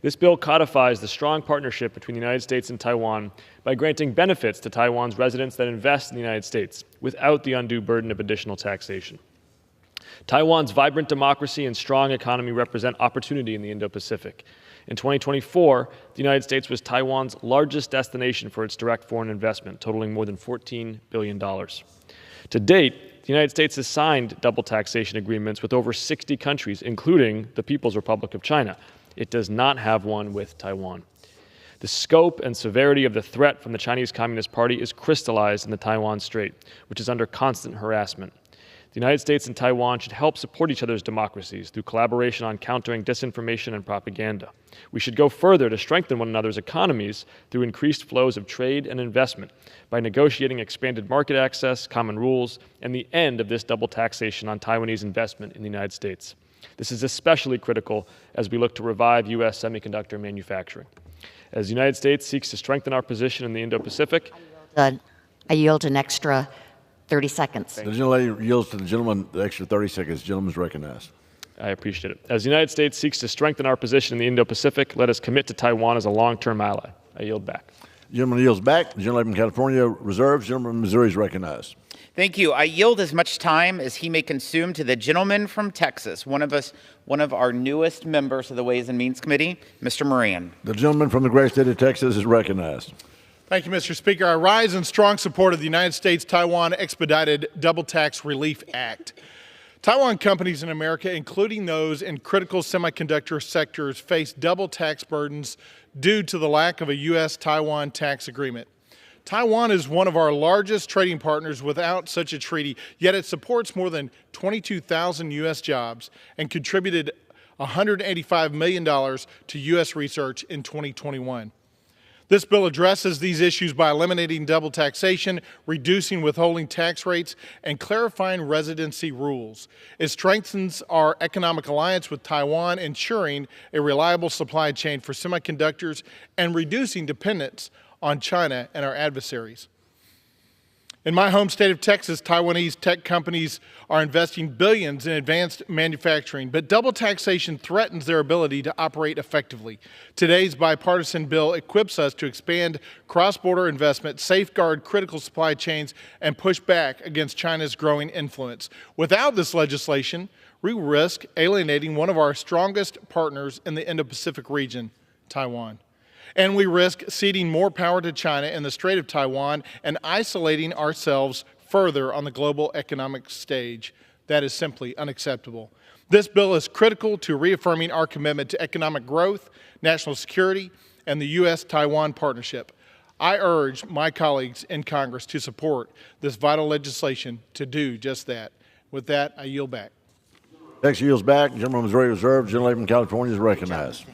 Speaker 4: This bill codifies the strong partnership between the United States and Taiwan by granting benefits to Taiwan's residents that invest in the United States without the undue burden of additional taxation. Taiwan's vibrant democracy and strong economy represent opportunity in the Indo-Pacific. In 2024, the United States was Taiwan's largest destination for its direct foreign investment, totaling more than $14 billion. To date, the United States has signed double taxation agreements with over 60 countries, including the People's Republic of China. It does not have one with Taiwan. The scope and severity of the threat from the Chinese Communist Party is crystallized in the Taiwan Strait, which is under constant harassment. The United States and Taiwan should help support each other's democracies through collaboration on countering disinformation and propaganda. We should go further to strengthen one another's economies through increased flows of trade and investment by negotiating expanded market access, common rules, and the end of this double taxation on Taiwanese investment in the United States. This is especially critical as we look to revive U.S. semiconductor manufacturing. As the United States seeks to strengthen our position in the Indo-Pacific,
Speaker 15: I yield an extra 30 seconds.
Speaker 12: The gentlelady yields to the gentleman the extra 30 seconds. The gentleman is recognized.
Speaker 4: I appreciate it. As the United States seeks to strengthen our position in the Indo-Pacific, let us commit to Taiwan as a long-term ally. I yield back.
Speaker 12: The gentleman yields back. The gentleman from California reserves. The gentleman from Missouri is recognized.
Speaker 13: Thank you. I yield as much time as he may consume to the gentleman from Texas, one of our newest members of the Ways and Means Committee, Mr. Moran.
Speaker 12: The gentleman from the great state of Texas is recognized.
Speaker 5: Thank you, Mr. Speaker. I rise in strong support of the United States-Taiwan Expedited Double Tax Relief Act. Taiwan companies in America, including those in critical semiconductor sectors, face double tax burdens due to the lack of a U.S.-Taiwan tax agreement. Taiwan is one of our largest trading partners without such a treaty, yet it supports more than 22,000 U.S. jobs and contributed $185 million to U.S. research in 2021. This bill addresses these issues by eliminating double taxation, reducing withholding tax rates, and clarifying residency rules. It strengthens our economic alliance with Taiwan, ensuring a reliable supply chain for semiconductors and reducing dependence on China and our adversaries. In my home state of Texas, Taiwanese tech companies are investing billions in advanced manufacturing, but double taxation threatens their ability to operate effectively. Today's bipartisan bill equips us to expand cross-border investment, safeguard critical supply chains, and push back against China's growing influence. Without this legislation, we risk alienating one of our strongest partners in the Indo-Pacific region, Taiwan. And we risk ceding more power to China in the Strait of Taiwan and isolating ourselves further on the global economic stage. That is simply unacceptable. This bill is critical to reaffirming our commitment to economic growth, national security, and the U.S.-Taiwan partnership. I urge my colleagues in Congress to support this vital legislation to do just that. With that, I yield back.
Speaker 12: Next yields back. The gentleman from Missouri reserves. The gentleman from California is recognized.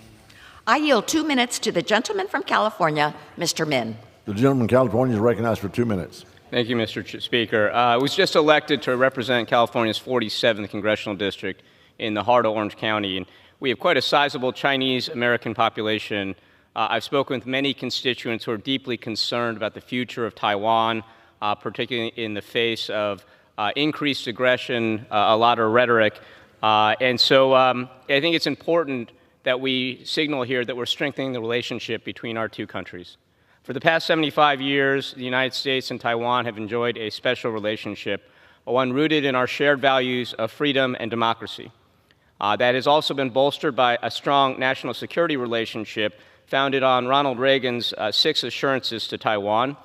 Speaker 15: I yield 2 minutes to the gentleman from California, Mr. Min.
Speaker 12: The gentleman from California is recognized for 2 minutes.
Speaker 6: Thank you, Mr. Speaker. I was just elected to represent California's 47th congressional district in the heart of Orange County, and we have quite a sizable Chinese-American population. I've spoken with many constituents who are deeply concerned about the future of Taiwan, particularly in the face of increased aggression, a lot of rhetoric. And so I think it's important that we signal here that we're strengthening the relationship between our two countries. For the past 75 years, the United States and Taiwan have enjoyed a special relationship, one rooted in our shared values of freedom and democracy. That has also been bolstered by a strong national security relationship founded on Ronald Reagan's 6 assurances to Taiwan.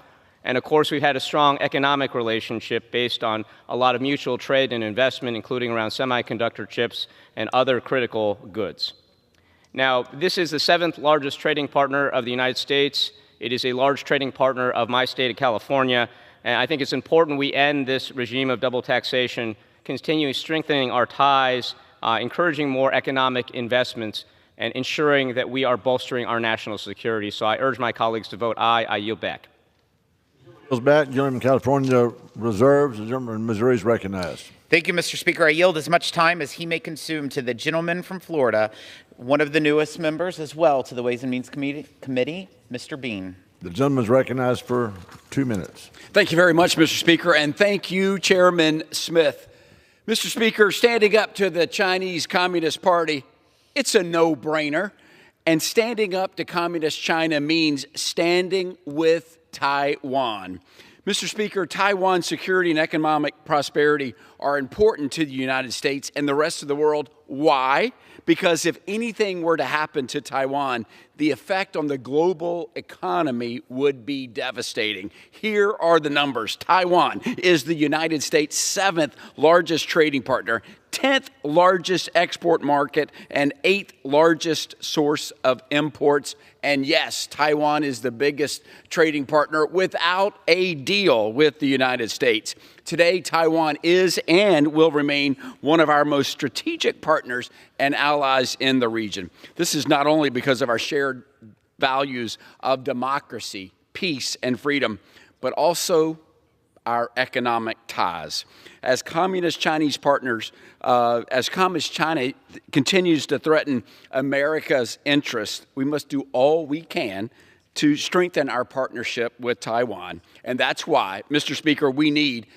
Speaker 6: And of course, we've had a strong economic relationship based on a lot of mutual trade and investment, including around semiconductor chips and other critical goods. Now, this is the 7th largest trading partner of the United States. It is a large trading partner of my state of California. And I think it's important we end this regime of double taxation, continuing strengthening our ties, encouraging more economic investments, and ensuring that we are bolstering our national security. So I urge my colleagues to vote aye. I yield back.
Speaker 12: Bills back. The gentleman from California reserves. The gentleman from Missouri is recognized.
Speaker 13: Thank you, Mr. Speaker. I yield as much time as he may consume to the gentleman from Florida, one of the newest members as well to the Ways and Means Committee, Mr. Bean.
Speaker 12: The gentleman is recognized for 2 minutes.
Speaker 7: Thank you very much, Mr. Speaker, and thank you, Chairman Smith. Mr. Speaker, standing up to the Chinese Communist Party, it's a no-brainer. And standing up to Communist China means standing with Taiwan. Mr. Speaker, Taiwan's security and economic prosperity are important to the United States and the rest of the world. Why? Because if anything were to happen to Taiwan, the effect on the global economy would be devastating. Here are the numbers. Taiwan is the United States' 7th largest trading partner, 10th largest export market, and 8th largest source of imports. And yes, Taiwan is the biggest trading partner without a deal with the United States. Today, Taiwan is and will remain one of our most strategic partners and allies in the region. This is not only because of our shared values of democracy, peace, and freedom, but also our economic ties. As communist Chinese partners, as communist China continues to threaten America's interests, we must do all we can to strengthen our partnership with Taiwan. And that's why, Mr. Speaker, we need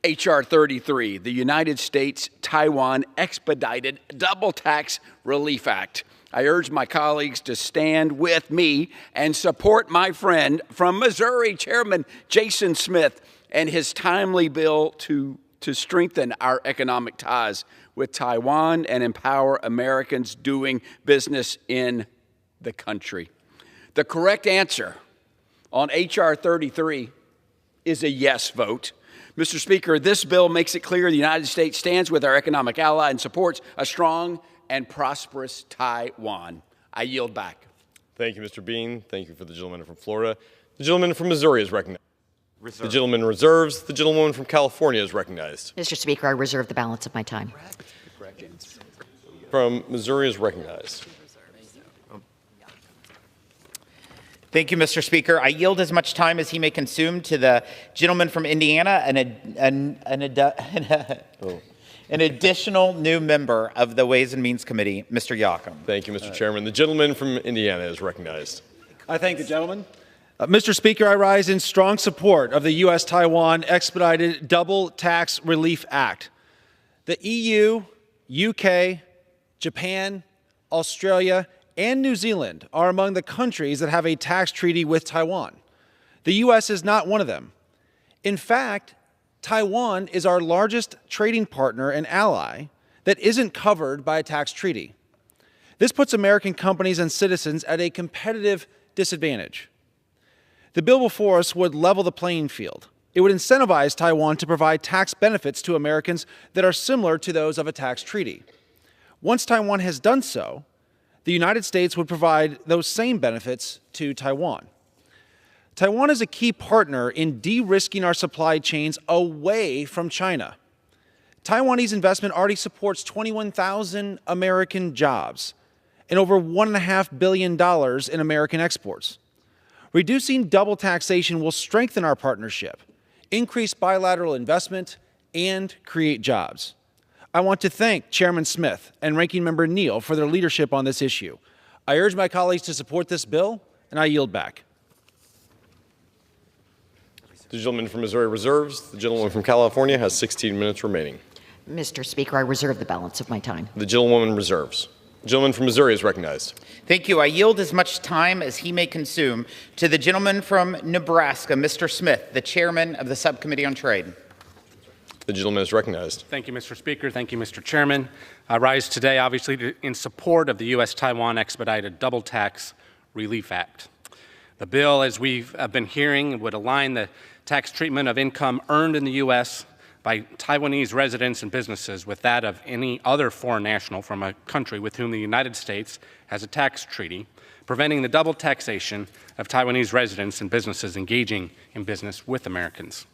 Speaker 7: H.R. 33, the United States-Taiwan Expedited Double Tax Relief Act. I urge my colleagues to stand with me and support my friend from Missouri, Chairman Jason Smith, and his timely bill to strengthen our economic ties with Taiwan and empower Americans doing business in the country. The correct answer on H.R. 33 is a yes vote. Mr. Speaker, this bill makes it clear the United States stands with our economic ally and supports a strong and prosperous Taiwan. I yield back.
Speaker 4: Thank you, Mr. Bean. Thank you for the gentleman from Florida. The gentleman from Missouri is recognized. The gentleman reserves. The gentlewoman from California is recognized.
Speaker 15: Mr. Speaker, I reserve the balance of my time.
Speaker 4: From Missouri is recognized.
Speaker 13: Thank you, Mr. Speaker. I yield as much time as he may consume to the gentleman from Indiana, an additional new member of the Ways and Means Committee, Mr. Yocum.
Speaker 4: Thank you, Mr. Chairman. The gentleman from Indiana is recognized.
Speaker 8: I thank the gentleman. Mr. Speaker, I rise in strong support of the U.S.-Taiwan Expedited Double Tax Relief Act. The EU, UK, Japan, Australia, and New Zealand are among the countries that have a tax treaty with Taiwan. The U.S. is not one of them. In fact, Taiwan is our largest trading partner and ally that isn't covered by a tax treaty. This puts American companies and citizens at a competitive disadvantage. The bill before us would level the playing field. It would incentivize Taiwan to provide tax benefits to Americans that are similar to those of a tax treaty. Once Taiwan has done so, the United States would provide those same benefits to Taiwan. Taiwan is a key partner in de-risking our supply chains away from China. Taiwanese investment already supports 21,000 American jobs and over $1.5 billion in American exports. Reducing double taxation will strengthen our partnership, increase bilateral investment, and create jobs. I want to thank Chairman Smith and Ranking Member Neal for their leadership on this issue. I urge my colleagues to support this bill, and I yield back.
Speaker 4: The gentleman from Missouri reserves. The gentleman from California has 16 minutes remaining.
Speaker 15: Mr. Speaker, I reserve the balance of my time.
Speaker 4: The gentlewoman reserves. The gentleman from Missouri is recognized.
Speaker 13: Thank you. I yield as much time as he may consume to the gentleman from Nebraska, Mr. Smith, the chairman of the Subcommittee on Trade.
Speaker 4: The gentleman is recognized.
Speaker 22: Thank you, Mr. Speaker. Thank you, Mr. Chairman. I rise today, obviously, in support of the U.S.-Taiwan Expedited Double Tax Relief Act. The bill, as we've been hearing, would align the tax treatment of income earned in the U.S. by Taiwanese residents and businesses with that of any other foreign national from a country with whom the United States has a tax treaty, preventing the double taxation of Taiwanese residents and businesses engaging in business with Americans.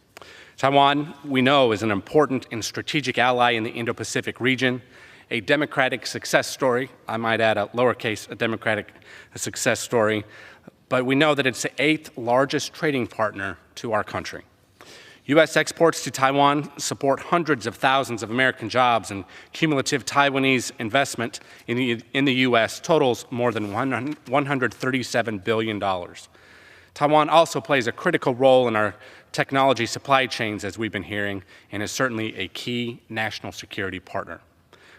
Speaker 22: Taiwan, we know, is an important and strategic ally in the Indo-Pacific region, a democratic success story. I might add a lowercase, a democratic success story. But we know that it's the 8th largest trading partner to our country. U.S. exports to Taiwan support hundreds of thousands of American jobs, and cumulative Taiwanese investment in the U.S. totals more than $137 billion. Taiwan also plays a critical role in our technology supply chains, as we've been hearing, and is certainly a key national security partner.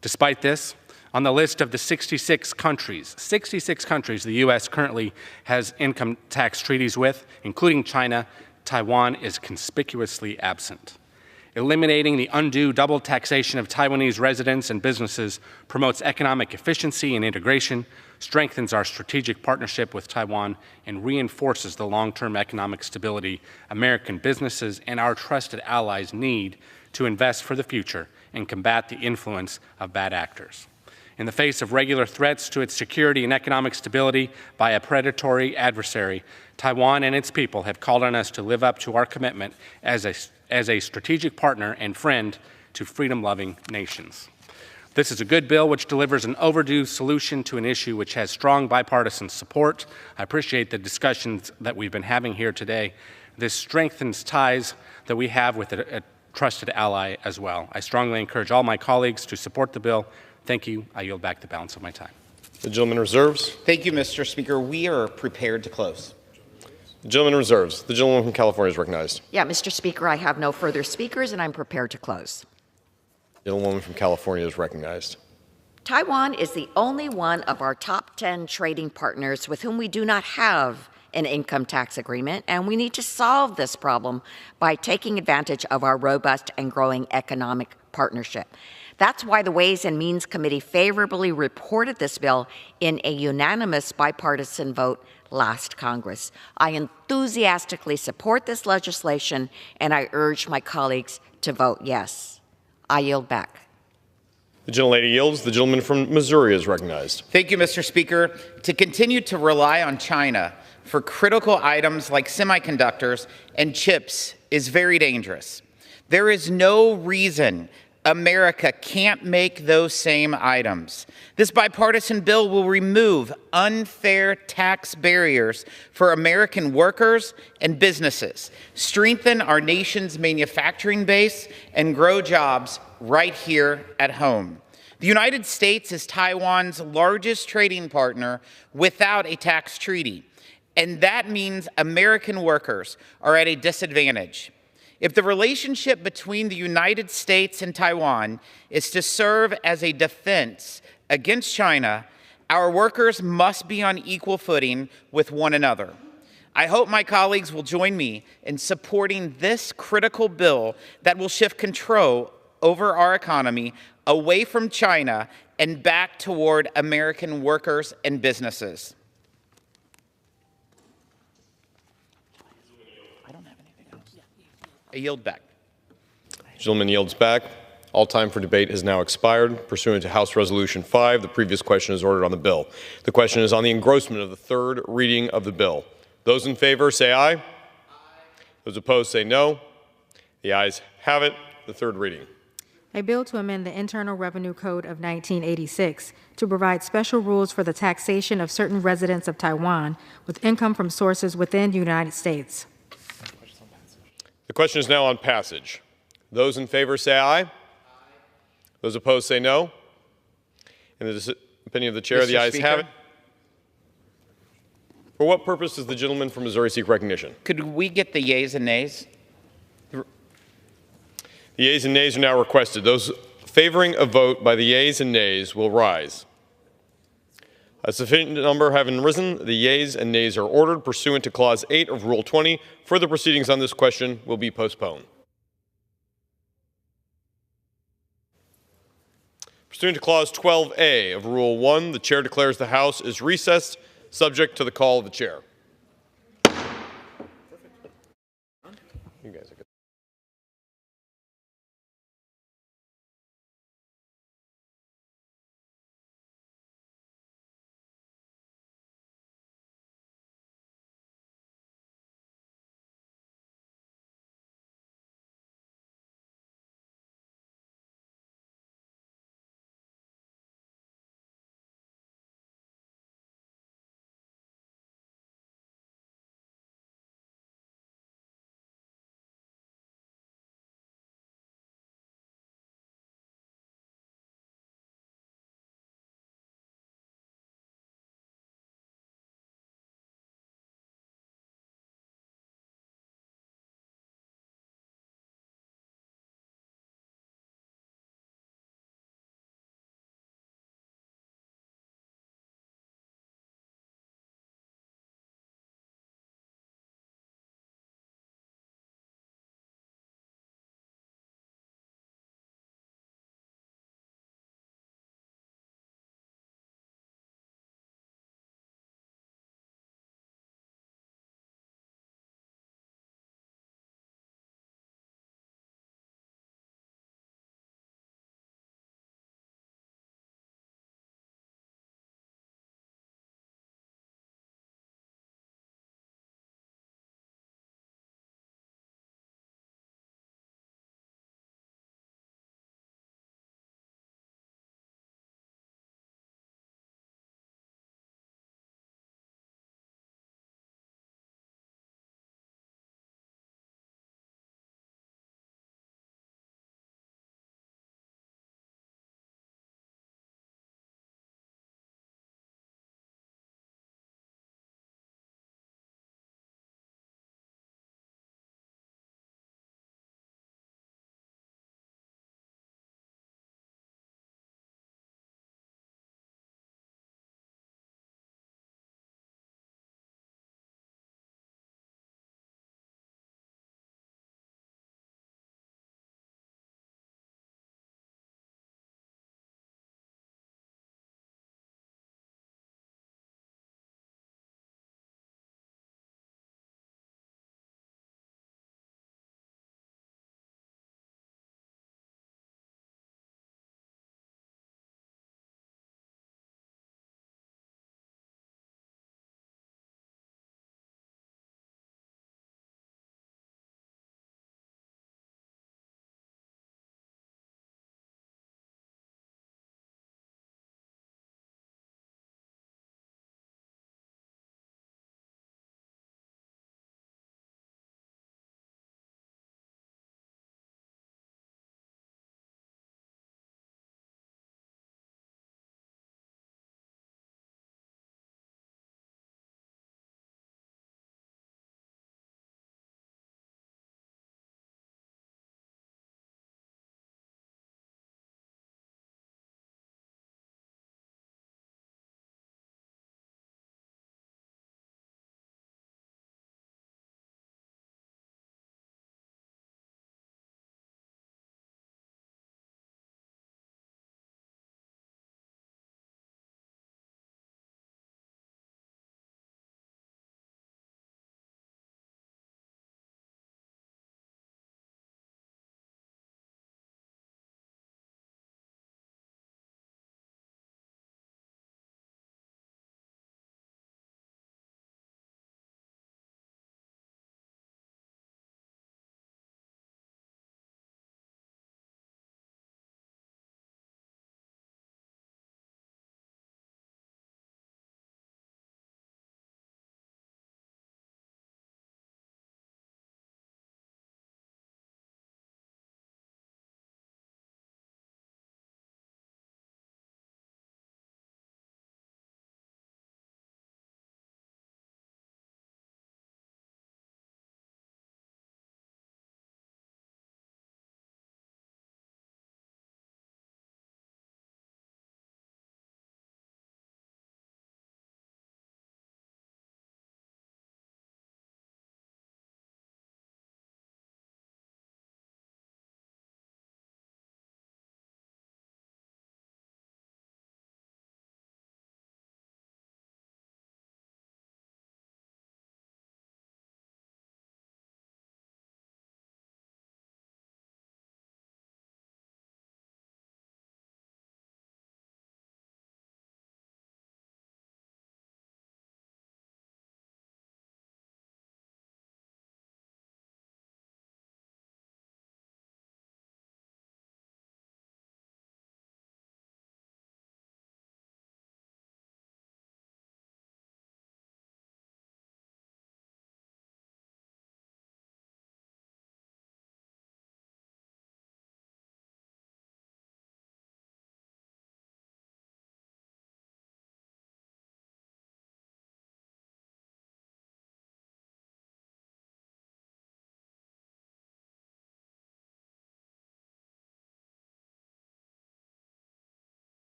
Speaker 22: Despite this, on the list of the 66 countries the U.S. currently has income tax treaties with, including China, Taiwan is conspicuously absent. Eliminating the undue double taxation of Taiwanese residents and businesses promotes economic efficiency and integration, strengthens our strategic partnership with Taiwan, and reinforces the long-term economic stability American businesses and our trusted allies need to invest for the future and combat the influence of bad actors. In the face of regular threats to its security and economic stability by a predatory adversary, Taiwan and its people have called on us to live up to our commitment as a strategic partner and friend to freedom-loving nations. This is a good bill which delivers an overdue solution to an issue which has strong bipartisan support. I appreciate the discussions that we've been having here today. This strengthens ties that we have with a trusted ally as well. I strongly encourage all my colleagues to support the bill. Thank you. I yield back the balance of my time.
Speaker 23: The gentleman reserves.
Speaker 13: Thank you, Mr. Speaker. We are prepared to close.
Speaker 23: The gentleman reserves. The gentleman from California is recognized.
Speaker 15: Yeah, Mr. Speaker, I have no further speakers, and I'm prepared to close.
Speaker 23: The gentlewoman from California is recognized.
Speaker 15: Taiwan is the only one of our top 10 trading partners with whom we do not have an income tax agreement, and we need to solve this problem by taking advantage of our robust and growing economic partnership. That's why the Ways and Means Committee favorably reported this bill in a unanimous bipartisan vote last Congress. I enthusiastically support this legislation, and I urge my colleagues to vote yes. I yield back.
Speaker 23: The gentlelady yields. The gentleman from Missouri is recognized.
Speaker 13: Thank you, Mr. Speaker. To continue to rely on China for critical items like semiconductors and chips is very dangerous. There is no reason America can't make those same items. This bipartisan bill will remove unfair tax barriers for American workers and businesses, strengthen our nation's manufacturing base, and grow jobs right here at home. The United States is Taiwan's largest trading partner without a tax treaty, and that means American workers are at a disadvantage. If the relationship between the United States and Taiwan is to serve as a defense against China, our workers must be on equal footing with one another. I hope my colleagues will join me in supporting this critical bill that will shift control over our economy away from China and back toward American workers and businesses. I yield back.
Speaker 23: The gentleman yields back. All time for debate has now expired. Pursuant to House Resolution 5, the previous question is ordered on the bill. The question is on the engrossment of the third reading of the bill. Those in favor say aye. Aye. Those opposed say no. The ayes have it. The third reading.
Speaker 14: A bill to amend the Internal Revenue Code of 1986 to provide special rules for the taxation of certain residents of Taiwan with income from sources within the United States.
Speaker 23: The question is now on passage. Those in favor say aye. Aye. Those opposed say no. In the opinion of the chair, the ayes have it. For what purpose does the gentleman from Missouri seek recognition?
Speaker 13: Could we get the yeas and nays?
Speaker 23: The yeas and nays are now requested. Those favoring a vote by the yeas and nays will rise. A sufficient number having risen, the yeas and nays are ordered pursuant to Clause 8 of Rule 20. Further proceedings on this question will be postponed. Pursuant to Clause 12A of Rule 1, the chair declares the House is recessed, subject to the call of the chair. You guys are good.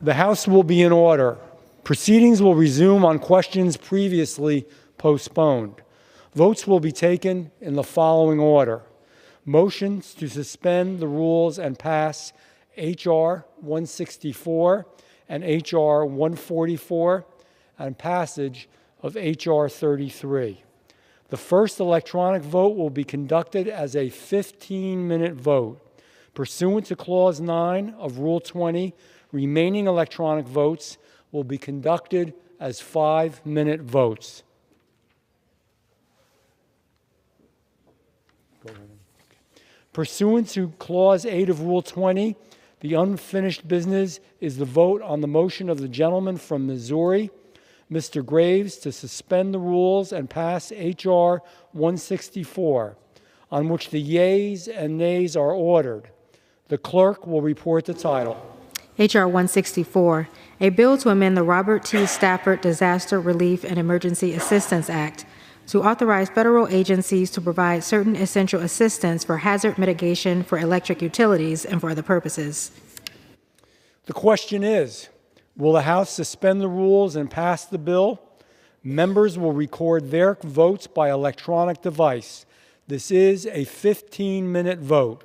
Speaker 10: The House will be in order. Proceedings will resume on questions previously postponed. Votes will be taken in the following order. Motions to suspend the rules and pass H.R. 164 and H.R. 144 and passage of H.R. 33. The first electronic vote will be conducted as a 15-minute vote. Pursuant to Clause 9 of Rule 20, remaining electronic votes will be conducted as 5-minute votes. Pursuant to Clause 8 of Rule 20, the unfinished business is the vote on the motion of the gentleman from Missouri, Mr. Graves, to suspend the rules and pass H.R. 164, on which the yeas and nays are ordered. The clerk will report the title.
Speaker 14: H.R. 164, a bill to amend the Robert T. Stafford Disaster Relief and Emergency Assistance Act to authorize federal agencies to provide certain essential assistance for hazard mitigation for electric utilities and for other purposes.
Speaker 10: The question is, will the House suspend the rules and pass the bill? Members will record their votes by electronic device. This is a 15-minute vote.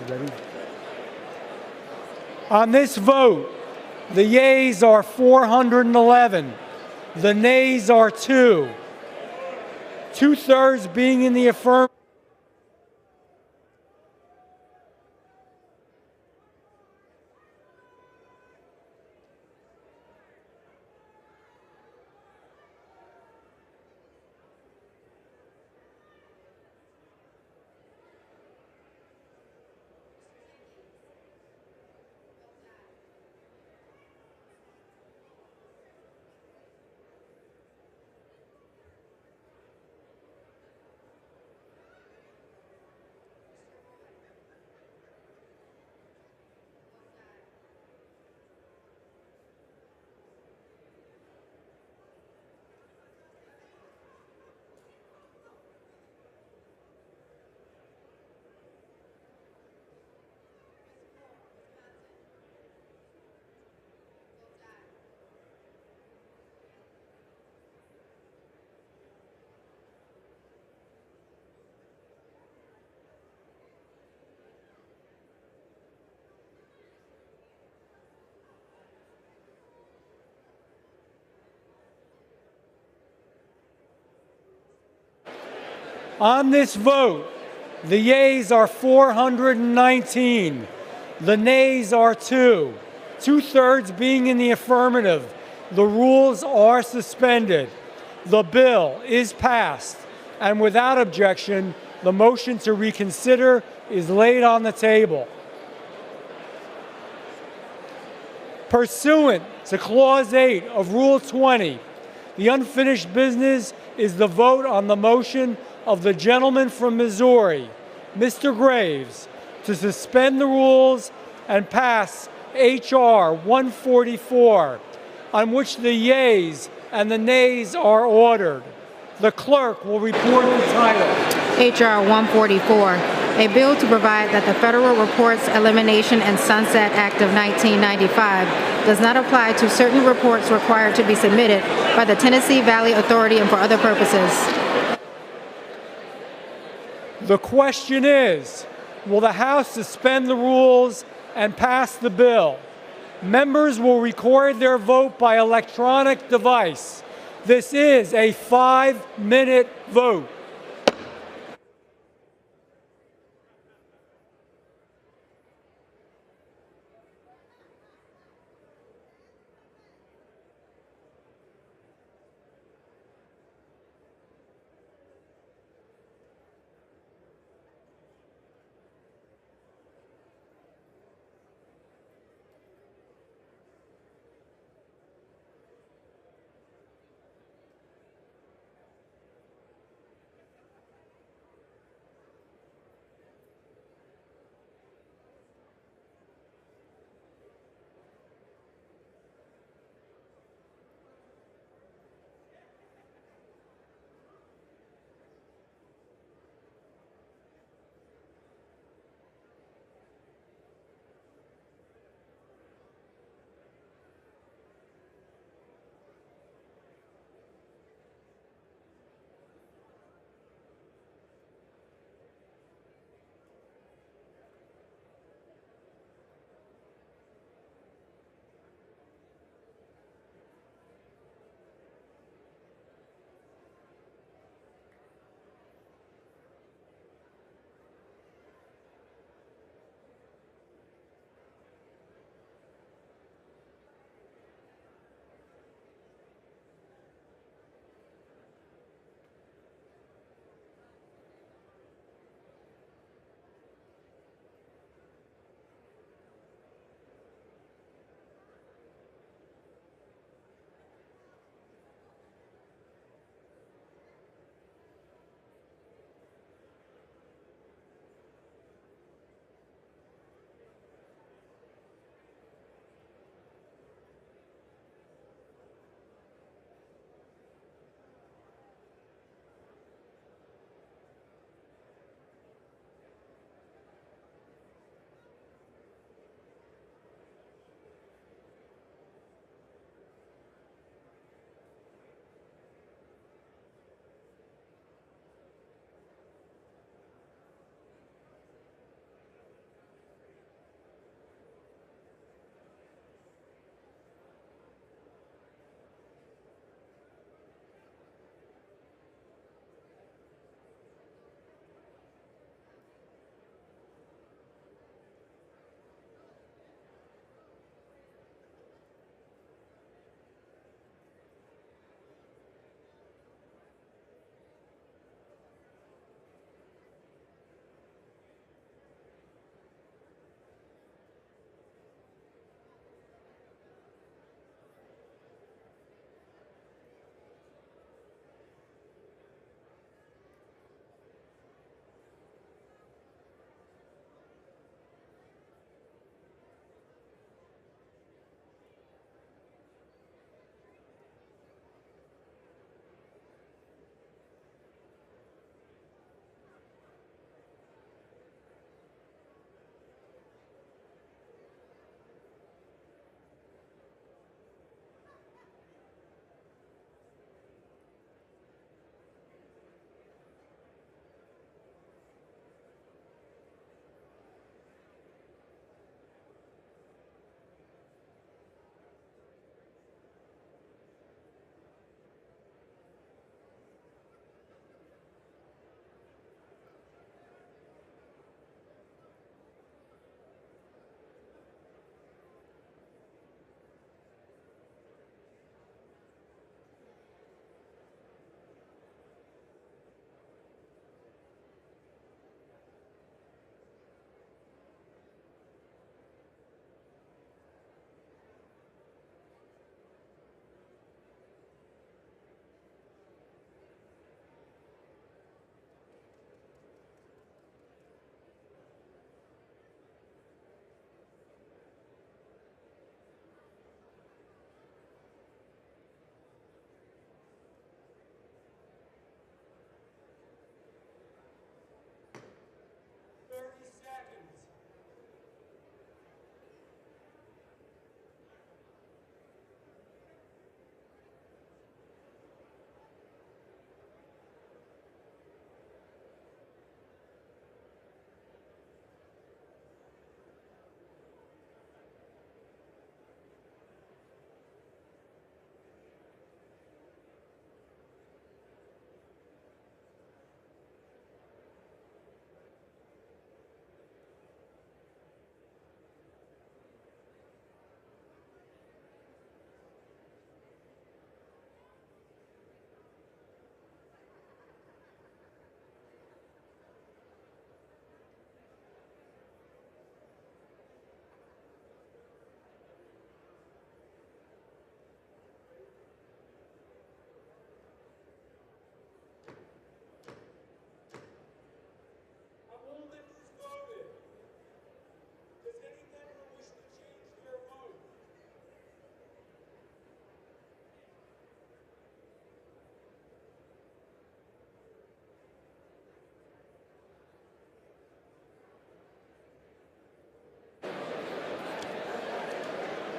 Speaker 10: Ready? On this vote, the yeas are 411. The nays are 2. 2/3 being in the affirmative. On this vote, the yeas are 419. The nays are 2. 2/3 being in the affirmative. The rules are suspended. The bill is passed. And without objection, the motion to reconsider is laid on the table. Pursuant to Clause 8 of Rule 20, the unfinished business is the vote on the motion of the gentleman from Missouri, Mr. Graves, to suspend the rules and pass H.R. 144, on which the yeas and the nays are ordered. The clerk will report the title.
Speaker 14: H.R. 144, a bill to provide that the Federal Reports Elimination and Sunset Act of 1995 does not apply to certain reports required to be submitted by the Tennessee Valley Authority and for other purposes.
Speaker 10: The question is, will the House suspend the rules and pass the bill? Members will record their vote by electronic device. This is a 5-minute vote.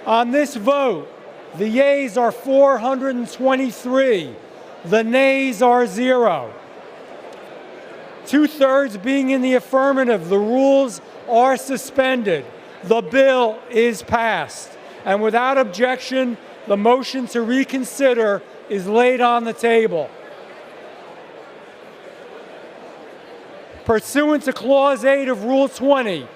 Speaker 10: On this vote, the yeas are 423. The nays are 0. 2/3 being in the affirmative, the rules are suspended. The bill is passed. And without objection, the motion to reconsider is laid on the table. Pursuant to Clause 8 of Rule 20,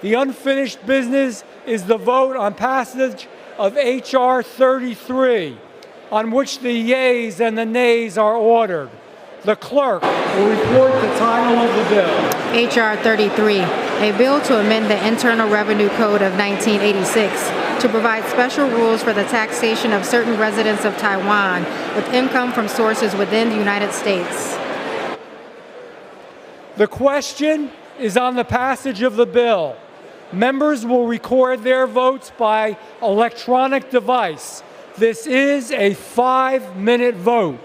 Speaker 10: the unfinished business is the vote on passage of H.R. 33, on which the yeas and the nays are ordered. The clerk will report the title of the bill.
Speaker 14: H.R. 33, a bill to amend the Internal Revenue Code of 1986 to provide special rules for the taxation of certain residents of Taiwan with income from sources within the United States.
Speaker 10: The question is on the passage of the bill. Members will record their votes by electronic device. This is a 5-minute vote.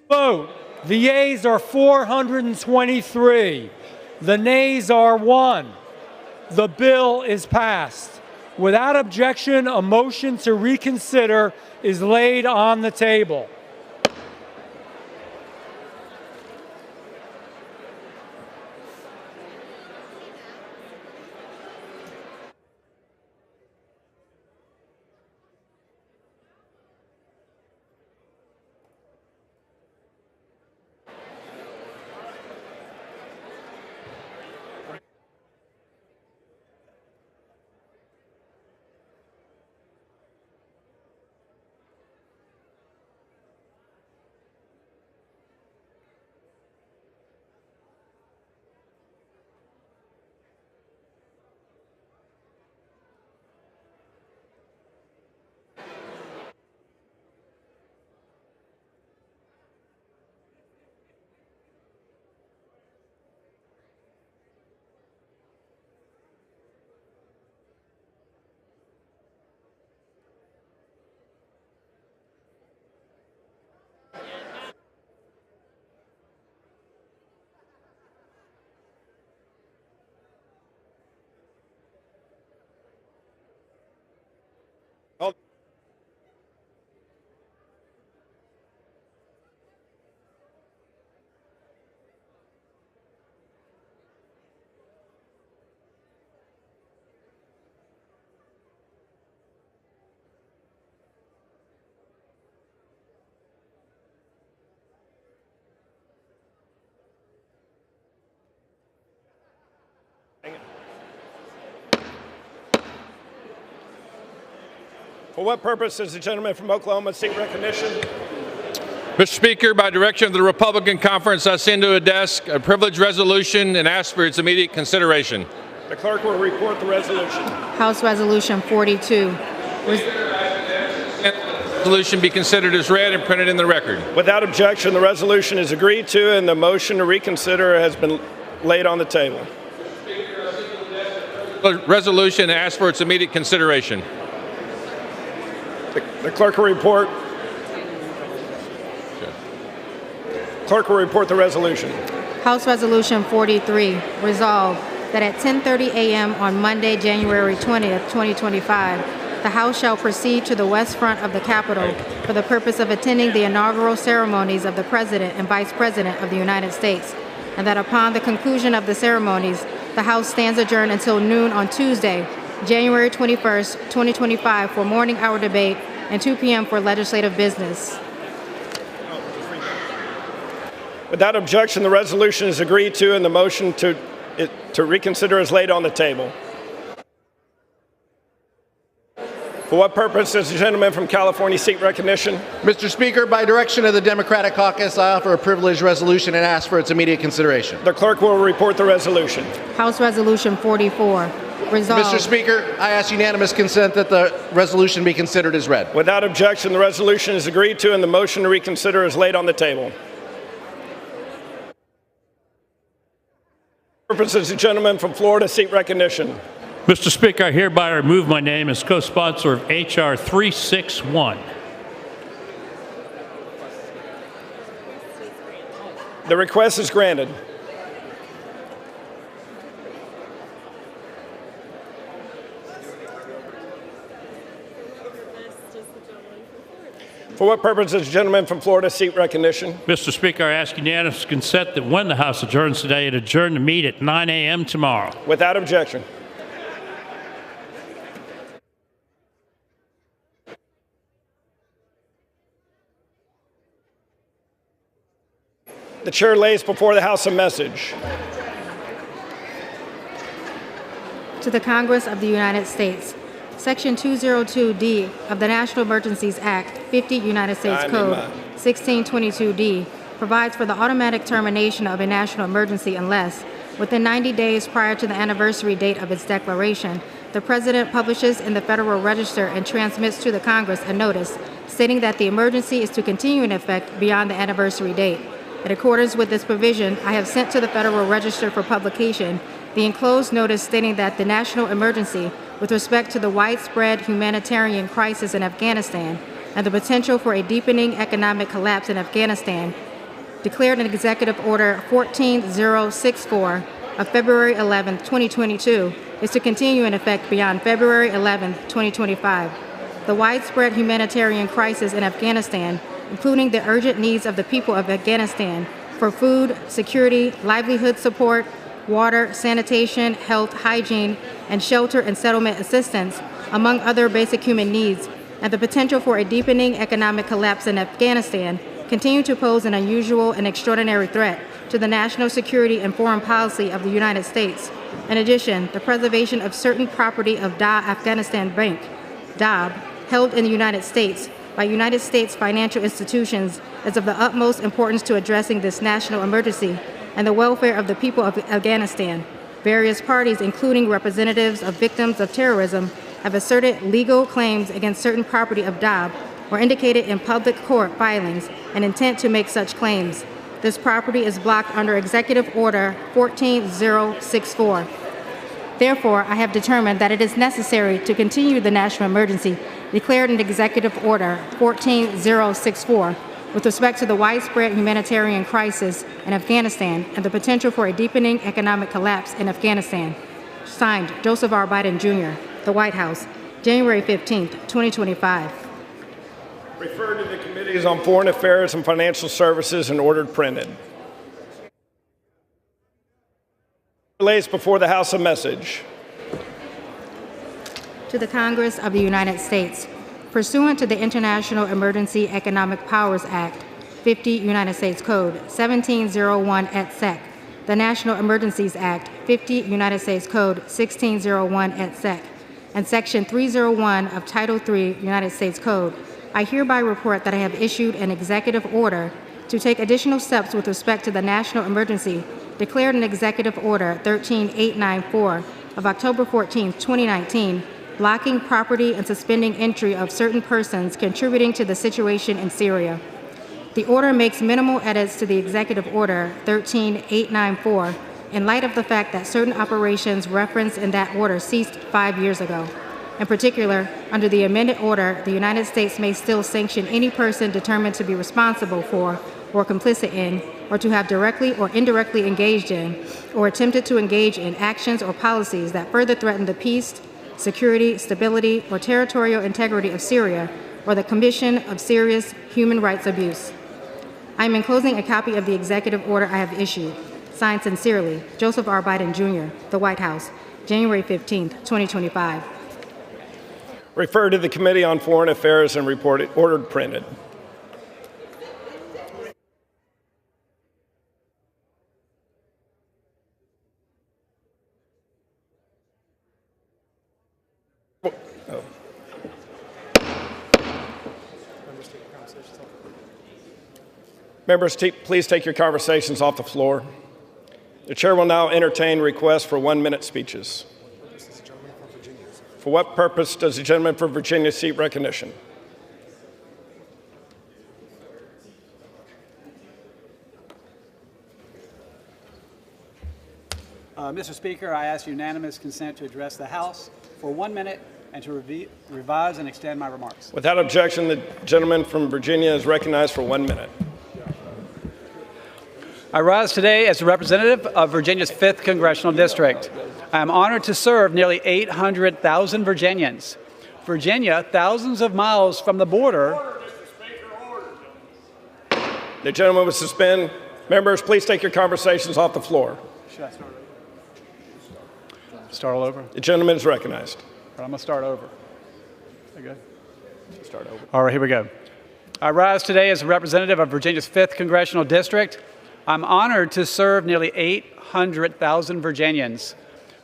Speaker 10: Vote. The yeas are 423. The nays are 1. The bill is passed. Without objection, a motion to reconsider is laid on the table.
Speaker 9: For what purpose does the gentleman from Oklahoma seek recognition?
Speaker 23: Mr. Speaker, by direction of the Republican Conference, I send to a desk a privileged resolution and ask for its immediate consideration.
Speaker 9: The clerk will report the resolution.
Speaker 14: House Resolution 42.
Speaker 23: Resolution be considered as read and printed in the record.
Speaker 9: Without objection, the resolution is agreed to and the motion to reconsider has been laid on the table.
Speaker 23: Resolution and ask for its immediate consideration.
Speaker 9: The clerk will report. Clerk will report the resolution.
Speaker 14: House Resolution 43. Resolved that at 10:30 a.m. on Monday, January 20th, 2025, the House shall proceed to the west front of the Capitol for the purpose of attending the inaugural ceremonies of the President and Vice President of the United States, and that upon the conclusion of the ceremonies, the House stands adjourned until noon on Tuesday, January 21st, 2025 for morning hour debate and 2 p.m. for legislative business.
Speaker 9: Without objection, the resolution is agreed to and the motion to reconsider is laid on the table. For what purpose does the gentleman from California seek recognition?
Speaker 11: Mr. Speaker, by direction of the Democratic Caucus, I offer a privileged resolution and ask for its immediate consideration.
Speaker 9: The clerk will report the resolution.
Speaker 14: House Resolution 44. Resolved.
Speaker 11: Mr. Speaker, I ask unanimous consent that the resolution be considered as read.
Speaker 9: Without objection, the resolution is agreed to and the motion to reconsider is laid on the table. For purpose does the gentleman from Florida seek recognition?
Speaker 19: Mr. Speaker, I hereby remove my name as co-sponsor of H.R. 361.
Speaker 9: The request is granted. For what purpose does the gentleman from Florida seek recognition?
Speaker 19: Mr. Speaker, I ask unanimous consent that when the House adjourns today, it adjourn to meet at 9 a.m. tomorrow.
Speaker 9: Without objection. The chair lays before the House a message.
Speaker 14: To the Congress of the United States. Section 202D of the National Emergencies Act, 50 United States Code 1622D, provides for the automatic termination of a national emergency unless, within 90 days prior to the anniversary date of its declaration, the President publishes in the Federal Register and transmits to the Congress a notice stating that the emergency is to continue in effect beyond the anniversary date. In accordance with this provision, I have sent to the Federal Register for publication the enclosed notice stating that the national emergency with respect to the widespread humanitarian crisis in Afghanistan and the potential for a deepening economic collapse in Afghanistan declared in Executive Order 14064 of February 11, 2022, is to continue in effect beyond February 11, 2025. The widespread humanitarian crisis in Afghanistan, including the urgent needs of the people of Afghanistan for food, security, livelihood support, water, sanitation, health, hygiene, and shelter and settlement assistance, among other basic human needs, and the potential for a deepening economic collapse in Afghanistan, continue to pose an unusual and extraordinary threat to the national security and foreign policy of the United States. In addition, the preservation of certain property of Da Afghanistan Bank, DAB, held in the United States by United States financial institutions is of the utmost importance to addressing this national emergency and the welfare of the people of Afghanistan. Various parties, including representatives of victims of terrorism, have asserted legal claims against certain property of DAB or indicated in public court filings an intent to make such claims. This property is blocked under Executive Order 14064. Therefore, I have determined that it is necessary to continue the national emergency declared in Executive Order 14064 with respect to the widespread humanitarian crisis in Afghanistan and the potential for a deepening economic collapse in Afghanistan. Signed, Joseph R. Biden, Jr., the White House, January 15, 2025.
Speaker 9: Referred to the Committees on Foreign Affairs and Financial Services and ordered printed. Lays before the House a message.
Speaker 14: To the Congress of the United States. Pursuant to the International Emergency Economic Powers Act, 50 United States Code 1701 et sec, the National Emergencies Act, 50 United States Code 1601 et sec, and Section 301 of Title III United States Code, I hereby report that I have issued an executive order to take additional steps with respect to the national emergency declared in Executive Order 13894 of October 14, 2019, blocking property and suspending entry of certain persons contributing to the situation in Syria. The order makes minimal edits to the Executive Order 13894 in light of the fact that certain operations referenced in that order ceased 5 years ago. In particular, under the amended order, the United States may still sanction any person determined to be responsible for or complicit in, or to have directly or indirectly engaged in, or attempted to engage in actions or policies that further threaten the peace, security, stability, or territorial integrity of Syria, or the commission of serious human rights abuse. I am enclosing a copy of the executive order I have issued. Signed sincerely, Joseph R. Biden, Jr., the White House, January 15, 2025.
Speaker 9: Referred to the Committee on Foreign Affairs and ordered printed. Members, please take your conversations off the floor. The chair will now entertain requests for 1-minute speeches. For what purpose does the gentleman from Virginia seek recognition?
Speaker 16: Mr. Speaker, I ask unanimous consent to address the House for 1 minute and to revise and extend my remarks.
Speaker 9: Without objection, the gentleman from Virginia is recognized for 1 minute.
Speaker 16: I rise today as a representative of Virginia's 5th Congressional District. I am honored to serve nearly 800,000 Virginians. Virginia, thousands of miles from the border.
Speaker 9: The gentleman will suspend. Members, please take your conversations off the floor.
Speaker 16: Should I start over? Start all over?
Speaker 9: The gentleman is recognized.
Speaker 16: I'm going to start over. Okay.
Speaker 9: Start over.
Speaker 16: All right, here we go. I rise today as a representative of Virginia's 5th Congressional District. I'm honored to serve nearly 800,000 Virginians.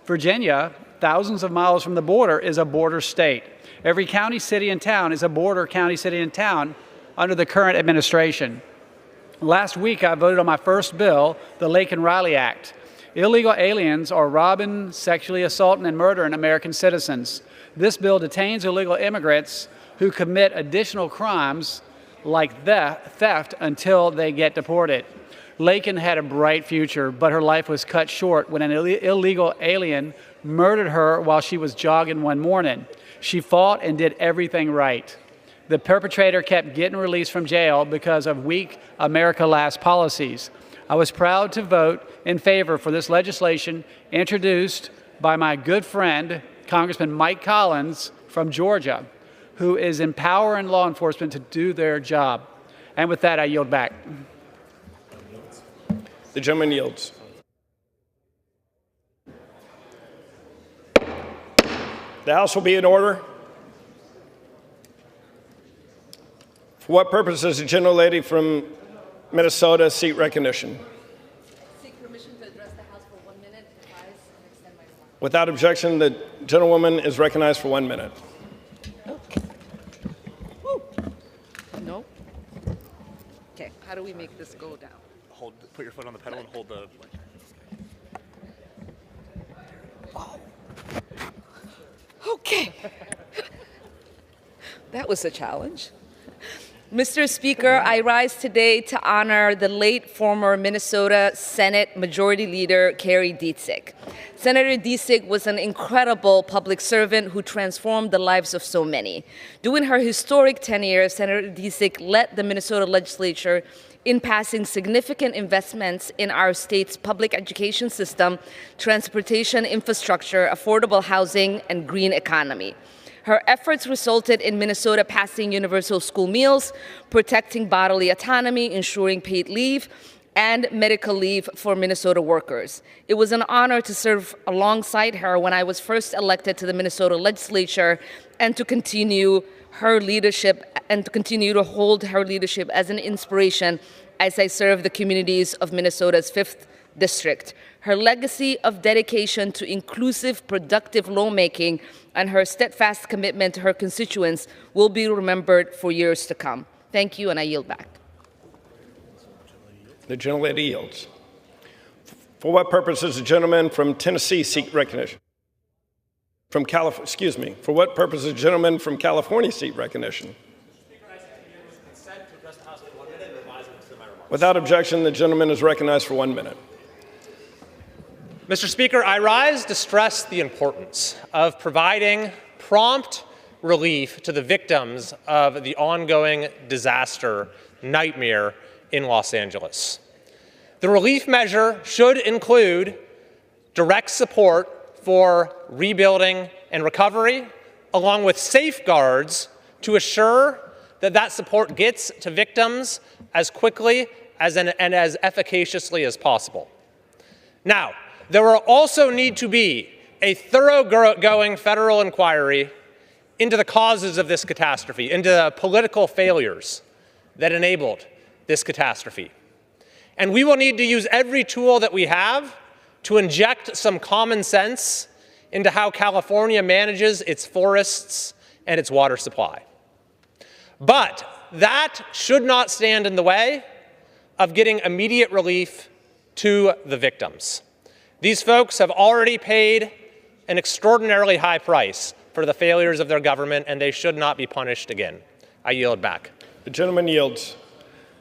Speaker 16: Virginia, thousands of miles from the border, is a border state. Every county, city, and town is a border county, city, and town under the current administration. Last week, I voted on my first bill, the Laken-Riley Act. Illegal aliens are robbing, sexually assaulting, and murdering American citizens. This bill detains illegal immigrants who commit additional crimes like theft until they get deported. Laken had a bright future, but her life was cut short when an illegal alien murdered her while she was jogging one morning. She fought and did everything right. The perpetrator kept getting released from jail because of weak America Last policies. I was proud to vote in favor for this legislation introduced by my good friend, Congressman Mike Collins from Georgia, who is empowering law enforcement to do their job. And with that, I yield back.
Speaker 9: The gentleman yields. The House will be in order. For what purpose does the gentlelady from Minnesota seek recognition?
Speaker 1: Seek permission to address the House for 1 minute, advise, and extend my time.
Speaker 9: Without objection, the gentlewoman is recognized for 1 minute.
Speaker 1: No. Okay, how do we make this go down?
Speaker 4: Put your foot on the pedal and hold the.
Speaker 1: Okay. That was a challenge. Mr. Speaker, I rise today to honor the late former Minnesota Senate Majority Leader Carrie Dietzig. Senator Dietzig was an incredible public servant who transformed the lives of so many. During her historic tenure, Senator Dietzig led the Minnesota legislature in passing significant investments in our state's public education system, transportation infrastructure, affordable housing, and green economy. Her efforts resulted in Minnesota passing universal school meals, protecting bodily autonomy, ensuring paid leave, and medical leave for Minnesota workers. It was an honor to serve alongside her when I was first elected to the Minnesota legislature and to continue her leadership and to continue to hold her leadership as an inspiration as I serve the communities of Minnesota's 5th District. Her legacy of dedication to inclusive, productive lawmaking and her steadfast commitment to her constituents will be remembered for years to come. Thank you, and I yield back.
Speaker 9: The gentlelady yields. For what purpose does the gentleman from Tennessee seek recognition? For what purpose does the gentleman from California seek recognition? Without objection, the gentleman is recognized for 1 minute.
Speaker 17: Mr. Speaker, I rise to stress the importance of providing prompt relief to the victims of the ongoing disaster nightmare in Los Angeles. The relief measure should include direct support for rebuilding and recovery, along with safeguards to assure that that support gets to victims as quickly and as efficaciously as possible. Now, there will also need to be a thoroughgoing federal inquiry into the causes of this catastrophe, into the political failures that enabled this catastrophe. And we will need to use every tool that we have to inject some common sense into how California manages its forests and its water supply. But that should not stand in the way of getting immediate relief to the victims. These folks have already paid an extraordinarily high price for the failures of their government, and they should not be punished again. I yield back.
Speaker 9: The gentleman yields.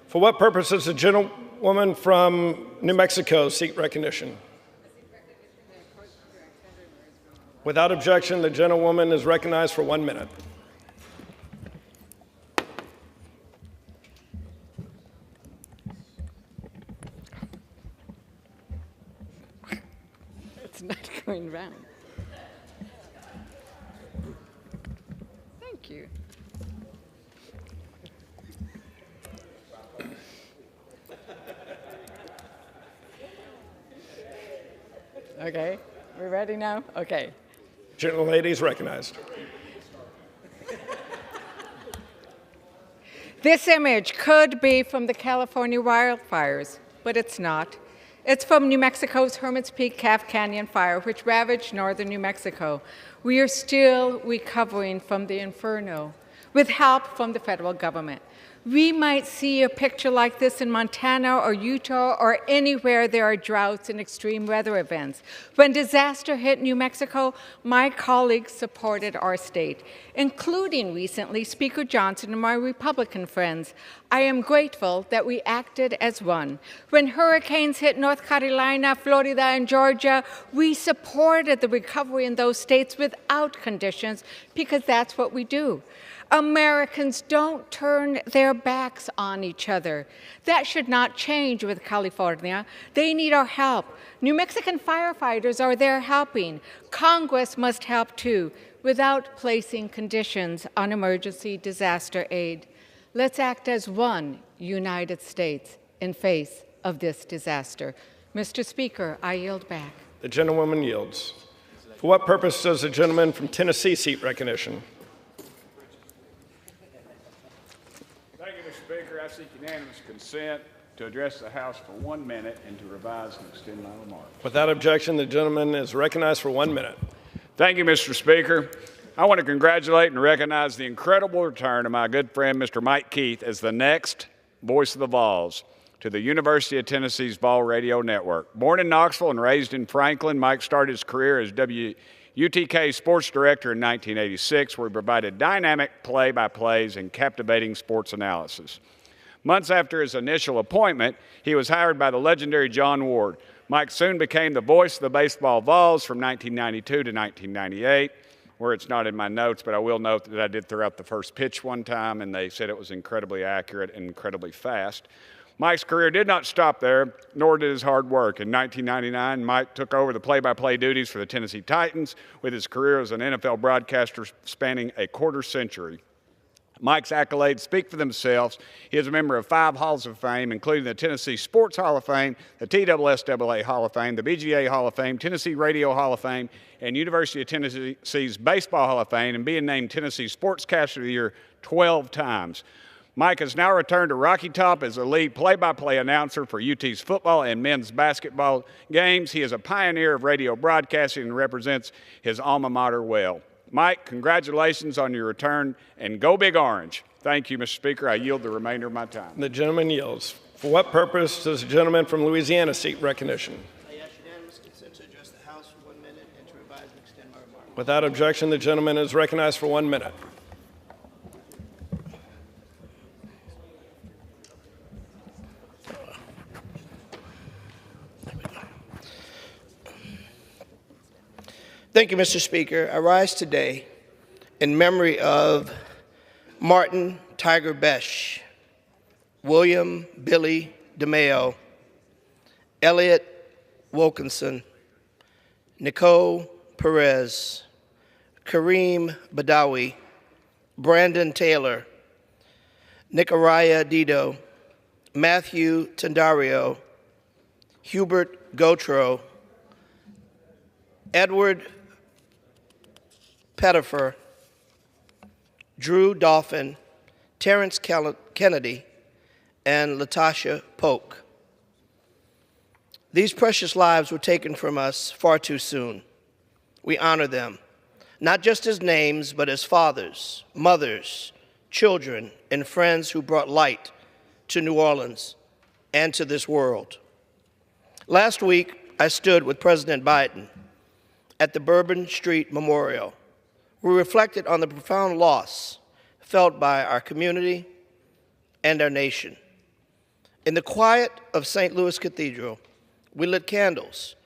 Speaker 9: For what purpose does the gentlewoman from New Mexico seek recognition? Without objection, the gentlewoman is recognized for 1 minute.
Speaker 1: It's not going round. Thank you. Okay, we're ready now? Okay.
Speaker 9: Gentlelady is recognized.
Speaker 18: This image could be from the California wildfires, but it's not. It's from New Mexico's Hermit's Peak Calf Canyon fire, which ravaged northern New Mexico. We are still recovering from the inferno with help from the federal government. We might see a picture like this in Montana or Utah or anywhere there are droughts and extreme weather events. When disaster hit New Mexico, my colleagues supported our state, including recently Speaker Johnson and my Republican friends. I am grateful that we acted as one. When hurricanes hit North Carolina, Florida, and Georgia, we supported the recovery in those states without conditions because that's what we do. Americans don't turn their backs on each other. That should not change with California. They need our help. New Mexican firefighters are there helping. Congress must help too, without placing conditions on emergency disaster aid. Let's act as one United States in face of this disaster. Mr. Speaker, I yield back.
Speaker 9: The gentlewoman yields. For what purpose does the gentleman from Tennessee seek recognition?
Speaker 2: Thank you, Mr. Speaker. I seek unanimous consent to address the House for 1 minute and to revise and extend my remarks.
Speaker 9: Without objection, the gentleman is recognized for 1 minute.
Speaker 2: Thank you, Mr. Speaker. I want to congratulate and recognize the incredible return of my good friend, Mr. Mike Keith, as the next voice of the Vols to the University of Tennessee's Vol Radio Network. Born in Knoxville and raised in Franklin, Mike started his career as WUTK sports director in 1986, where he provided dynamic play-by-plays and captivating sports analysis. Months after his initial appointment, he was hired by the legendary John Ward. Mike soon became the voice of the baseball Vols from 1992 to 1998, where it's not in my notes, but I will note that I did throw out the first pitch one time, and they said it was incredibly accurate and incredibly fast. Mike's career did not stop there, nor did his hard work. In 1999, Mike took over the play-by-play duties for the Tennessee Titans, with his career as an NFL broadcaster spanning a quarter century. Mike's accolades speak for themselves. He is a member of 5 Halls of Fame, including the Tennessee Sports Hall of Fame, the TSSAA Hall of Fame, the BGA Hall of Fame, Tennessee Radio Hall of Fame, and University of Tennessee's Baseball Hall of Fame, and being named Tennessee Sportscaster of the Year 12 times. Mike has now returned to Rocky Top as a lead play-by-play announcer for UT's football and men's basketball games. He is a pioneer of radio broadcasting and represents his alma mater well. Mike, congratulations on your return, and go Big Orange. Thank you, Mr. Speaker. I yield the remainder of my time.
Speaker 9: The gentleman yields. For what purpose does the gentleman from Louisiana seek recognition?
Speaker 3: I ask unanimous consent to address the House for 1 minute and to revise and extend my remarks.
Speaker 9: Without objection, the gentleman is recognized for 1 minute.
Speaker 3: Thank you, Mr. Speaker. I rise today in memory of Martin Tiger Besh, William Billy DeMeo, Elliot Wilkinson, Nicole Perez, Kareem Badawi, Brandon Taylor, Nicaraya Dido, Matthew Tendario, Hubert Gautreaux, Edward Pettifer, Drew Dolphin, Terrence Kennedy, and Latasha Polk. These precious lives were taken from us far too soon. We honor them, not just as names, but as fathers, mothers, children, and friends who brought light to New Orleans and to this world. Last week, I stood with President Biden at the Bourbon Street Memorial. We reflected on the profound loss felt by our community and our nation. In the quiet of St. Louis Cathedral, we lit candles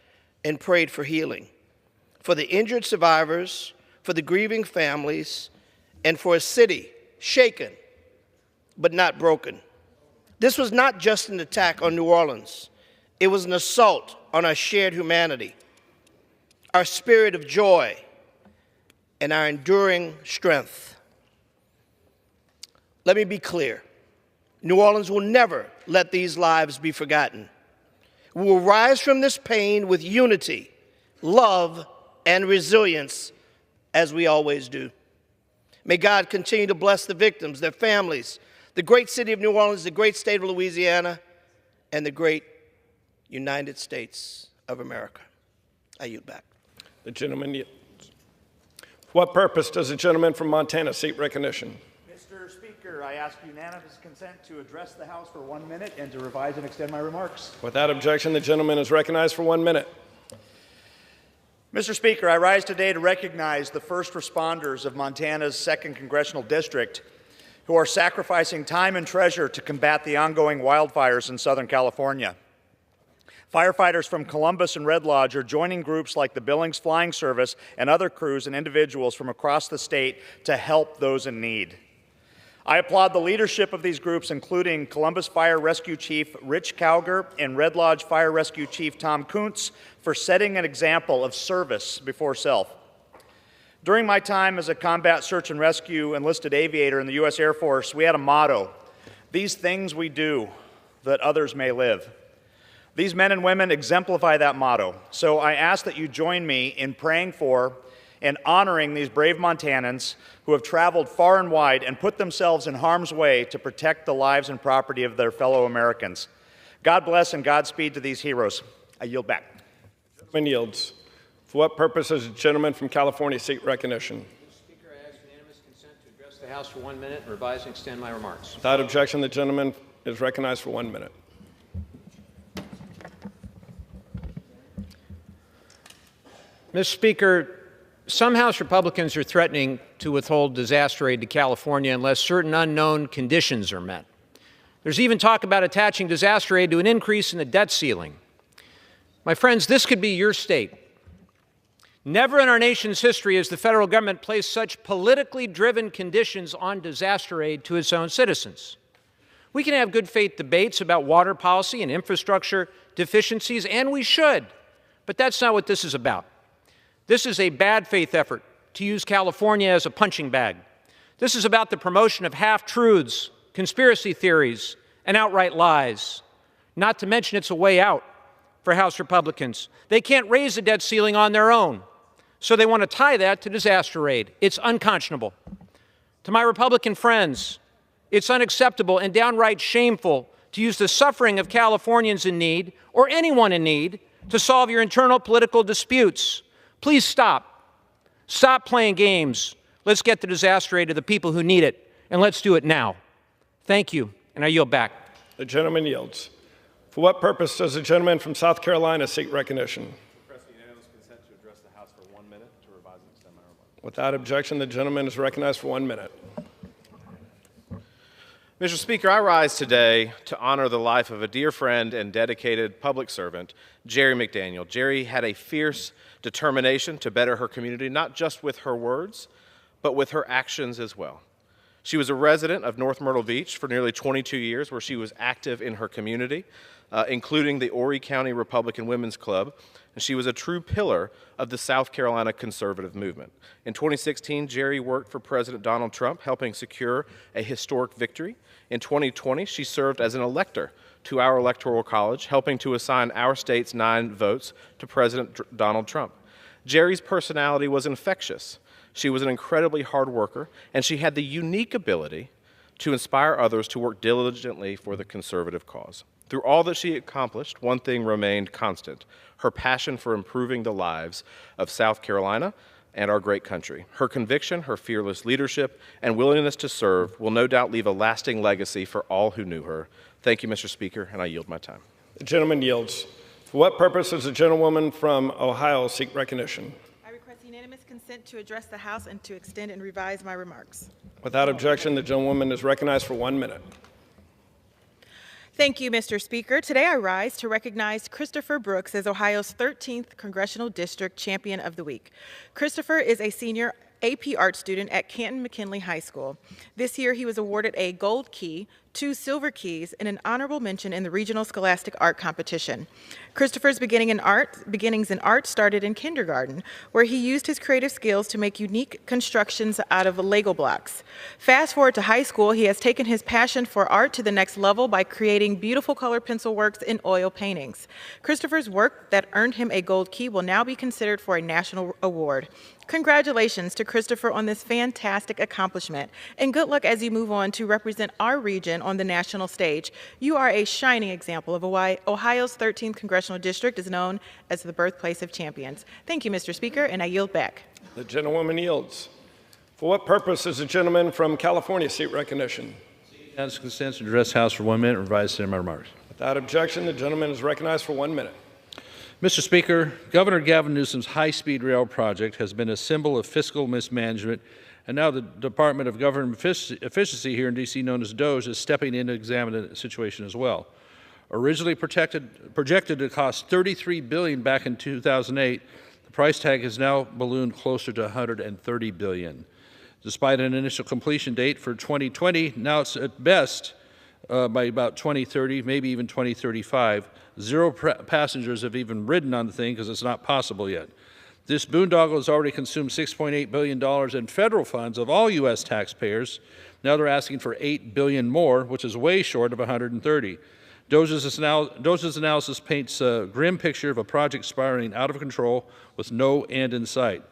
Speaker 3: and prayed for healing, for the injured survivors, for the grieving families, and for a city shaken but not broken. This was not just an attack on New Orleans. It was an assault on our shared humanity, our spirit of joy, and our enduring strength. Let me be clear. New Orleans will never let these lives be forgotten. We will rise from this pain with unity, love, and resilience, as we always do. May God continue to bless the victims, their families, the great city of New Orleans, the great state of Louisiana, and the great United States of America. I yield back.
Speaker 9: The gentleman yields. For what purpose does the gentleman from Montana seek recognition?
Speaker 20: Mr. Speaker, I ask unanimous consent to address the House for 1 minute and to revise and extend my remarks.
Speaker 9: Without objection, the gentleman is recognized for 1 minute.
Speaker 20: Mr. Speaker, I rise today to recognize the first responders of Montana's 2nd Congressional District who are sacrificing time and treasure to combat the ongoing wildfires in Southern California. Firefighters from Columbus and Red Lodge are joining groups like the Billings Flying Service and other crews and individuals from across the state to help those in need. I applaud the leadership of these groups, including Columbus Fire Rescue Chief Rich Cowger and Red Lodge Fire Rescue Chief Tom Kuntz, for setting an example of service before self. During my time as a combat search and rescue enlisted aviator in the U.S. Air Force, we had a motto: these things we do that others may live. These men and women exemplify that motto, so I ask that you join me in praying for and honoring these brave Montanans who have traveled far and wide and put themselves in harm's way to protect the lives and property of their fellow Americans. God bless and Godspeed to these heroes. I yield back.
Speaker 9: The gentleman yields. For what purpose does the gentleman from California seek recognition?
Speaker 5: Mr. Speaker, I ask unanimous consent to address the House for 1 minute and revise and extend my remarks.
Speaker 9: Without objection, the gentleman is recognized for 1 minute.
Speaker 5: Mr. Speaker, some House Republicans are threatening to withhold disaster aid to California unless certain unknown conditions are met. There's even talk about attaching disaster aid to an increase in the debt ceiling. My friends, this could be your state. Never in our nation's history has the federal government placed such politically driven conditions on disaster aid to its own citizens. We can have good faith debates about water policy and infrastructure deficiencies, and we should, but that's not what this is about. This is a bad faith effort to use California as a punching bag. This is about the promotion of half-truths, conspiracy theories, and outright lies. Not to mention it's a way out for House Republicans. They can't raise the debt ceiling on their own, so they want to tie that to disaster aid. It's unconscionable. To my Republican friends, it's unacceptable and downright shameful to use the suffering of Californians in need, or anyone in need, to solve your internal political disputes. Please stop. Stop playing games. Let's get the disaster aid to the people who need it, and let's do it now. Thank you, and I yield back.
Speaker 9: The gentleman yields. For what purpose does the gentleman from South Carolina seek recognition?
Speaker 4: Unanimous consent to address the House for 1 minute to revise and extend my remarks.
Speaker 9: Without objection, the gentleman is recognized for 1 minute.
Speaker 6: Mr. Speaker, I rise today to honor the life of a dear friend and dedicated public servant, Jerry McDaniel. Jerry had a fierce determination to better her community, not just with her words, but with her actions as well. She was a resident of North Myrtle Beach for nearly 22 years, where she was active in her community, including the Horry County Republican Women's Club, and she was a true pillar of the South Carolina conservative movement. In 2016, Jerry worked for President Donald Trump, helping secure a historic victory. In 2020, she served as an elector to our Electoral College, helping to assign our state's 9 votes to President Donald Trump. Jerry's personality was infectious. She was an incredibly hard worker, and she had the unique ability to inspire others to work diligently for the conservative cause. Through all that she accomplished, one thing remained constant: her passion for improving the lives of South Carolina and our great country. Her conviction, her fearless leadership, and willingness to serve will no doubt leave a lasting legacy for all who knew her. Thank you, Mr. Speaker, and I yield my time.
Speaker 9: The gentleman yields. For what purpose does the gentlewoman from Ohio seek recognition?
Speaker 21: I request unanimous consent to address the House and to extend and revise my remarks.
Speaker 9: Without objection, the gentlewoman is recognized for 1 minute.
Speaker 21: Thank you, Mr. Speaker. Today I rise to recognize Christopher Brooks as Ohio's 13th Congressional District Champion of the Week. Christopher is a senior AP art student at Canton McKinley High School. This year he was awarded a gold key, 2 silver keys, and an honorable mention in the Regional Scholastic Art Competition. Christopher's beginnings in art started in kindergarten, where he used his creative skills to make unique constructions out of Lego blocks. Fast forward to high school, he has taken his passion for art to the next level by creating beautiful color pencil works and oil paintings. Christopher's work that earned him a gold key will now be considered for a national award. Congratulations to Christopher on this fantastic accomplishment, and good luck as you move on to represent our region on the national stage. You are a shining example of why Ohio's 13th Congressional District is known as the birthplace of champions. Thank you, Mr. Speaker, and I yield back.
Speaker 9: The gentlewoman yields. For what purpose does the gentleman from California seek recognition?
Speaker 24: Unanimous consent to address the House for 1 minute and revise my remarks.
Speaker 9: Without objection, the gentleman is recognized for 1 minute.
Speaker 24: Mr. Speaker, Governor Gavin Newsom's high-speed rail project has been a symbol of fiscal mismanagement, and now the Department of Government Efficiency here in D.C., known as DOGE, is stepping in to examine the situation as well. Originally projected to cost $33 billion back in 2008, the price tag has now ballooned closer to $130 billion. Despite an initial completion date for 2020, now it's at best by about 2030, maybe even 2035. Zero passengers have even ridden on the thing because it's not possible yet. This boondoggle has already consumed $6.8 billion in federal funds of all U.S. taxpayers. Now they're asking for $8 billion more, which is way short of 130. DOJ's analysis paints a grim picture of a project spiraling out of control with no end in sight.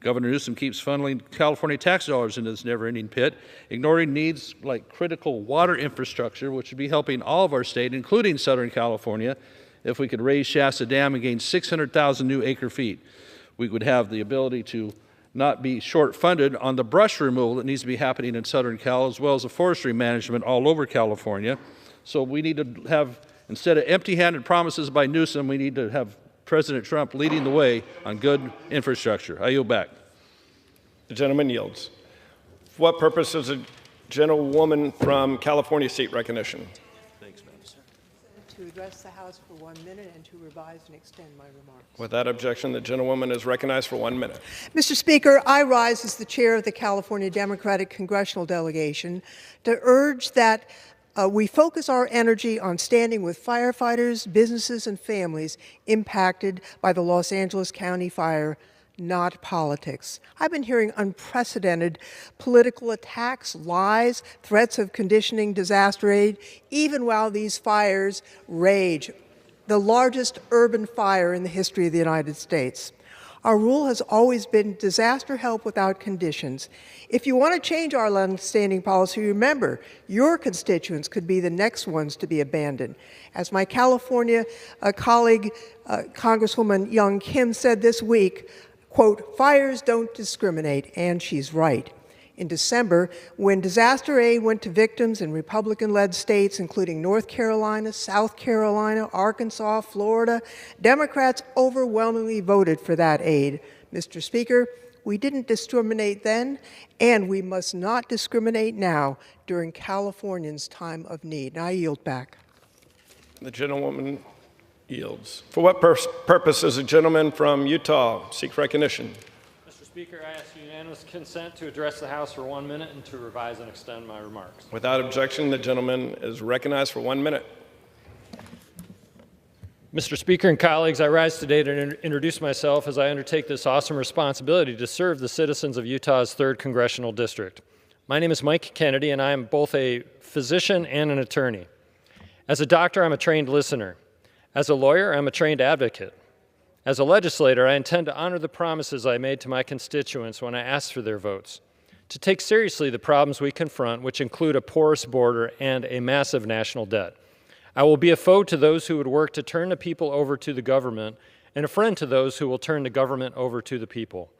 Speaker 24: Governor Newsom keeps funneling California tax dollars into this never-ending pit, ignoring needs like critical water infrastructure, which would be helping all of our state, including Southern California, if we could raise Shasta Dam and gain 600,000 new acre-feet. We would have the ability to not be short-funded on the brush removal that needs to be happening in Southern Cal, as well as the forestry management all over California. So we need to have, instead of empty-handed promises by Newsom, we need to have President Trump leading the way on good infrastructure. I yield back.
Speaker 9: The gentleman yields. For what purpose does the gentlewoman from California seek recognition?
Speaker 24: Thanks, Madam Secretary.
Speaker 7: To address the House for 1 minute and to revise and extend my remarks.
Speaker 9: Without objection, the gentlewoman is recognized for 1 minute.
Speaker 7: Mr. Speaker, I rise as the chair of the California Democratic Congressional Delegation to urge that we focus our energy on standing with firefighters, businesses, and families impacted by the Los Angeles County fire, not politics. I've been hearing unprecedented political attacks, lies, threats of conditioning disaster aid, even while these fires rage, the largest urban fire in the history of the United States. Our rule has always been disaster help without conditions. If you want to change our longstanding policy, remember, your constituents could be the next ones to be abandoned. As my California colleague, Congresswoman Young Kim, said this week, quote, "Fires don't discriminate," and she's right. In December, when disaster aid went to victims in Republican-led states, including North Carolina, South Carolina, Arkansas, Florida, Democrats overwhelmingly voted for that aid. Mr. Speaker, we didn't discriminate then, and we must not discriminate now during Californians' time of need. And I yield back.
Speaker 9: The gentlewoman yields. For what purpose does the gentleman from Utah seek recognition?
Speaker 4: Mr. Speaker, I ask unanimous consent to address the House for 1 minute and to revise and extend my remarks.
Speaker 9: Without objection, the gentleman is recognized for 1 minute.
Speaker 4: Mr. Speaker and colleagues, I rise today to introduce myself as I undertake this awesome responsibility to serve the citizens of Utah's 3rd Congressional District. My name is Mike Kennedy, and I am both a physician and an attorney. As a doctor, I'm a trained listener. As a lawyer, I'm a trained advocate. As a legislator, I intend to honor the promises I made to my constituents when I asked for their votes, to take seriously the problems we confront, which include a porous border and a massive national debt. I will be a foe to those who would work to turn the people over to the government, and a friend to those who will turn the government over to the people.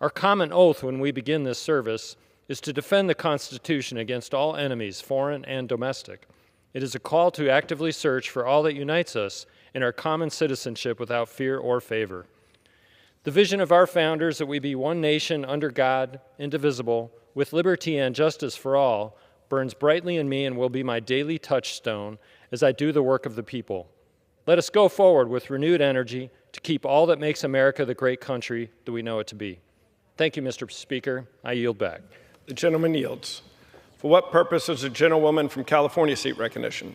Speaker 4: Our common oath when we begin this service is to defend the Constitution against all enemies, foreign and domestic. It is a call to actively search for all that unites us in our common citizenship without fear or favor. The vision of our founders that we be one nation under God, indivisible, with liberty and justice for all, burns brightly in me and will be my daily touchstone as I do the work of the people. Let us go forward with renewed energy to keep all that makes America the great country that we know it to be. Thank you, Mr. Speaker. I yield back.
Speaker 9: The gentleman yields. For what purpose does the gentlewoman from California seek recognition?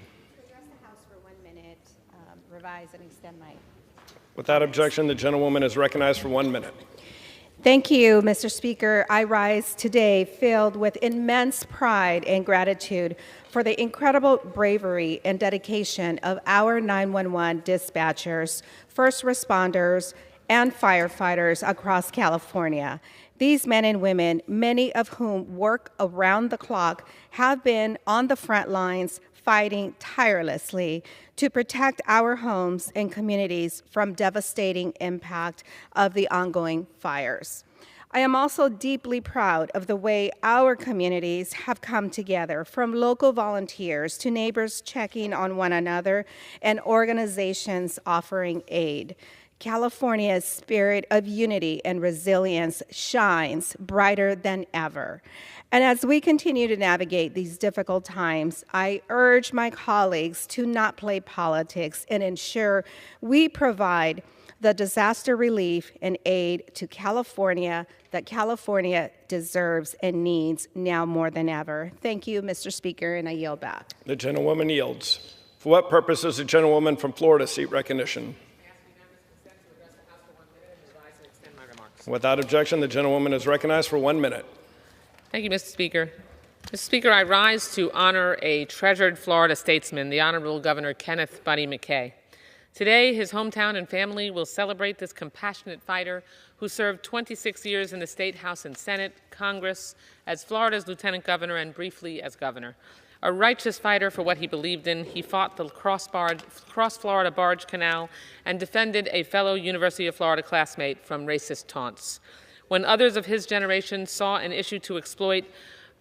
Speaker 8: Revise and extend my.
Speaker 9: Without objection, the gentlewoman is recognized for 1 minute.
Speaker 8: Thank you, Mr. Speaker. I rise today filled with immense pride and gratitude for the incredible bravery and dedication of our 911 dispatchers, first responders, and firefighters across California. These men and women, many of whom work around the clock, have been on the front lines fighting tirelessly to protect our homes and communities from devastating impact of the ongoing fires. I am also deeply proud of the way our communities have come together, from local volunteers to neighbors checking on one another and organizations offering aid. California's spirit of unity and resilience shines brighter than ever. And as we continue to navigate these difficult times, I urge my colleagues to not play politics and ensure we provide the disaster relief and aid to California that California deserves and needs now more than ever. Thank you, Mr. Speaker, and I yield back.
Speaker 9: The gentlewoman yields. For what purpose does the gentlewoman from Florida seek recognition? Without objection, the gentlewoman is recognized for 1 minute.
Speaker 12: Thank you, Mr. Speaker. Mr. Speaker, I rise to honor a treasured Florida statesman, the Honorable Governor Kenneth Buddy McKay. Today, his hometown and family will celebrate this compassionate fighter who served 26 years in the State House and Senate, Congress, as Florida's lieutenant governor and briefly as governor. A righteous fighter for what he believed in, he fought the cross-Florida barge canal and defended a fellow University of Florida classmate from racist taunts. When others of his generation saw an issue to exploit,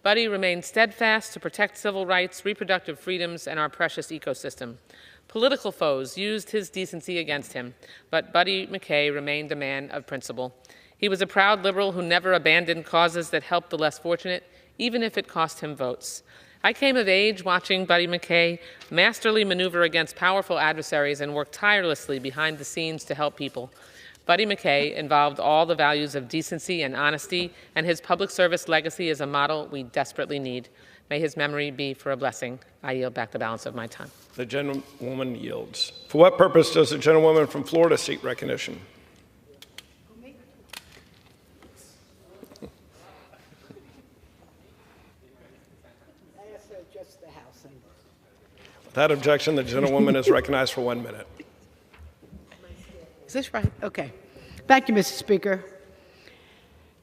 Speaker 12: Buddy remained steadfast to protect civil rights, reproductive freedoms, and our precious ecosystem. Political foes used his decency against him, but Buddy McKay remained a man of principle. He was a proud liberal who never abandoned causes that helped the less fortunate, even if it cost him votes. I came of age watching Buddy McKay masterly maneuver against powerful adversaries and work tirelessly behind the scenes to help people. Buddy McKay involved all the values of decency and honesty, and his public service legacy is a model we desperately need. May his memory be for a blessing. I yield back the balance of my time.
Speaker 9: The gentlewoman yields. For what purpose does the gentlewoman from Florida seek recognition? Without objection, the gentlewoman is recognized for 1 minute.
Speaker 13: Is this right? Okay. Thank you, Mr. Speaker.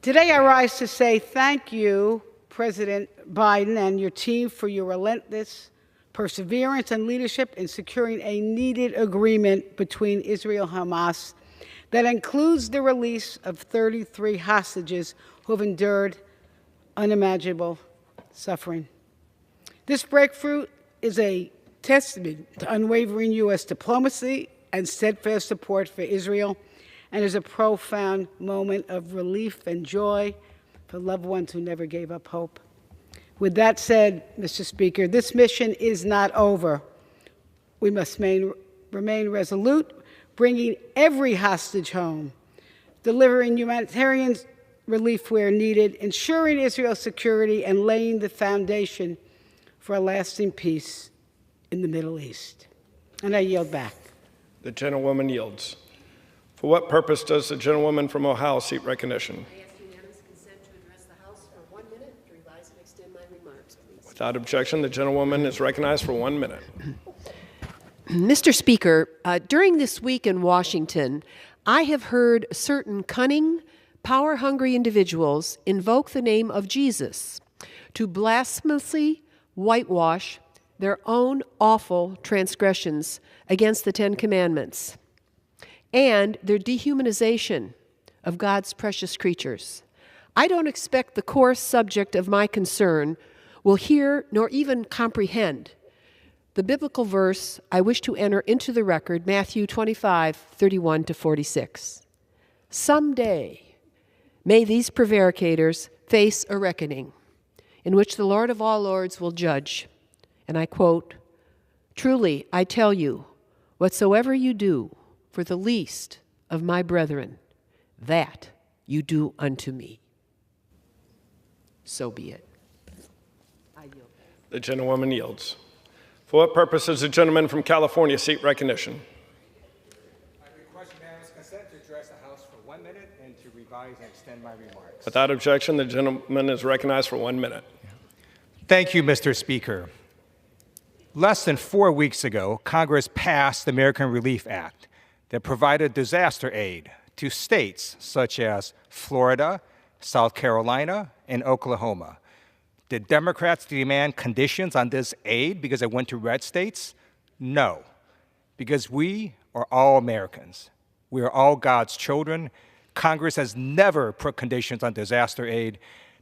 Speaker 13: Today I rise to say thank you, President Biden and your team, for your relentless perseverance and leadership in securing a needed agreement between Israel and Hamas that includes the release of 33 hostages who have endured unimaginable suffering. This breakthrough is a testament to unwavering U.S. diplomacy and steadfast support for Israel, and is a profound moment of relief and joy for loved ones who never gave up hope. With that said, Mr. Speaker, this mission is not over. We must remain resolute, bringing every hostage home, delivering humanitarian relief where needed, ensuring Israel's security, and laying the foundation for a lasting peace in the Middle East. And I yield back.
Speaker 9: The gentlewoman yields. For what purpose does the gentlewoman from Ohio seek recognition?
Speaker 15: I ask unanimous consent to address the House for 1 minute to revise and extend my remarks, please.
Speaker 9: Without objection, the gentlewoman is recognized for 1 minute.
Speaker 22: Mr. Speaker, during this week in Washington, I have heard certain cunning, power-hungry individuals invoke the name of Jesus to blasphemously whitewash their own awful transgressions against the Ten Commandments and their dehumanization of God's precious creatures. I don't expect the coarse subject of my concern will hear nor even comprehend the biblical verse I wish to enter into the record, Matthew 25:31-46. Someday may these prevaricators face a reckoning in which the Lord of all lords will judge. And I quote, "Truly, I tell you, whatsoever you do for the least of my brethren, that you do unto me." So be it. I yield.
Speaker 9: The gentlewoman yields. For what purpose does the gentleman from California seek recognition?
Speaker 25: I request unanimous consent to address the House for 1 minute and to revise and extend my remarks.
Speaker 9: Without objection, the gentleman is recognized for 1 minute.
Speaker 25: Thank you, Mr. Speaker. Less than 4 weeks ago, Congress passed the American Relief Act that provided disaster aid to states such as Florida, South Carolina, and Oklahoma. Did Democrats demand conditions on this aid because it went to red states? No, because we are all Americans. We are all God's children. Congress has never put conditions on disaster aid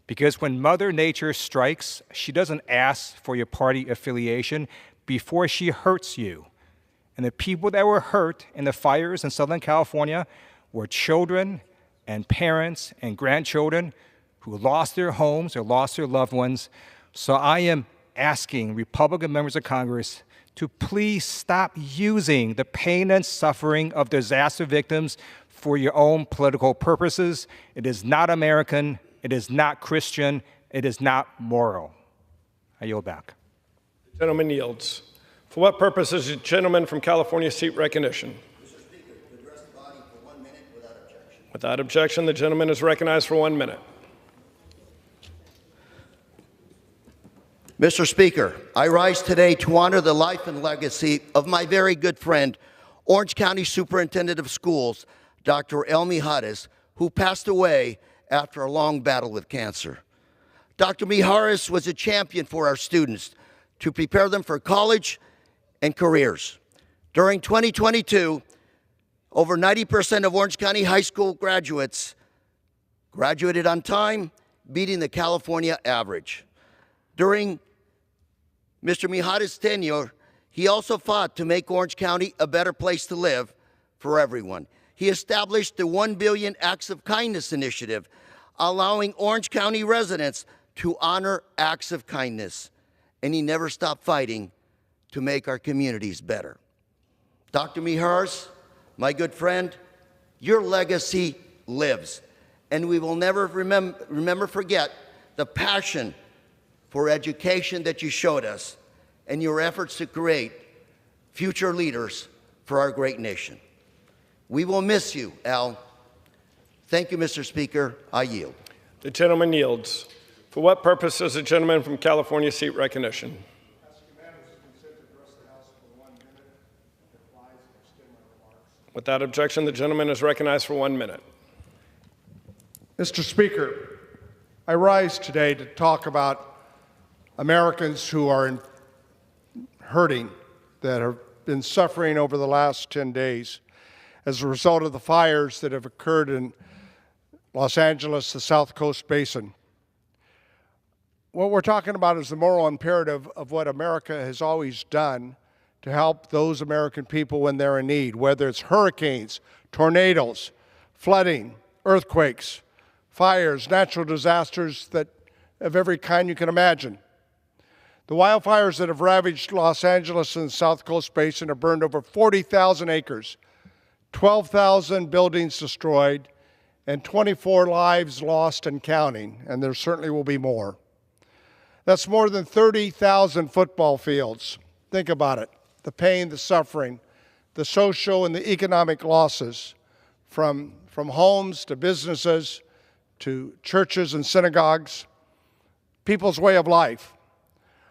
Speaker 25: because when Mother Nature strikes, she doesn't ask for your party affiliation before she hurts you. And the people that were hurt in the fires in Southern California were children and parents and grandchildren who lost their homes or lost their loved ones. So I am asking Republican members of Congress to please stop using the pain and suffering of disaster victims for your own political purposes. It is not American, it is not Christian, it is not moral. I yield back.
Speaker 9: The gentleman yields. For what purpose is the gentleman from California seek recognition?
Speaker 10: Mr. Speaker, to address the body for 1 minute without objection.
Speaker 9: Without objection, the gentleman is recognized for 1 minute.
Speaker 10: Mr. Speaker, I rise today to honor the life and legacy of my very good friend, Orange County Superintendent of Schools, Dr. El Mijares, who passed away after a long battle with cancer. Dr. Mijares was a champion for our students to prepare them for college and careers. During 2022, over 90% of Orange County high school graduates graduated on time, beating the California average. During Mr. Mijares' tenure, he also fought to make Orange County a better place to live for everyone. He established the 1 Billion Acts of Kindness initiative, allowing Orange County residents to honor acts of kindness. And he never stopped fighting to make our communities better. Dr. Mijares, my good friend, your legacy lives, and we will never forget the passion for education that you showed us and your efforts to create future leaders for our great nation. We will miss you, Al. Thank you, Mr. Speaker. I yield.
Speaker 9: The gentleman yields. For what purpose does the gentleman from California seek recognition? Without objection, the gentleman is recognized for 1 minute.
Speaker 11: Mr. Speaker, I rise today to talk about Americans who are hurting, that have been suffering over the last 10 days as a result of the fires that have occurred in Los Angeles, the South Coast Basin. What we're talking about is the moral imperative of what America has always done to help those American people when they're in need, whether it's hurricanes, tornadoes, flooding, earthquakes, fires, natural disasters that of every kind you can imagine. The wildfires that have ravaged Los Angeles and the South Coast Basin have burned over 40,000 acres, 12,000 buildings destroyed, and 24 lives lost and counting, and there certainly will be more. That's more than 30,000 football fields. Think about it, the pain, the suffering, the social and the economic losses from homes to businesses to churches and synagogues, people's way of life.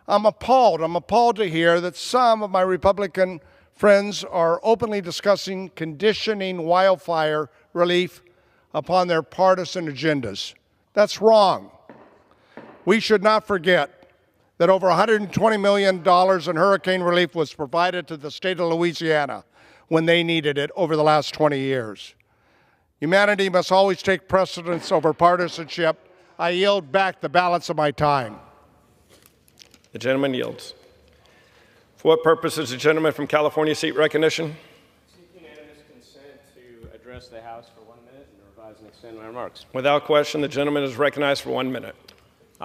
Speaker 11: I'm appalled to hear that some of my Republican friends are openly discussing conditioning wildfire relief upon their partisan agendas. That's wrong. We should not forget that over $120 million in hurricane relief was provided to the state of Louisiana when they needed it over the last 20 years. Humanity must always take precedence over partisanship. I yield back the balance of my time.
Speaker 9: The gentleman yields. For what purpose does the gentleman from California seek recognition?
Speaker 14: Seek unanimous consent to address the House for 1 minute and revise and extend my remarks.
Speaker 9: Without question, the gentleman is recognized for 1 minute.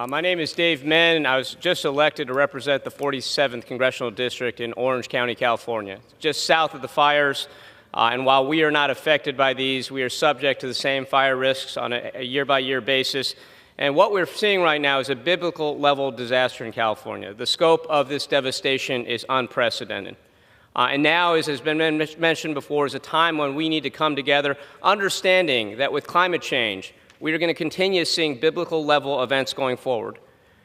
Speaker 14: My name is Dave Menn, and I was just elected to represent the 47th Congressional District in Orange County, California, just south of the fires. And while we are not affected by these, we are subject to the same fire risks on a year-by-year basis. And what we're seeing right now is a biblical level disaster in California. The scope of this devastation is unprecedented. And now, as has been mentioned before, is a time when we need to come together, understanding that with climate change, we are going to continue seeing biblical level events going forward.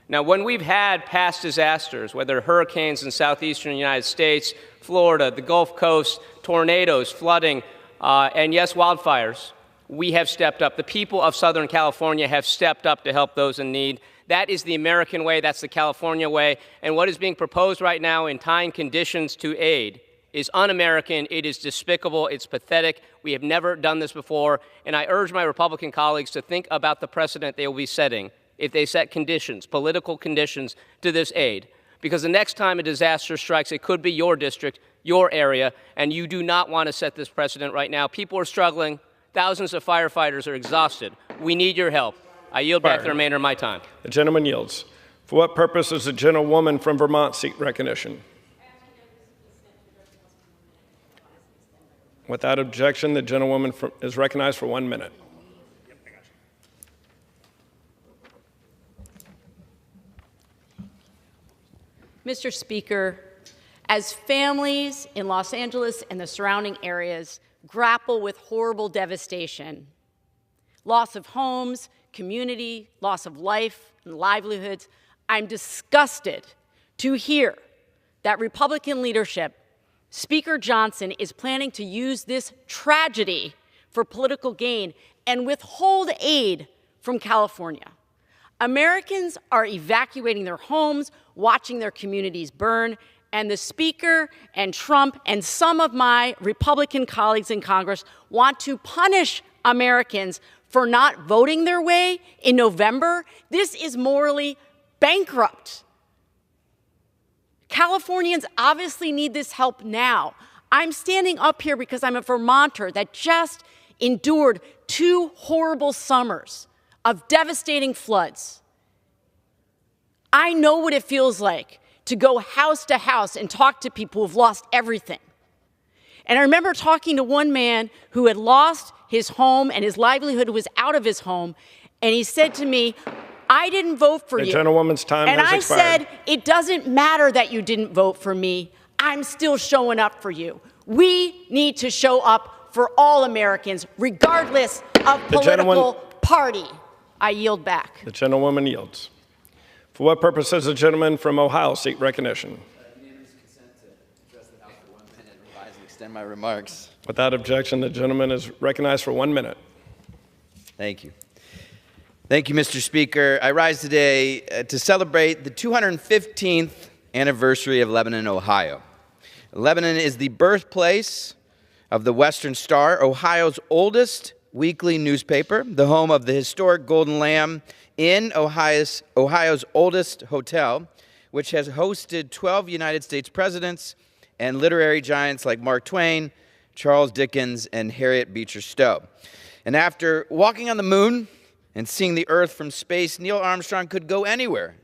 Speaker 14: Now, when we've had past disasters, whether hurricanes in southeastern United States, Florida, the Gulf Coast, tornadoes, flooding, and yes, wildfires, we have stepped up. The people of Southern California have stepped up to help those in need. That is the American way. That's the California way. And what is being proposed right now in tying conditions to aid is un-American. It is despicable. It's pathetic. We have never done this before. And I urge my Republican colleagues to think about the precedent they will be setting if they set conditions, political conditions, to this aid. Because the next time a disaster strikes, it could be your district, your area, and you do not want to set this precedent right now. People are struggling. Thousands of firefighters are exhausted. We need your help. I yield back the remainder of my time.
Speaker 9: The gentleman yields. For what purpose does the gentlewoman from Vermont seek recognition? Without objection, the gentlewoman is recognized for 1 minute.
Speaker 1: Mr. Speaker, as families in Los Angeles and the surrounding areas grapple with horrible devastation, loss of homes, community, loss of life and livelihoods, I'm disgusted to hear that Republican leadership, Speaker Johnson, is planning to use this tragedy for political gain and withhold aid from California. Americans are evacuating their homes, watching their communities burn, and the Speaker and Trump and some of my Republican colleagues in Congress want to punish Americans for not voting their way in November. This is morally bankrupt. Californians obviously need this help now. I'm standing up here because I'm a Vermonter that just endured 2 horrible summers of devastating floods. I know what it feels like to go house to house and talk to people who've lost everything. And I remember talking to one man who had lost his home and his livelihood was out of his home, and he said to me, I didn't vote for you.
Speaker 9: The gentlewoman's time has expired.
Speaker 1: And I said, it doesn't matter that you didn't vote for me. I'm still showing up for you. We need to show up for all Americans, regardless of political party. I yield back.
Speaker 9: The gentlewoman yields. For what purpose does the gentleman from Ohio seek recognition?
Speaker 16: Unanimous consent to address the House for 1 minute and revise and extend my remarks.
Speaker 9: Without objection, the gentleman is recognized for 1 minute.
Speaker 16: Thank you. Thank you, Mr. Speaker. I rise today to celebrate the 215th anniversary of Lebanon, Ohio. Lebanon is the birthplace of the Western Star, Ohio's oldest weekly newspaper, the home of the historic Golden Lamb Inn, Ohio's oldest hotel, which has hosted 12 United States presidents and literary giants like Mark Twain, Charles Dickens, and Harriet Beecher Stowe. And after walking on the moon and seeing the Earth from space, Neil Armstrong could go anywhere.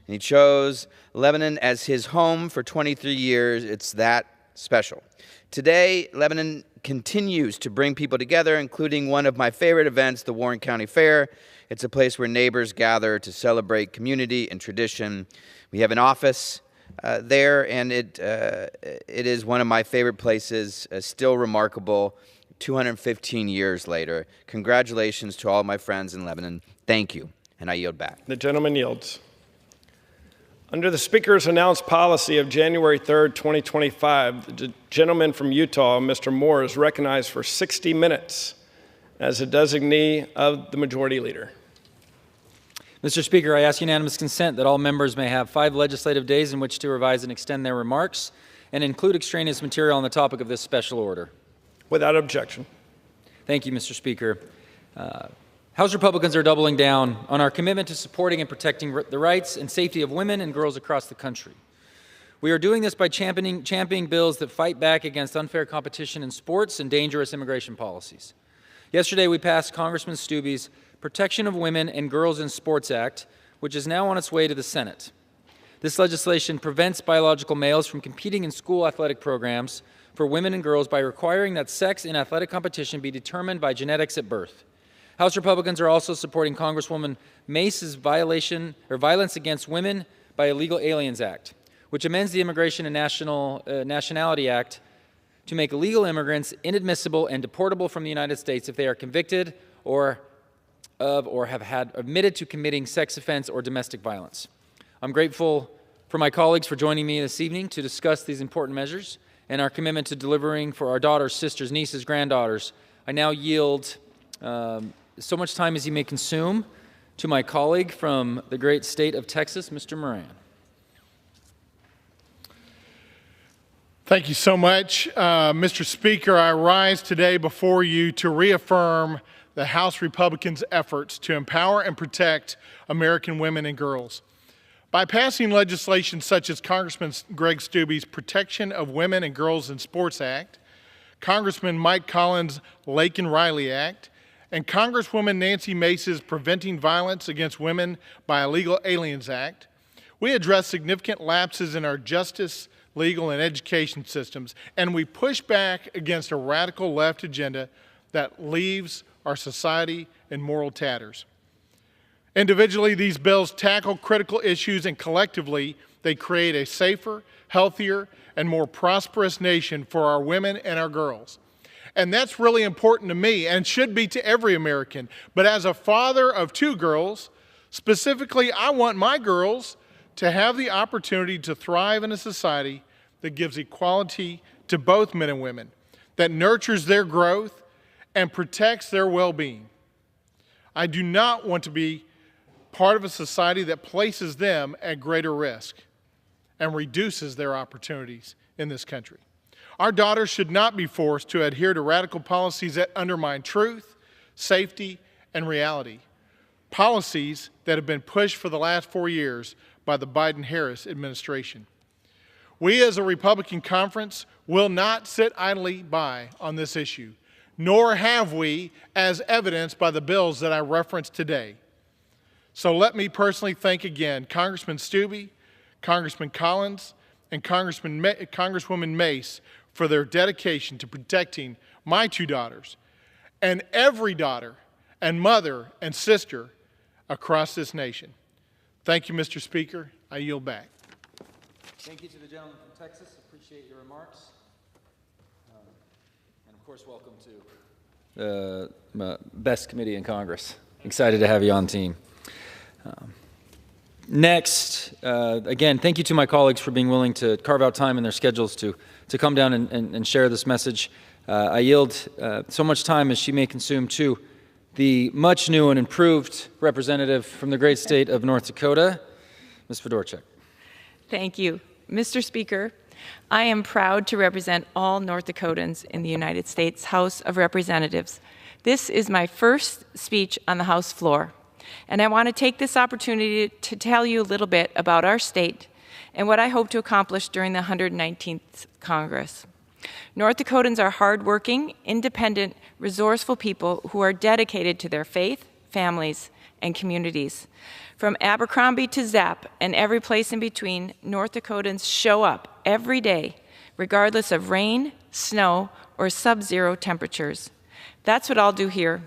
Speaker 16: And he chose Lebanon as his home for 23 years. It's that special. Today, Lebanon continues to bring people together, including one of my favorite events, the Warren County Fair. It's a place where neighbors gather to celebrate community and tradition. We have an office there, and it is one of my favorite places, still remarkable 215 years later. Congratulations to all my friends in Lebanon. Thank you, and I yield back.
Speaker 9: The gentleman yields. Under the Speaker's announced policy of January 3rd, 2025, the gentleman from Utah, Mr. Moore, is recognized for 60 minutes as a designee of the Majority Leader.
Speaker 17: Mr. Speaker, I ask unanimous consent that all members may have 5 legislative days in which to revise and extend their remarks and include extraneous material on the topic of this special order.
Speaker 9: Without objection.
Speaker 17: Thank you, Mr. Speaker. House Republicans are doubling down on our commitment to supporting and protecting the rights and safety of women and girls across the country. We are doing this by championing bills that fight back against unfair competition in sports and dangerous immigration policies. Yesterday, we passed Congressman Steube's Protection of Women and Girls in Sports Act, which is now on its way to the Senate. This legislation prevents biological males from competing in school athletic programs for women and girls by requiring that sex in athletic competition be determined by genetics at birth. House Republicans are also supporting Congresswoman Mace's Violence Against Women by Illegal Aliens Act, which amends the Immigration and Nationality Act to make illegal immigrants inadmissible and deportable from the United States if they are convicted or have had admitted to committing sex offense or domestic violence. I'm grateful for my colleagues for joining me this evening to discuss these important measures and our commitment to delivering for our daughters, sisters, nieces, granddaughters. I now yield so much time as you may consume to my colleague from the great state of Texas, Mr. Moran.
Speaker 11: Thank you so much. Mr. Speaker, I rise today before you to reaffirm the House Republicans' efforts to empower and protect American women and girls. By passing legislation such as Congressman Greg Steube's Protection of Women and Girls in Sports Act, Congressman Mike Collins' Laken Riley Act, and Congresswoman Nancy Mace's Preventing Violence Against Women by Illegal Aliens Act, we address significant lapses in our justice, legal, and education systems, and we push back against a radical left agenda that leaves our society in moral tatters. Individually, these bills tackle critical issues, and collectively, they create a safer, healthier, and more prosperous nation for our women and our girls. And that's really important to me and should be to every American. But as a father of 2 girls, specifically, I want my girls to have the opportunity to thrive in a society that gives equality to both men and women, that nurtures their growth and protects their well-being. I do not want to be part of a society that places them at greater risk and reduces their opportunities in this country. Our daughters should not be forced to adhere to radical policies that undermine truth, safety, and reality. Policies that have been pushed for the last 4 years by the Biden-Harris administration. We as a Republican conference will not sit idly by on this issue, nor have we, as evidenced by the bills that I referenced today. So let me personally thank again Congressman Stubbe, Congressman Collins, and Congresswoman Mace for their dedication to protecting my 2 daughters and every daughter and mother and sister across this nation. Thank you, Mr. Speaker. I yield back.
Speaker 17: Thank you to the gentleman from Texas. Appreciate your remarks. And of course, welcome to the best committee in Congress. Excited to have you on team. Next, again, thank you to my colleagues for being willing to carve out time in their schedules to come down and share this message. I yield so much time as she may consume to the much new and improved representative from the great state of North Dakota, Ms. Fedorchak.
Speaker 2: Thank you. Mr. Speaker, I am proud to represent all North Dakotans in the United States House of Representatives. This is my first speech on the House floor. And I want to take this opportunity to tell you a little bit about our state and what I hope to accomplish during the 119th Congress. North Dakotans are hardworking, independent, resourceful people who are dedicated to their faith, families, and communities. From Abercrombie to Zap and every place in between, North Dakotans show up every day, regardless of rain, snow, or sub-zero temperatures. That's what I'll do here.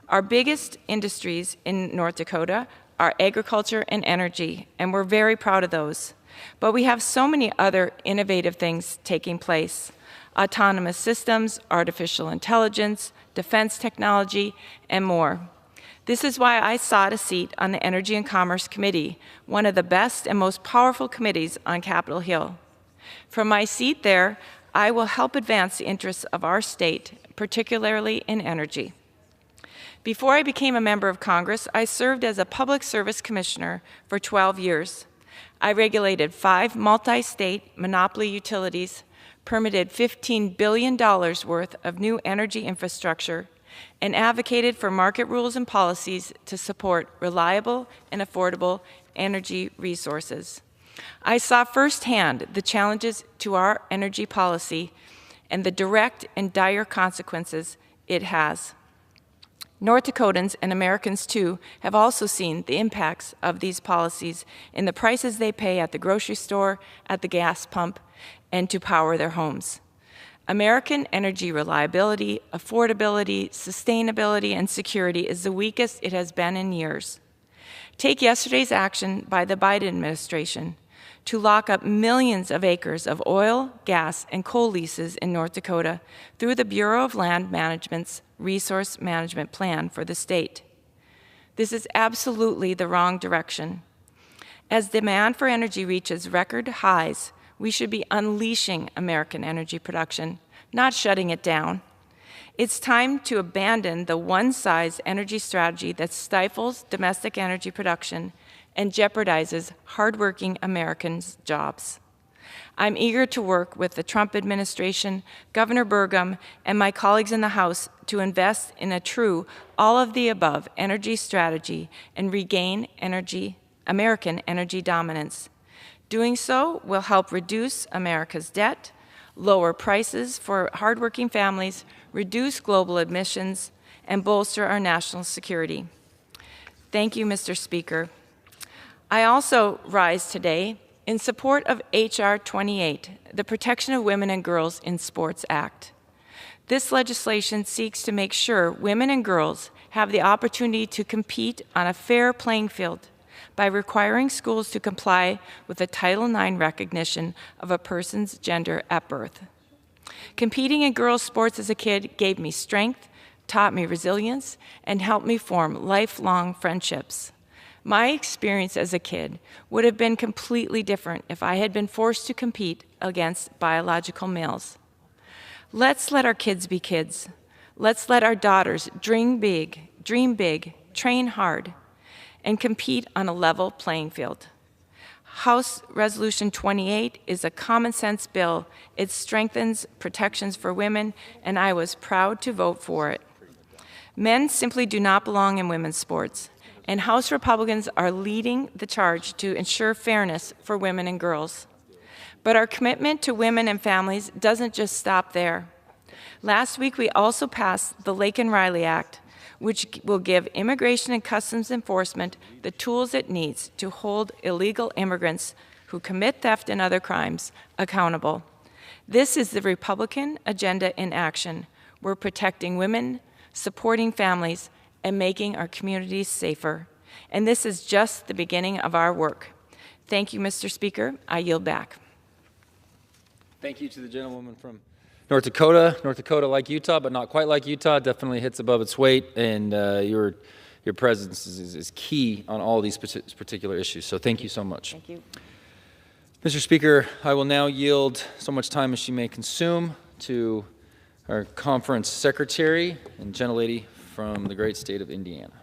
Speaker 2: Our biggest industries in North Dakota are agriculture and energy, and we're very proud of those. But we have so many other innovative things taking place: autonomous systems, artificial intelligence, defense technology, and more. This is why I sought a seat on the Energy and Commerce Committee, one of the best and most powerful committees on Capitol Hill. From my seat there, I will help advance the interests of our state, particularly in energy. Before I became a member of Congress, I served as a public service commissioner for 12 years. I regulated 5 multi-state monopoly utilities, permitted $15 billion worth of new energy infrastructure, and advocated for market rules and policies to support reliable and affordable energy resources. I saw firsthand the challenges to our energy policy and the direct and dire consequences it has. North Dakotans, and Americans too, have also seen the impacts of these policies in the prices they pay at the grocery store, at the gas pump, and to power their homes. American energy reliability, affordability, sustainability, and security is the weakest it has been in years. Take yesterday's action by the Biden administration to lock up millions of acres of oil, gas, and coal leases in North Dakota through the Bureau of Land Management's Resource Management Plan for the state. This is absolutely the wrong direction. As demand for energy reaches record highs, we should be unleashing American energy production, not shutting it down. It's time to abandon the one-size energy strategy that stifles domestic energy production and jeopardizes hardworking Americans' jobs. I'm eager to work with the Trump administration, Governor Burgum, and my colleagues in the House to invest in a true all-of-the-above energy strategy and regain American energy dominance. Doing so will help reduce America's debt, lower prices for hardworking families, reduce global emissions, and bolster our national security. Thank you, Mr. Speaker. I also rise today in support of H.R. 28, the Protection of Women and Girls in Sports Act. This legislation seeks to make sure women and girls have the opportunity to compete on a fair playing field by requiring schools to comply with the Title IX recognition of a person's gender at birth. Competing in girls' sports as a kid gave me strength, taught me resilience, and helped me form lifelong friendships. My experience as a kid would have been completely different if I had been forced to compete against biological males. Let's let our kids be kids. Let's let our daughters dream big, train hard, and compete on a level playing field. House Resolution 28 is a common sense bill. It strengthens protections for women, and I was proud to vote for it. Men simply do not belong in women's sports, and House Republicans are leading the charge to ensure fairness for women and girls. But our commitment to women and families doesn't just stop there. Last week, we also passed the Lake and Riley Act, which will give Immigration and Customs Enforcement the tools it needs to hold illegal immigrants who commit theft and other crimes accountable. This is the Republican agenda in action. We're protecting women, supporting families, and making our communities safer. And this is just the beginning of our work. Thank you, Mr. Speaker. I yield back.
Speaker 17: Thank you to the gentlewoman from North Dakota. North Dakota, like Utah, but not quite like Utah, definitely hits above its weight, and your presence is key on all these particular issues. So thank you so much.
Speaker 2: Thank you.
Speaker 17: Mr. Speaker, I will now yield so much time as she may consume to our conference secretary and gentlelady from the great state of Indiana.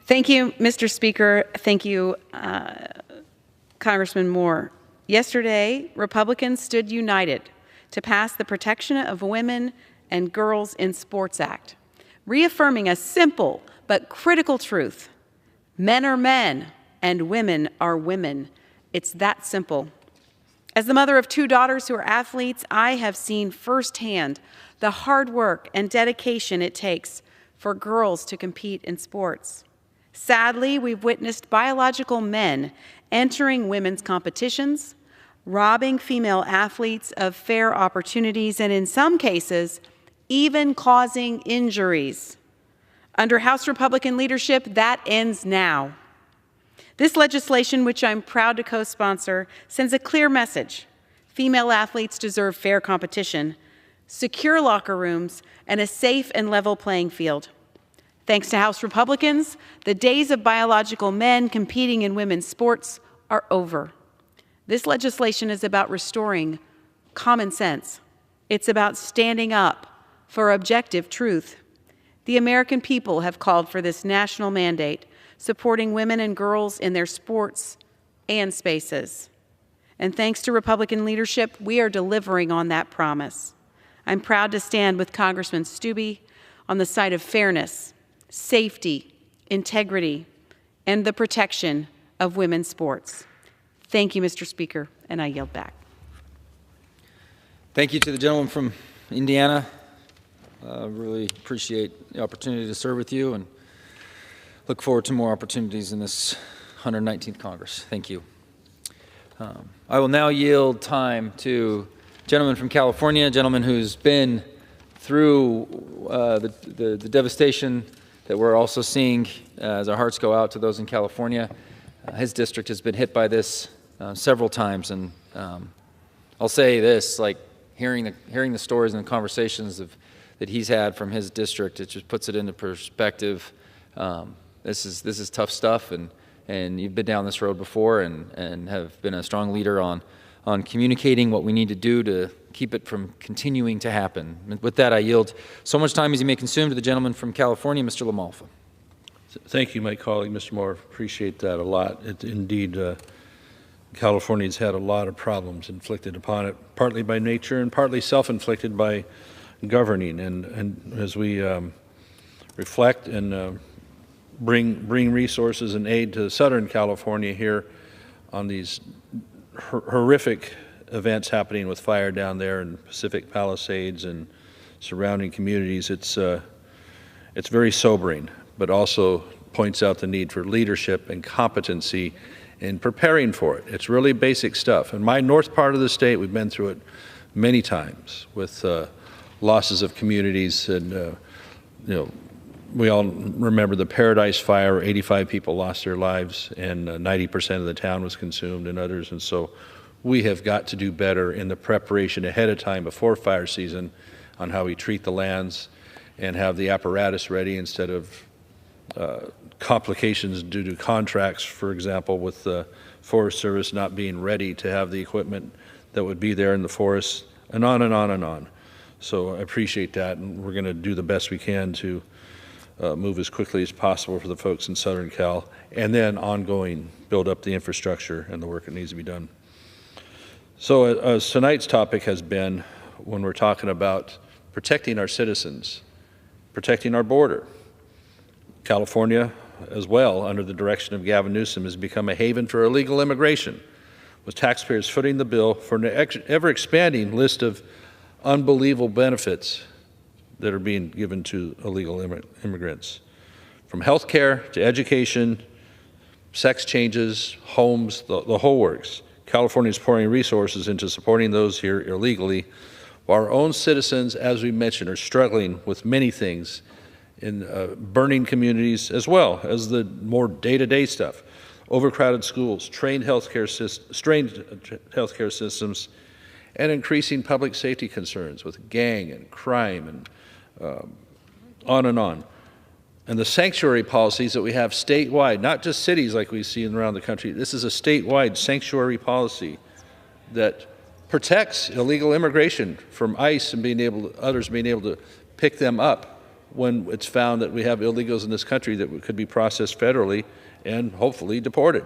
Speaker 3: Thank you, Mr. Speaker. Thank you, Congressman Moore. Yesterday, Republicans stood united to pass the Protection of Women and Girls in Sports Act, reaffirming a simple but critical truth. Men are men and women are women. It's that simple. As the mother of 2 daughters who are athletes, I have seen firsthand the hard work and dedication it takes for girls to compete in sports. Sadly, we've witnessed biological men entering women's competitions, robbing female athletes of fair opportunities, and in some cases, even causing injuries. Under House Republican leadership, that ends now. This legislation, which I'm proud to co-sponsor, sends a clear message. Female athletes deserve fair competition, secure locker rooms, and a safe and level playing field. Thanks to House Republicans, the days of biological men competing in women's sports are over. This legislation is about restoring common sense. It's about standing up for objective truth. The American people have called for this national mandate, supporting women and girls in their sports and spaces. And thanks to Republican leadership, we are delivering on that promise. I'm proud to stand with Congressman Stubbe on the side of fairness, safety, integrity, and the protection of women's sports. Thank you, Mr. Speaker, and I yield back.
Speaker 17: Thank you to the gentleman from Indiana. Really appreciate the opportunity to serve with you and look forward to more opportunities in this 119th Congress. Thank you. I will now yield time to a gentleman from California, a gentleman who's been through the devastation that we're also seeing as our hearts go out to those in California. His district has been hit by this several times, and I'll say this, like hearing the stories and the conversations that he's had from his district, it just puts it into perspective. This is tough stuff, and you've been down this road before and have been a strong leader on communicating what we need to do to keep it from continuing to happen. With that, I yield so much time as you may consume to the gentleman from California, Mr. LaMalfa.
Speaker 24: Thank you, my colleague, Mr. Moore. Appreciate that a lot. Indeed, California's had a lot of problems inflicted upon it, partly by nature and partly self-inflicted by governing. And as we reflect and bring resources and aid to Southern California here on these horrific events happening with fire down there in Pacific Palisades and surrounding communities, it's very sobering, but also points out the need for leadership and competency in preparing for it. It's really basic stuff. In my north part of the state, we've been through it many times with losses of communities, and we all remember the Paradise Fire. 85 people lost their lives, and 90% of the town was consumed, and others. And so we have got to do better in the preparation ahead of time before fire season on how we treat the lands and have the apparatus ready instead of complications due to contracts, for example, with the Forest Service not being ready to have the equipment that would be there in the forest, and on and on and on. So I appreciate that, and we're going to do the best we can to move as quickly as possible for the folks in Southern Cal, and then ongoing build up the infrastructure and the work that needs to be done. So tonight's topic has been, when we're talking about protecting our citizens, protecting our border. California, as well, under the direction of Gavin Newsom, has become a haven for illegal immigration, with taxpayers footing the bill for an ever-expanding list of unbelievable benefits that are being given to illegal immigrants. From health care to education, sex changes, homes, the whole works. California is pouring resources into supporting those here illegally, while our own citizens, as we mentioned, are struggling with many things in burning communities, as well as the more day-to-day stuff. Overcrowded schools, strained healthcare systems, and increasing public safety concerns with gang and crime and on and on. And the sanctuary policies that we have statewide, not just cities like we see around the country. This is a statewide sanctuary policy that protects illegal immigration from ICE and others being able to pick them up when it's found that we have illegals in this country that could be processed federally and hopefully deported.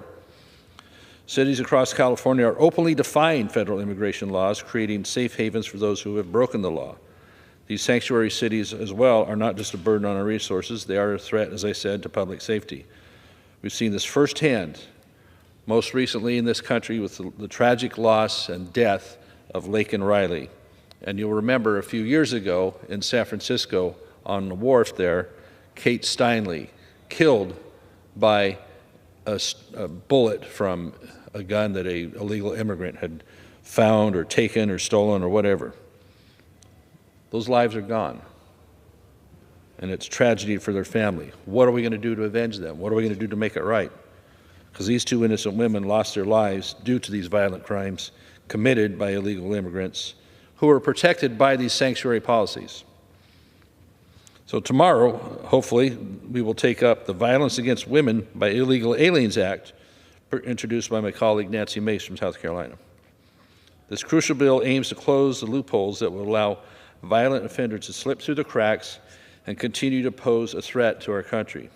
Speaker 24: Cities across California are openly defying federal immigration laws, creating safe havens for those who have broken the law. These sanctuary cities, as well, are not just a burden on our resources, they are a threat, as I said, to public safety. We've seen this firsthand, most recently in this country with the tragic loss and death of Laken Riley. And you'll remember a few years ago in San Francisco on the wharf there, Kate Steinle, killed by a bullet from a gun that an illegal immigrant had found or taken or stolen or whatever. Those lives are gone. And it's tragedy for their family. What are we going to do to avenge them? What are we going to do to make it right? Because these two innocent women lost their lives due to these violent crimes committed by illegal immigrants who are protected by these sanctuary policies. So tomorrow, hopefully, we will take up the Violence Against Women by Illegal Aliens Act, introduced by my colleague Nancy Mace from South Carolina. This crucial bill aims to close the loopholes that will allow violent offenders to slip through the cracks and continue to pose a threat to our country.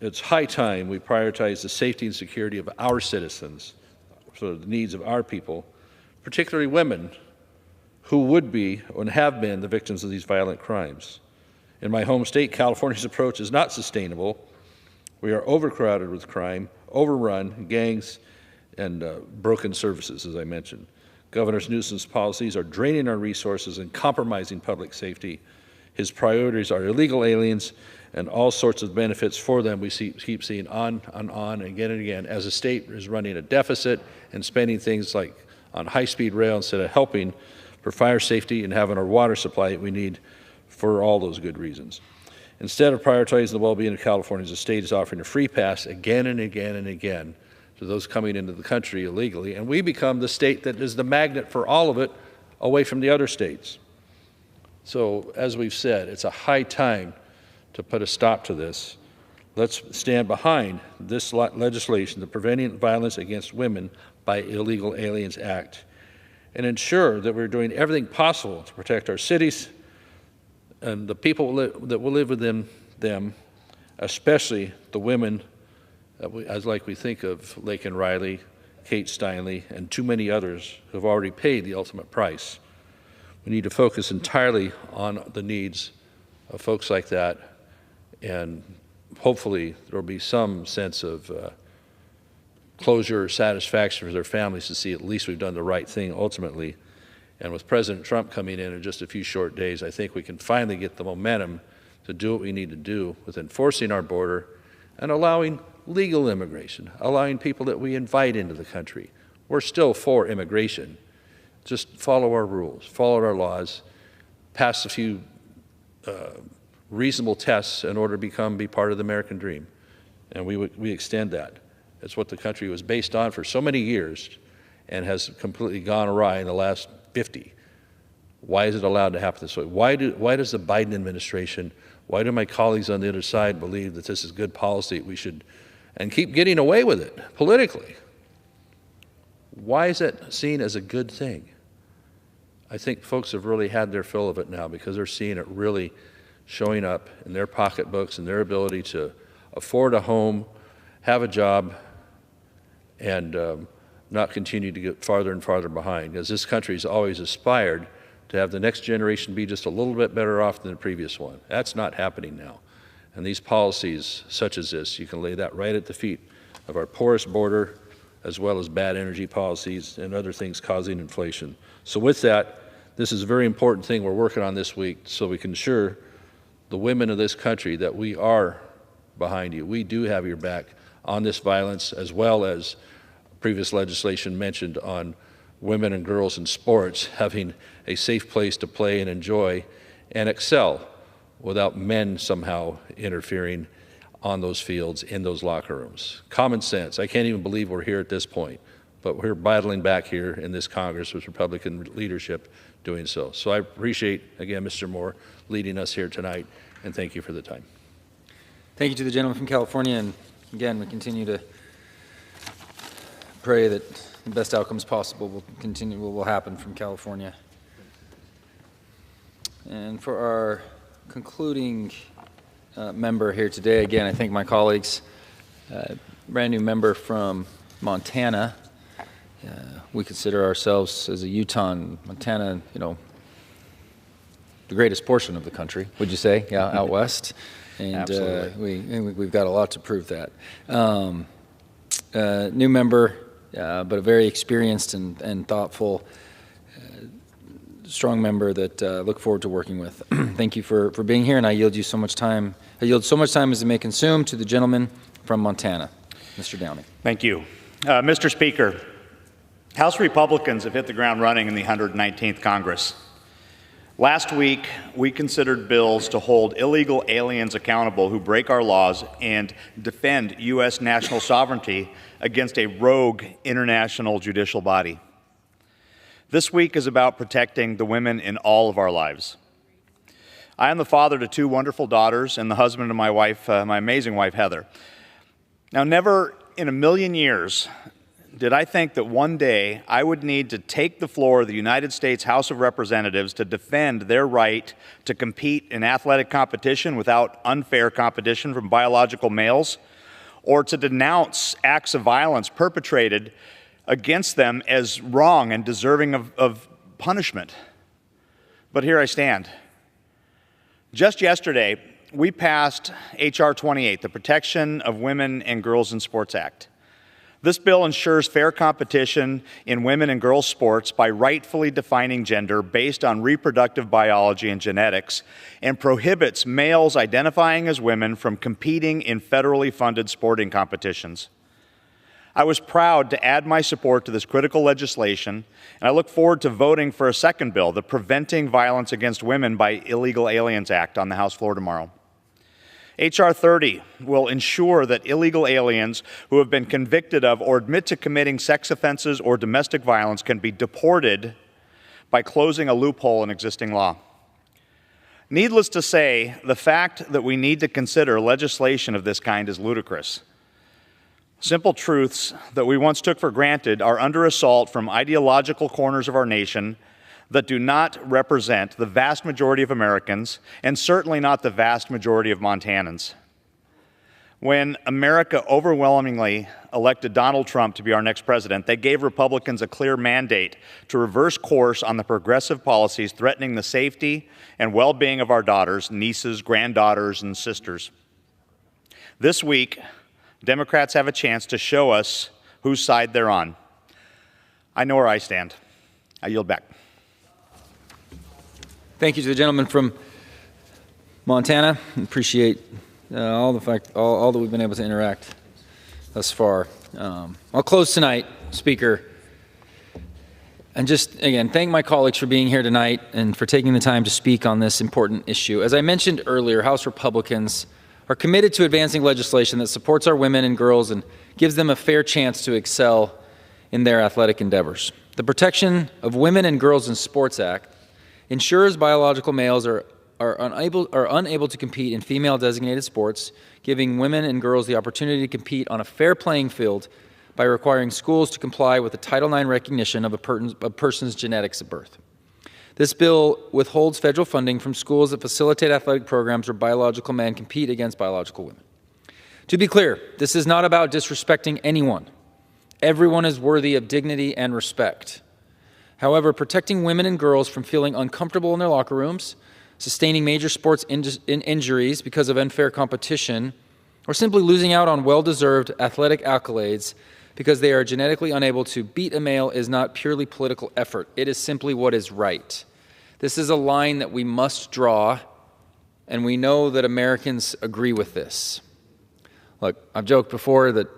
Speaker 24: It's high time we prioritize the safety and security of our citizens, so the needs of our people, particularly women who would be and have been the victims of these violent crimes. In my home state, California's approach is not sustainable. We are overcrowded with crime, overrun, gangs, and broken services, as I mentioned. Governor Newsom's policies are draining our resources and compromising public safety. His priorities are illegal aliens and all sorts of benefits for them we keep seeing on and again and again as the state is running a deficit and spending things like on high-speed rail instead of helping for fire safety and having our water supply that we need for all those good reasons. Instead of prioritizing the well-being of California, the state is offering a free pass again and again and again to those coming into the country illegally, and we become the state that is the magnet for all of it away from the other states. So, as we've said, it's a high time to put a stop to this. Let's stand behind this legislation, the Preventing Violence Against Women by Illegal Aliens Act, and ensure that we're doing everything possible to protect our cities and the people that will live within them, especially the women, as like we think of Laken Riley, Kate Steinle, and too many others who have already paid the ultimate price. We need to focus entirely on the needs of folks like that, and hopefully there will be some sense of closure or satisfaction for their families to see at least we've done the right thing ultimately. And with President Trump coming in just a few short days, I think we can finally get the momentum to do what we need to do with enforcing our border and allowing legal immigration, allowing people that we invite into the country. We're still for immigration. Just follow our rules, follow our laws, pass a few reasonable tests in order to be part of the American dream. And we extend that. It's what the country was based on for so many years and has completely gone awry in the last 50. Why is it allowed to happen this way? Why does the Biden administration, why do my colleagues on the other side believe that this is good policy, we should, and keep getting away with it politically? Why is it seen as a good thing? I think folks have really had their fill of it now because they're seeing it really showing up in their pocketbooks and their ability to afford a home, have a job, and not continue to get farther and farther behind. Because this country has always aspired to have the next generation be just a little bit better off than the previous one. That's not happening now. And these policies such as this, you can lay that right at the feet of our porous border, as well as bad energy policies and other things causing inflation. So with that, this is a very important thing we're working on this week so we can assure the women of this country that we are behind you. We do have your back on this violence, as well as previous legislation mentioned on women and girls in sports having a safe place to play and enjoy and excel without men somehow interfering on those fields, in those locker rooms. Common sense. I can't even believe we're here at this point, but we're battling back here in this Congress with Republican leadership doing so. So I appreciate, again, Mr. Moore leading us here tonight, and thank you for the time.
Speaker 17: Thank you to the gentleman from California, and again, we continue to pray that the best outcomes possible will happen from California. And for our concluding member here today, again, I thank my colleagues. Brand new member from Montana. We consider ourselves as a Utah, Montana, you know, the greatest portion of the country, would you say? Yeah, out west. And we've got a lot to prove that. New member, but a very experienced and thoughtful, strong member that look forward to working with. Thank you for being here, and I yield you so much time. I yield so much time as it may consume to the gentleman from Montana, Mr. Downey.
Speaker 5: Thank you. Mr. Speaker, House Republicans have hit the ground running in the 119th Congress. Last week, we considered bills to hold illegal aliens accountable who break our laws and defend U.S. national sovereignty against a rogue international judicial body. This week is about protecting the women in all of our lives. I am the father to 2 wonderful daughters and the husband of my wife, my amazing wife, Heather. Now, never in a million years did I think that one day I would need to take the floor of the United States House of Representatives to defend their right to compete in athletic competition without unfair competition from biological males, or to denounce acts of violence perpetrated against them as wrong and deserving of punishment. But here I stand. Just yesterday, we passed H.R. 28, the Protection of Women and Girls in Sports Act. This bill ensures fair competition in women and girls sports by rightfully defining gender based on reproductive biology and genetics, and prohibits males identifying as women from competing in federally funded sporting competitions. I was proud to add my support to this critical legislation, and I look forward to voting for a second bill, the Preventing Violence Against Women by Illegal Aliens Act, on the House floor tomorrow. H.R. 30 will ensure that illegal aliens who have been convicted of or admit to committing sex offenses or domestic violence can be deported by closing a loophole in existing law. Needless to say, the fact that we need to consider legislation of this kind is ludicrous. Simple truths that we once took for granted are under assault from ideological corners of our nation that do not represent the vast majority of Americans, and certainly not the vast majority of Montanans. When America overwhelmingly elected Donald Trump to be our next president, they gave Republicans a clear mandate to reverse course on the progressive policies threatening the safety and well-being of our daughters, nieces, granddaughters, and sisters. This week, Democrats have a chance to show us whose side they're on. I know where I stand. I yield back.
Speaker 17: Thank you to the gentleman from Montana. Appreciate all that we've been able to interact thus far. I'll close tonight, Speaker, and just, again, thank my colleagues for being here tonight and for taking the time to speak on this important issue. As I mentioned earlier, House Republicans are committed to advancing legislation that supports our women and girls and gives them a fair chance to excel in their athletic endeavors. The Protection of Women and Girls in Sports Act ensures biological males are unable to compete in female-designated sports, giving women and girls the opportunity to compete on a fair playing field by requiring schools to comply with the Title IX recognition of a person's genetics at birth. This bill withholds federal funding from schools that facilitate athletic programs where biological men compete against biological women. To be clear, this is not about disrespecting anyone. Everyone is worthy of dignity and respect. However, protecting women and girls from feeling uncomfortable in their locker rooms, sustaining major sports injuries because of unfair competition, or simply losing out on well-deserved athletic accolades because they are genetically unable to beat a male is not purely political effort. It is simply what is right. This is a line that we must draw, and we know that Americans agree with this. Look, I've joked before that,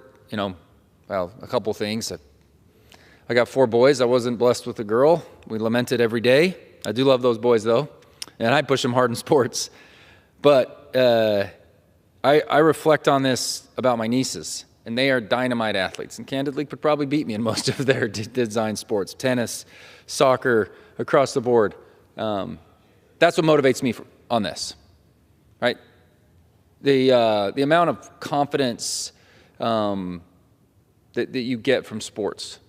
Speaker 17: a couple things. I got 4 boys. I wasn't blessed with a girl. We lament it every day. I do love those boys, though, and I push them hard in sports. But I reflect on this about my nieces, and they are dynamite athletes, and candidly could probably beat me in most of their design sports, tennis, soccer, across the board. That's what motivates me on this, right? The amount of confidence that you get from sports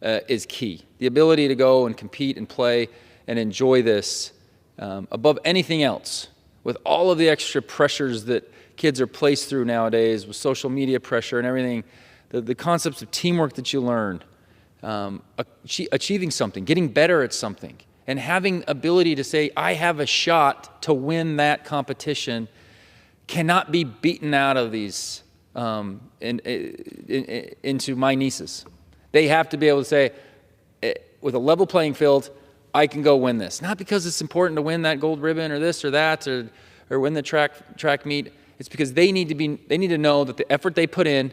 Speaker 17: is key. The ability to go and compete and play and enjoy this above anything else, with all of the extra pressures that kids are placed through nowadays with social media pressure and everything, the concepts of teamwork that you learn, achieving something, getting better at something, and having ability to say, I have a shot to win that competition, cannot be beaten out of these into my nieces. They have to be able to say, with a level playing field, I can go win this. Not because it's important to win that gold ribbon or this or that or win the track meet. It's because they need to know that the effort they put in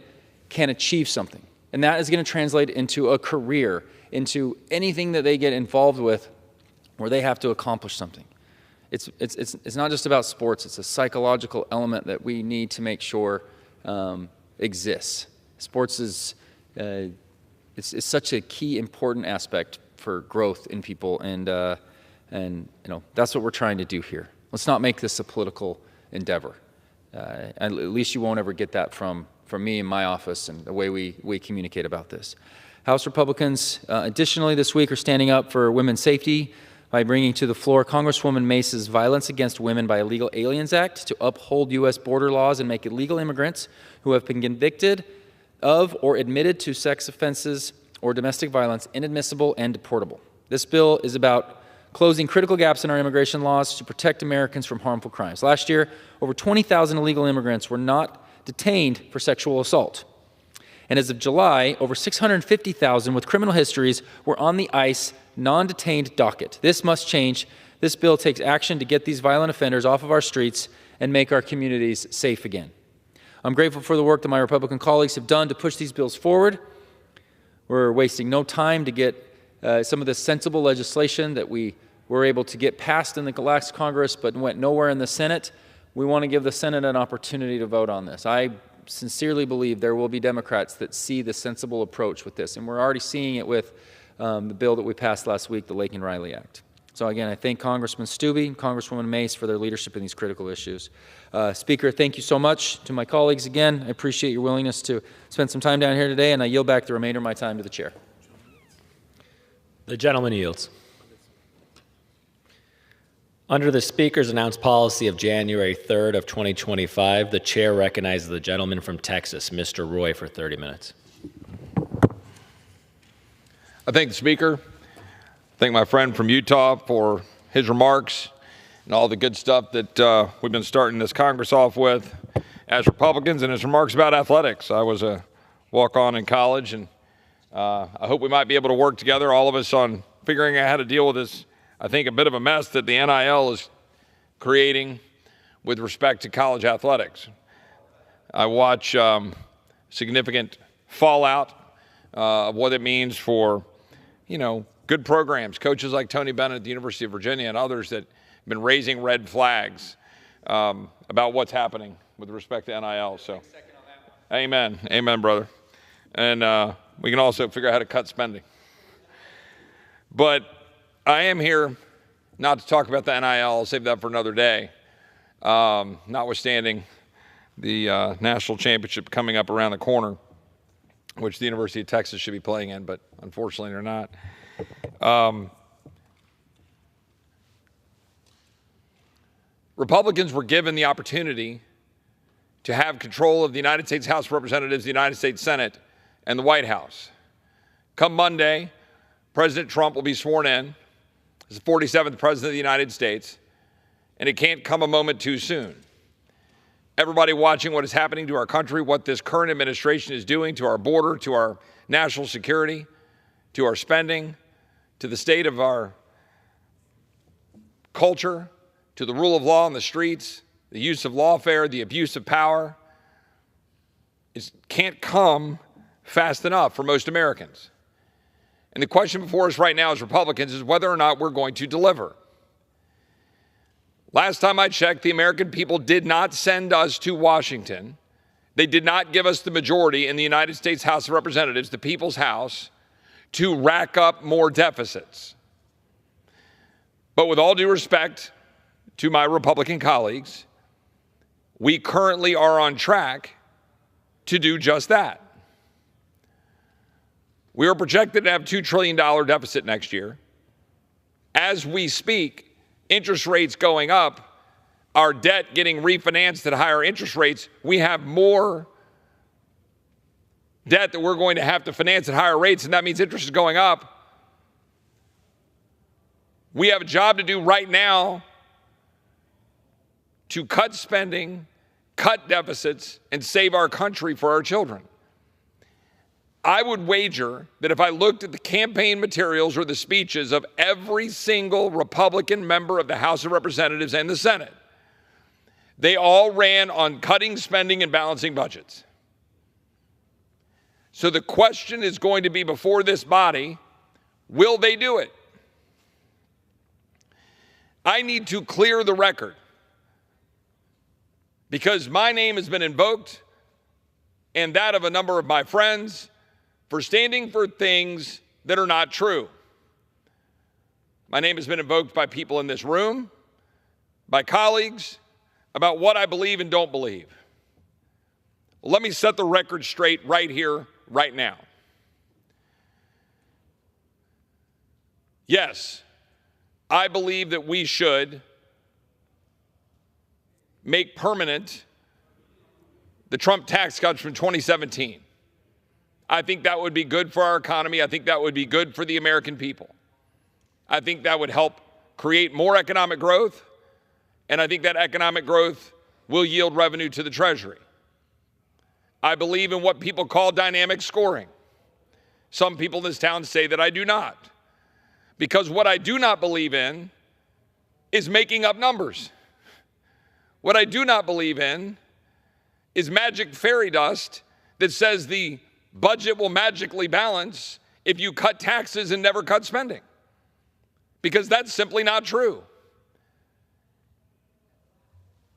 Speaker 17: can achieve something. And that is going to translate into a career, into anything that they get involved with where they have to accomplish something. It's not just about sports. It's a psychological element that we need to make sure exists. Sports is it's such a key, important aspect for growth in people, and that's what we're trying to do here. Let's not make this a political endeavor. At least you won't ever get that from me in my office and the way we communicate about this. House Republicans, additionally, this week are standing up for women's safety by bringing to the floor Congresswoman Mace's Violence Against Women by Illegal Aliens Act to uphold U.S. border laws and make illegal immigrants who have been convicted of or admitted to sex offenses or domestic violence inadmissible and deportable. This bill is about closing critical gaps in our immigration laws to protect Americans from harmful crimes. Last year, over 20,000 illegal immigrants were not detained for sexual assault. And as of July, over 650,000 with criminal histories were on the ICE non-detained docket. This must change. This bill takes action to get these violent offenders off of our streets and make our communities safe again. I'm grateful for the work that my Republican colleagues have done to push these bills forward. We're wasting no time to get some of this sensible legislation that we were able to get passed in the last Congress but went nowhere in the Senate. We want to give the Senate an opportunity to vote on this. I sincerely believe there will be Democrats that see the sensible approach with this, and we're already seeing it with the bill that we passed last week, the Lake and Riley Act. So again, I thank Congressman Stubbe and Congresswoman Mace for their leadership in these critical issues. Speaker, thank you so much to my colleagues again. I appreciate your willingness to spend some time down here today, and I yield back the remainder of my time to the chair.
Speaker 6: The gentleman yields. Under the Speaker's announced policy of January 3rd of 2025, the chair recognizes the gentleman from Texas, Mr. Roy, for 30 minutes.
Speaker 18: I thank the Speaker. I thank my friend from Utah for his remarks and all the good stuff that we've been starting this Congress off with as Republicans, and his remarks about athletics. I was a walk-on in college, and I hope we might be able to work together, all of us, on figuring out how to deal with this, I think, a bit of a mess that the NIL is creating with respect to college athletics. I watch significant fallout of what it means for, good programs, coaches like Tony Bennett at the University of Virginia and others that have been raising red flags about what's happening with respect to NIL. So, amen. Amen, brother. And we can also figure out how to cut spending. But I am here not to talk about the NIL. I'll save that for another day, notwithstanding the national championship coming up around the corner, which the University of Texas should be playing in, but unfortunately they're not. Republicans were given the opportunity to have control of the United States House of Representatives, the United States Senate, and the White House. Come Monday, President Trump will be sworn in as the 47th President of the United States, and it can't come a moment too soon. Everybody watching what is happening to our country, what this current administration is doing to our border, to our national security, to our spending, to the state of our culture, to the rule of law on the streets, the use of lawfare, the abuse of power, it can't come fast enough for most Americans. And the question before us right now as Republicans is whether or not we're going to deliver. Last time I checked, the American people did not send us to Washington. They did not give us the majority in the United States House of Representatives, the people's house, to rack up more deficits. But with all due respect to my Republican colleagues, we currently are on track to do just that. We are projected to have $2 trillion deficit next year. As we speak, interest rates going up, our debt getting refinanced at higher interest rates, we have more debt that we're going to have to finance at higher rates, and that means interest is going up. We have a job to do right now to cut spending, cut deficits, and save our country for our children. I would wager that if I looked at the campaign materials or the speeches of every single Republican member of the House of Representatives and the Senate, they all ran on cutting spending and balancing budgets. So the question is going to be before this body, will they do it? I need to clear the record because my name has been invoked and that of a number of my friends for standing for things that are not true. My name has been invoked by people in this room, by colleagues, about what I believe and don't believe. Let me set the record straight right here, right now. Yes, I believe that we should make permanent the Trump tax cuts from 2017. I think that would be good for our economy. I think that would be good for the American people. I think that would help create more economic growth, and I think that economic growth will yield revenue to the Treasury. I believe in what people call dynamic scoring. Some people in this town say that I do not, because what I do not believe in is making up numbers. What I do not believe in is magic fairy dust that says the budget will magically balance if you cut taxes and never cut spending, because that's simply not true.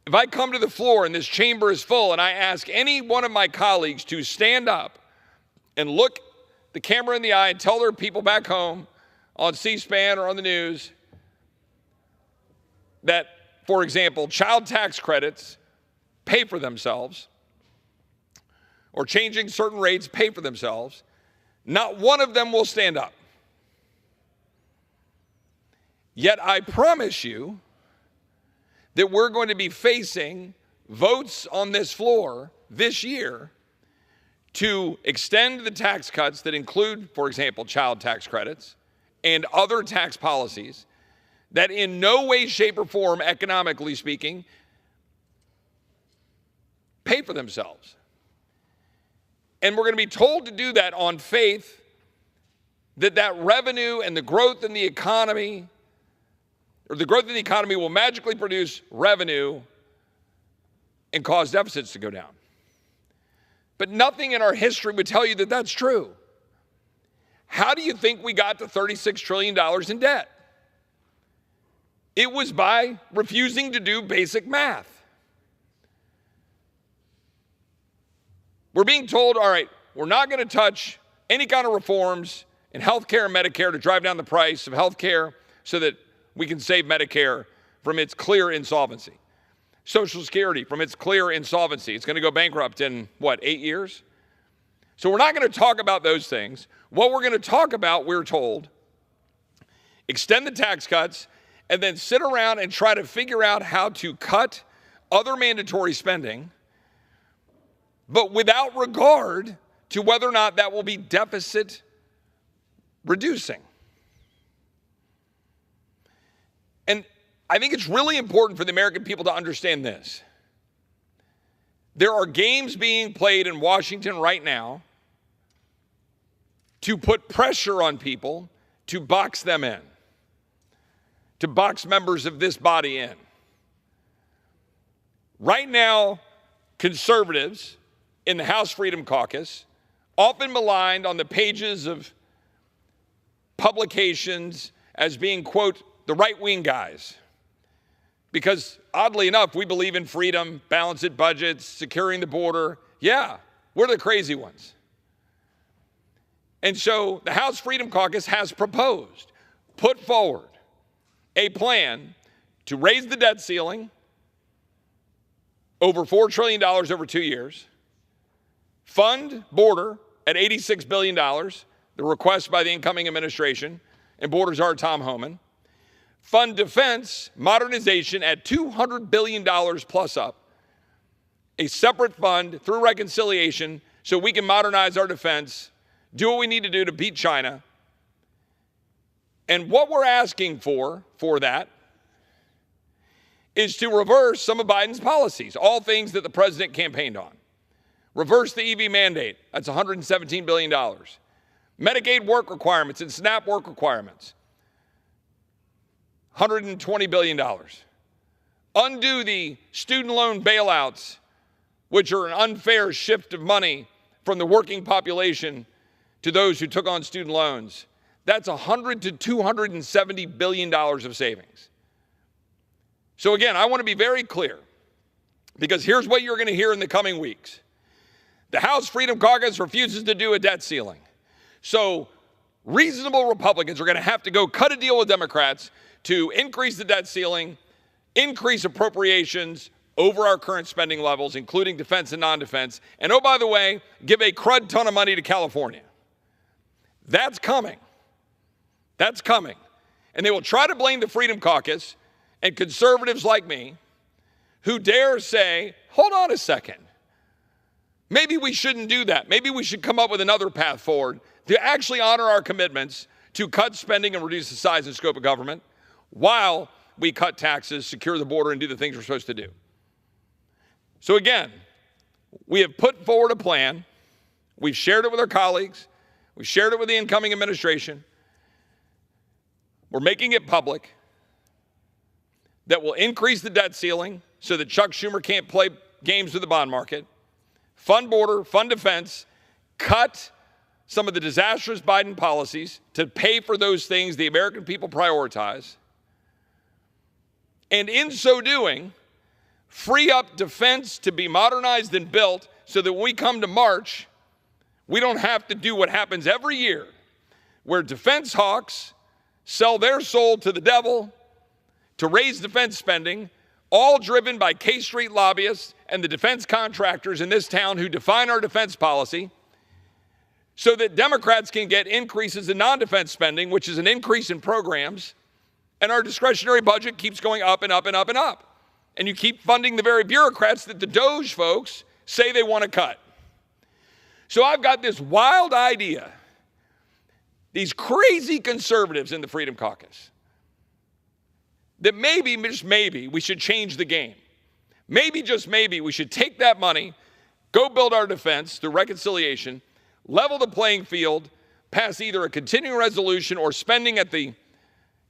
Speaker 18: If I come to the floor and this chamber is full and I ask any one of my colleagues to stand up and look the camera in the eye and tell their people back home on C-SPAN or on the news that, for example, child tax credits pay for themselves, or changing certain rates pay for themselves, not one of them will stand up. Yet I promise you that we're going to be facing votes on this floor this year to extend the tax cuts that include, for example, child tax credits and other tax policies that in no way, shape, or form, economically speaking, pay for themselves. And we're going to be told to do that on faith that that revenue and the growth in the economy, or the growth in the economy will magically produce revenue and cause deficits to go down. But nothing in our history would tell you that that's true. How do you think we got to $36 trillion in debt? It was by refusing to do basic math. We're being told, all right, we're not going to touch any kind of reforms in health care and Medicare to drive down the price of health care so that we can save Medicare from its clear insolvency. Social Security from its clear insolvency. It's going to go bankrupt in, 8 years? So we're not going to talk about those things. What we're going to talk about, we're told, extend the tax cuts and then sit around and try to figure out how to cut other mandatory spending, but without regard to whether or not that will be deficit reducing. And I think it's really important for the American people to understand this. There are games being played in Washington right now to put pressure on people to box them in, to box members of this body in. Right now, conservatives in the House Freedom Caucus, often maligned on the pages of publications as being, quote, the right-wing guys. Because oddly enough, we believe in freedom, balanced budgets, securing the border. Yeah, we're the crazy ones. And so the House Freedom Caucus has proposed, put forward a plan to raise the debt ceiling over $4 trillion over 2 years, fund border at $86 billion, the request by the incoming administration, and border czar Tom Homan, fund defense modernization at $200 billion plus up, a separate fund through reconciliation so we can modernize our defense, do what we need to do to beat China. And what we're asking for that is to reverse some of Biden's policies, all things that the president campaigned on. Reverse the EV mandate, that's $117 billion. Medicaid work requirements and SNAP work requirements, $120 billion. Undo the student loan bailouts, which are an unfair shift of money from the working population to those who took on student loans. That's $100 to $270 billion of savings. So again, I want to be very clear, because here's what you're going to hear in the coming weeks. The House Freedom Caucus refuses to do a debt ceiling. So reasonable Republicans are going to have to go cut a deal with Democrats to increase the debt ceiling, increase appropriations over our current spending levels, including defense and non-defense, and oh, by the way, give a crud ton of money to California. That's coming. That's coming. And they will try to blame the Freedom Caucus and conservatives like me who dare say, hold on a second. Maybe we shouldn't do that. Maybe we should come up with another path forward to actually honor our commitments to cut spending and reduce the size and scope of government while we cut taxes, secure the border, and do the things we're supposed to do. So again, we have put forward a plan. We've shared it with our colleagues. We've shared it with the incoming administration. We're making it public that will increase the debt ceiling so that Chuck Schumer can't play games with the bond market, fund border, fund defense, cut some of the disastrous Biden policies to pay for those things the American people prioritize, and in so doing, free up defense to be modernized and built so that when we come to March, we don't have to do what happens every year, where defense hawks sell their soul to the devil to raise defense spending, all driven by K Street lobbyists and the defense contractors in this town who define our defense policy, so that Democrats can get increases in non-defense spending, which is an increase in programs, and our discretionary budget keeps going up and up and up and up. And you keep funding the very bureaucrats that the Doge folks say they want to cut. So I've got this wild idea, these crazy conservatives in the Freedom Caucus, that maybe, just maybe, we should change the game. Maybe, just maybe, we should take that money, go build our defense through reconciliation, level the playing field, pass either a continuing resolution or spending at the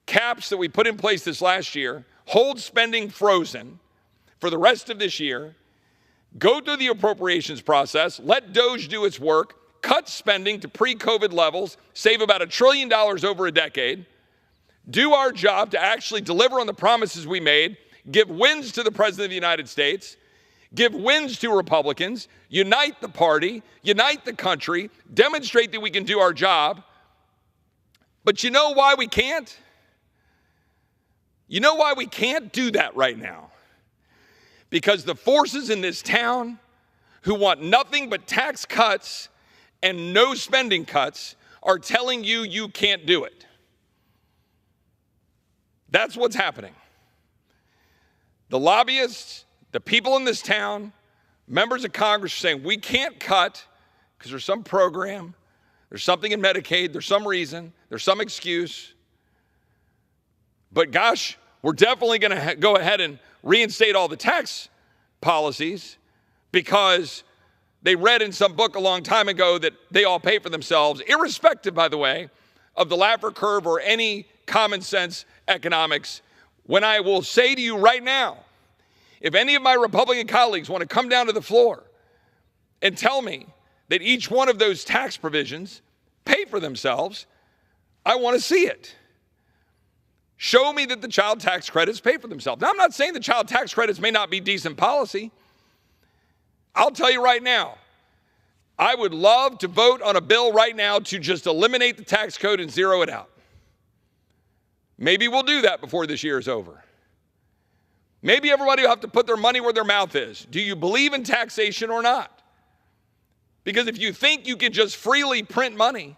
Speaker 18: caps that we put in place this last year, hold spending frozen for the rest of this year, go through the appropriations process, let DOGE do its work, cut spending to pre-COVID levels, save about $1 trillion over a decade, do our job to actually deliver on the promises we made, give wins to the President of the United States, give wins to Republicans, unite the party, unite the country, demonstrate that we can do our job. But you know why we can't? You know why we can't do that right now? Because the forces in this town who want nothing but tax cuts and no spending cuts are telling you you can't do it. That's what's happening. The lobbyists, the people in this town, members of Congress are saying we can't cut because there's some program, there's something in Medicaid, there's some reason, there's some excuse. But gosh, we're definitely going to go ahead and reinstate all the tax policies because they read in some book a long time ago that they all pay for themselves, irrespective, by the way, of the Laffer curve or any common sense economics. When I will say to you right now, if any of my Republican colleagues want to come down to the floor and tell me that each one of those tax provisions pay for themselves, I want to see it. Show me that the child tax credits pay for themselves. Now, I'm not saying the child tax credits may not be decent policy. I'll tell you right now, I would love to vote on a bill right now to just eliminate the tax code and zero it out. Maybe we'll do that before this year is over. Maybe everybody will have to put their money where their mouth is. Do you believe in taxation or not? Because if you think you can just freely print money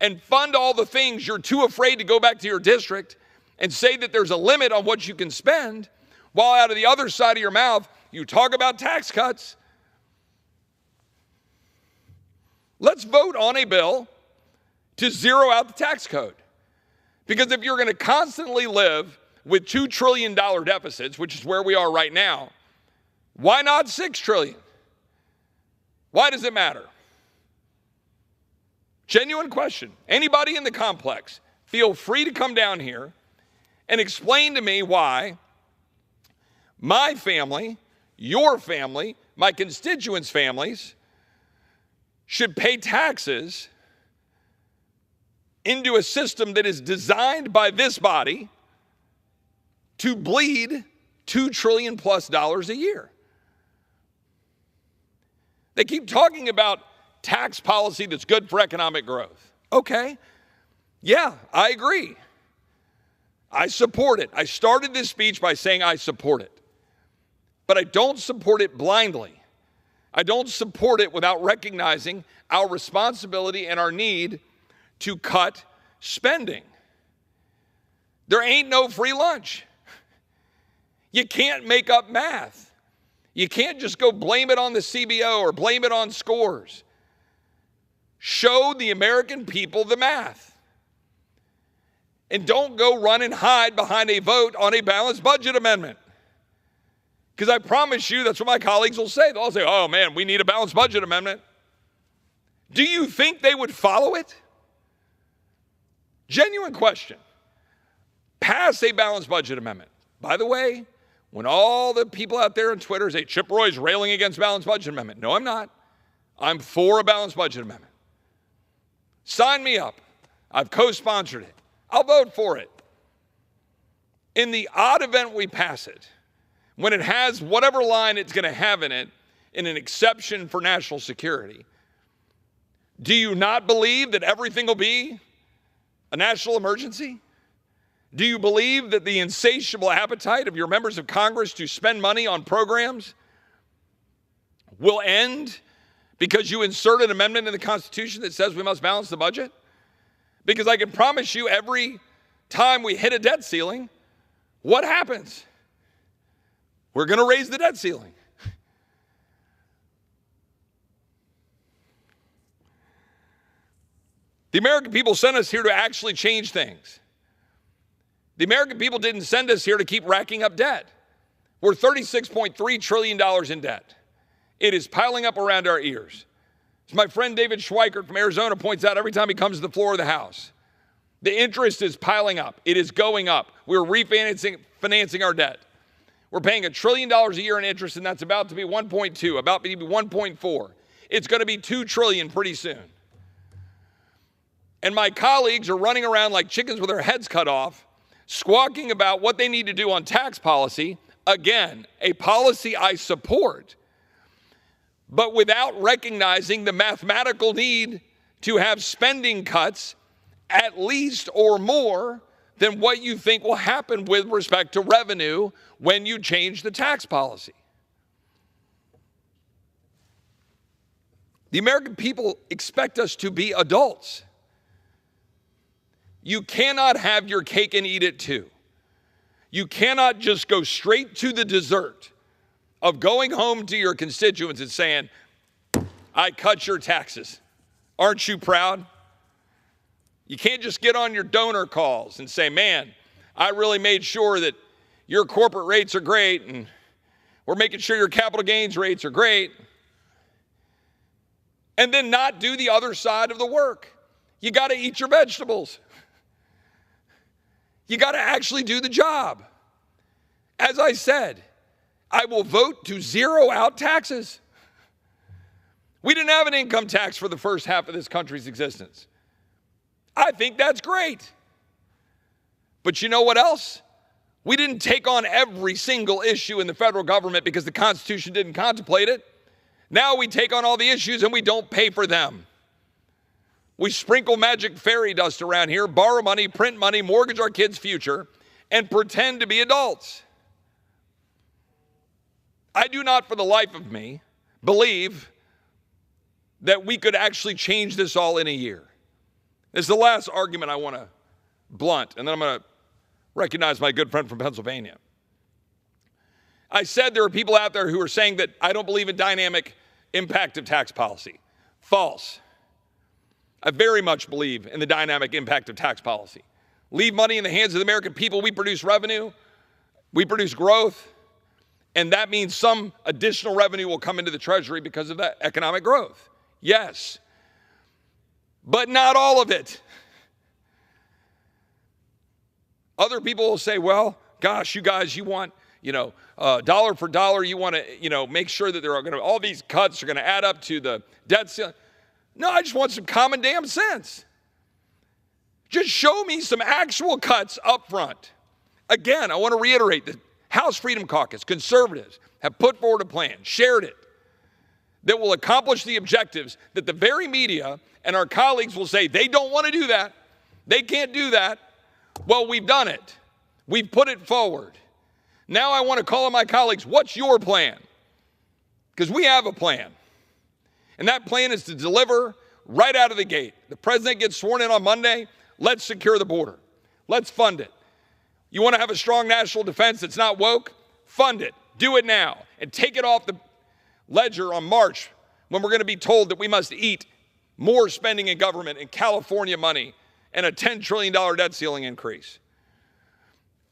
Speaker 18: and fund all the things you're too afraid to go back to your district and say that there's a limit on what you can spend, while out of the other side of your mouth, you talk about tax cuts. Let's vote on a bill to zero out the tax code. Because if you're going to constantly live with $2 trillion deficits, which is where we are right now, why not $6 trillion? Why does it matter? Genuine question. Anybody in the complex, feel free to come down here and explain to me why my family, your family, my constituents' families should pay taxes into a system that is designed by this body to bleed $2 trillion plus a year. They keep talking about tax policy that's good for economic growth. Okay, yeah, I agree. I support it. I started this speech by saying I support it. But I don't support it blindly. I don't support it without recognizing our responsibility and our need to cut spending. There ain't no free lunch. You can't make up math. You can't just go blame it on the CBO or blame it on scores. Show the American people the math. And don't go run and hide behind a vote on a balanced budget amendment. Because I promise you, that's what my colleagues will say. They'll say, oh man, we need a balanced budget amendment. Do you think they would follow it? Genuine question. Pass a balanced budget amendment. By the way, when all the people out there on Twitter say Chip Roy's railing against balanced budget amendment. No, I'm not. I'm for a balanced budget amendment. Sign me up. I've co-sponsored it. I'll vote for it. In the odd event we pass it, when it has whatever line it's going to have in it, in an exception for national security, do you not believe that everything will be a national emergency? Do you believe that the insatiable appetite of your members of Congress to spend money on programs will end because you insert an amendment in the Constitution that says we must balance the budget? Because I can promise you every time we hit a debt ceiling, what happens? We're going to raise the debt ceiling. The American people sent us here to actually change things. The American people didn't send us here to keep racking up debt. We're $36.3 trillion in debt. It is piling up around our ears. As my friend David Schweikert from Arizona points out every time he comes to the floor of the House, the interest is piling up. It is going up. We're refinancing our debt. We're paying $1 trillion a year in interest, and that's about to be 1.2, about to be 1.4. It's going to be $2 trillion pretty soon. And my colleagues are running around like chickens with their heads cut off, squawking about what they need to do on tax policy. Again, a policy I support, but without recognizing the mathematical need to have spending cuts at least or more than what you think will happen with respect to revenue when you change the tax policy. The American people expect us to be adults. You cannot have your cake and eat it too. You cannot just go straight to the dessert of going home to your constituents and saying, I cut your taxes. Aren't you proud? You can't just get on your donor calls and say, man, I really made sure that your corporate rates are great and we're making sure your capital gains rates are great, and then not do the other side of the work. You got to eat your vegetables. You got to actually do the job. As I said, I will vote to zero out taxes. We didn't have an income tax for the first half of this country's existence. I think that's great. But you know what else? We didn't take on every single issue in the federal government because the Constitution didn't contemplate it. Now we take on all the issues and we don't pay for them. We sprinkle magic fairy dust around here, borrow money, print money, mortgage our kids' future, and pretend to be adults. I do not for the life of me believe that we could actually change this all in a year. This is the last argument I want to blunt, and then I'm going to recognize my good friend from Pennsylvania. I said there are people out there who are saying that I don't believe in dynamic impact of tax policy. False. I very much believe in the dynamic impact of tax policy. Leave money in the hands of the American people. We produce revenue. We produce growth. And that means some additional revenue will come into the Treasury because of that economic growth. Yes. But not all of it. Other people will say, well, gosh, you guys, you want, dollar for dollar, you want to, make sure that there are going to, all these cuts are going to add up to the debt ceiling. No, I just want some common damn sense. Just show me some actual cuts up front. Again, I want to reiterate the House Freedom Caucus, conservatives, have put forward a plan, shared it, that will accomplish the objectives that the very media and our colleagues will say they don't want to do that. They can't do that. Well, we've done it. We've put it forward. Now I want to call on my colleagues, what's your plan? Because we have a plan. And that plan is to deliver right out of the gate. The president gets sworn in on Monday. Let's secure the border. Let's fund it. You want to have a strong national defense that's not woke? Fund it. Do it now. And take it off the ledger on March when we're going to be told that we must eat more spending in government and California money and a $10 trillion debt ceiling increase.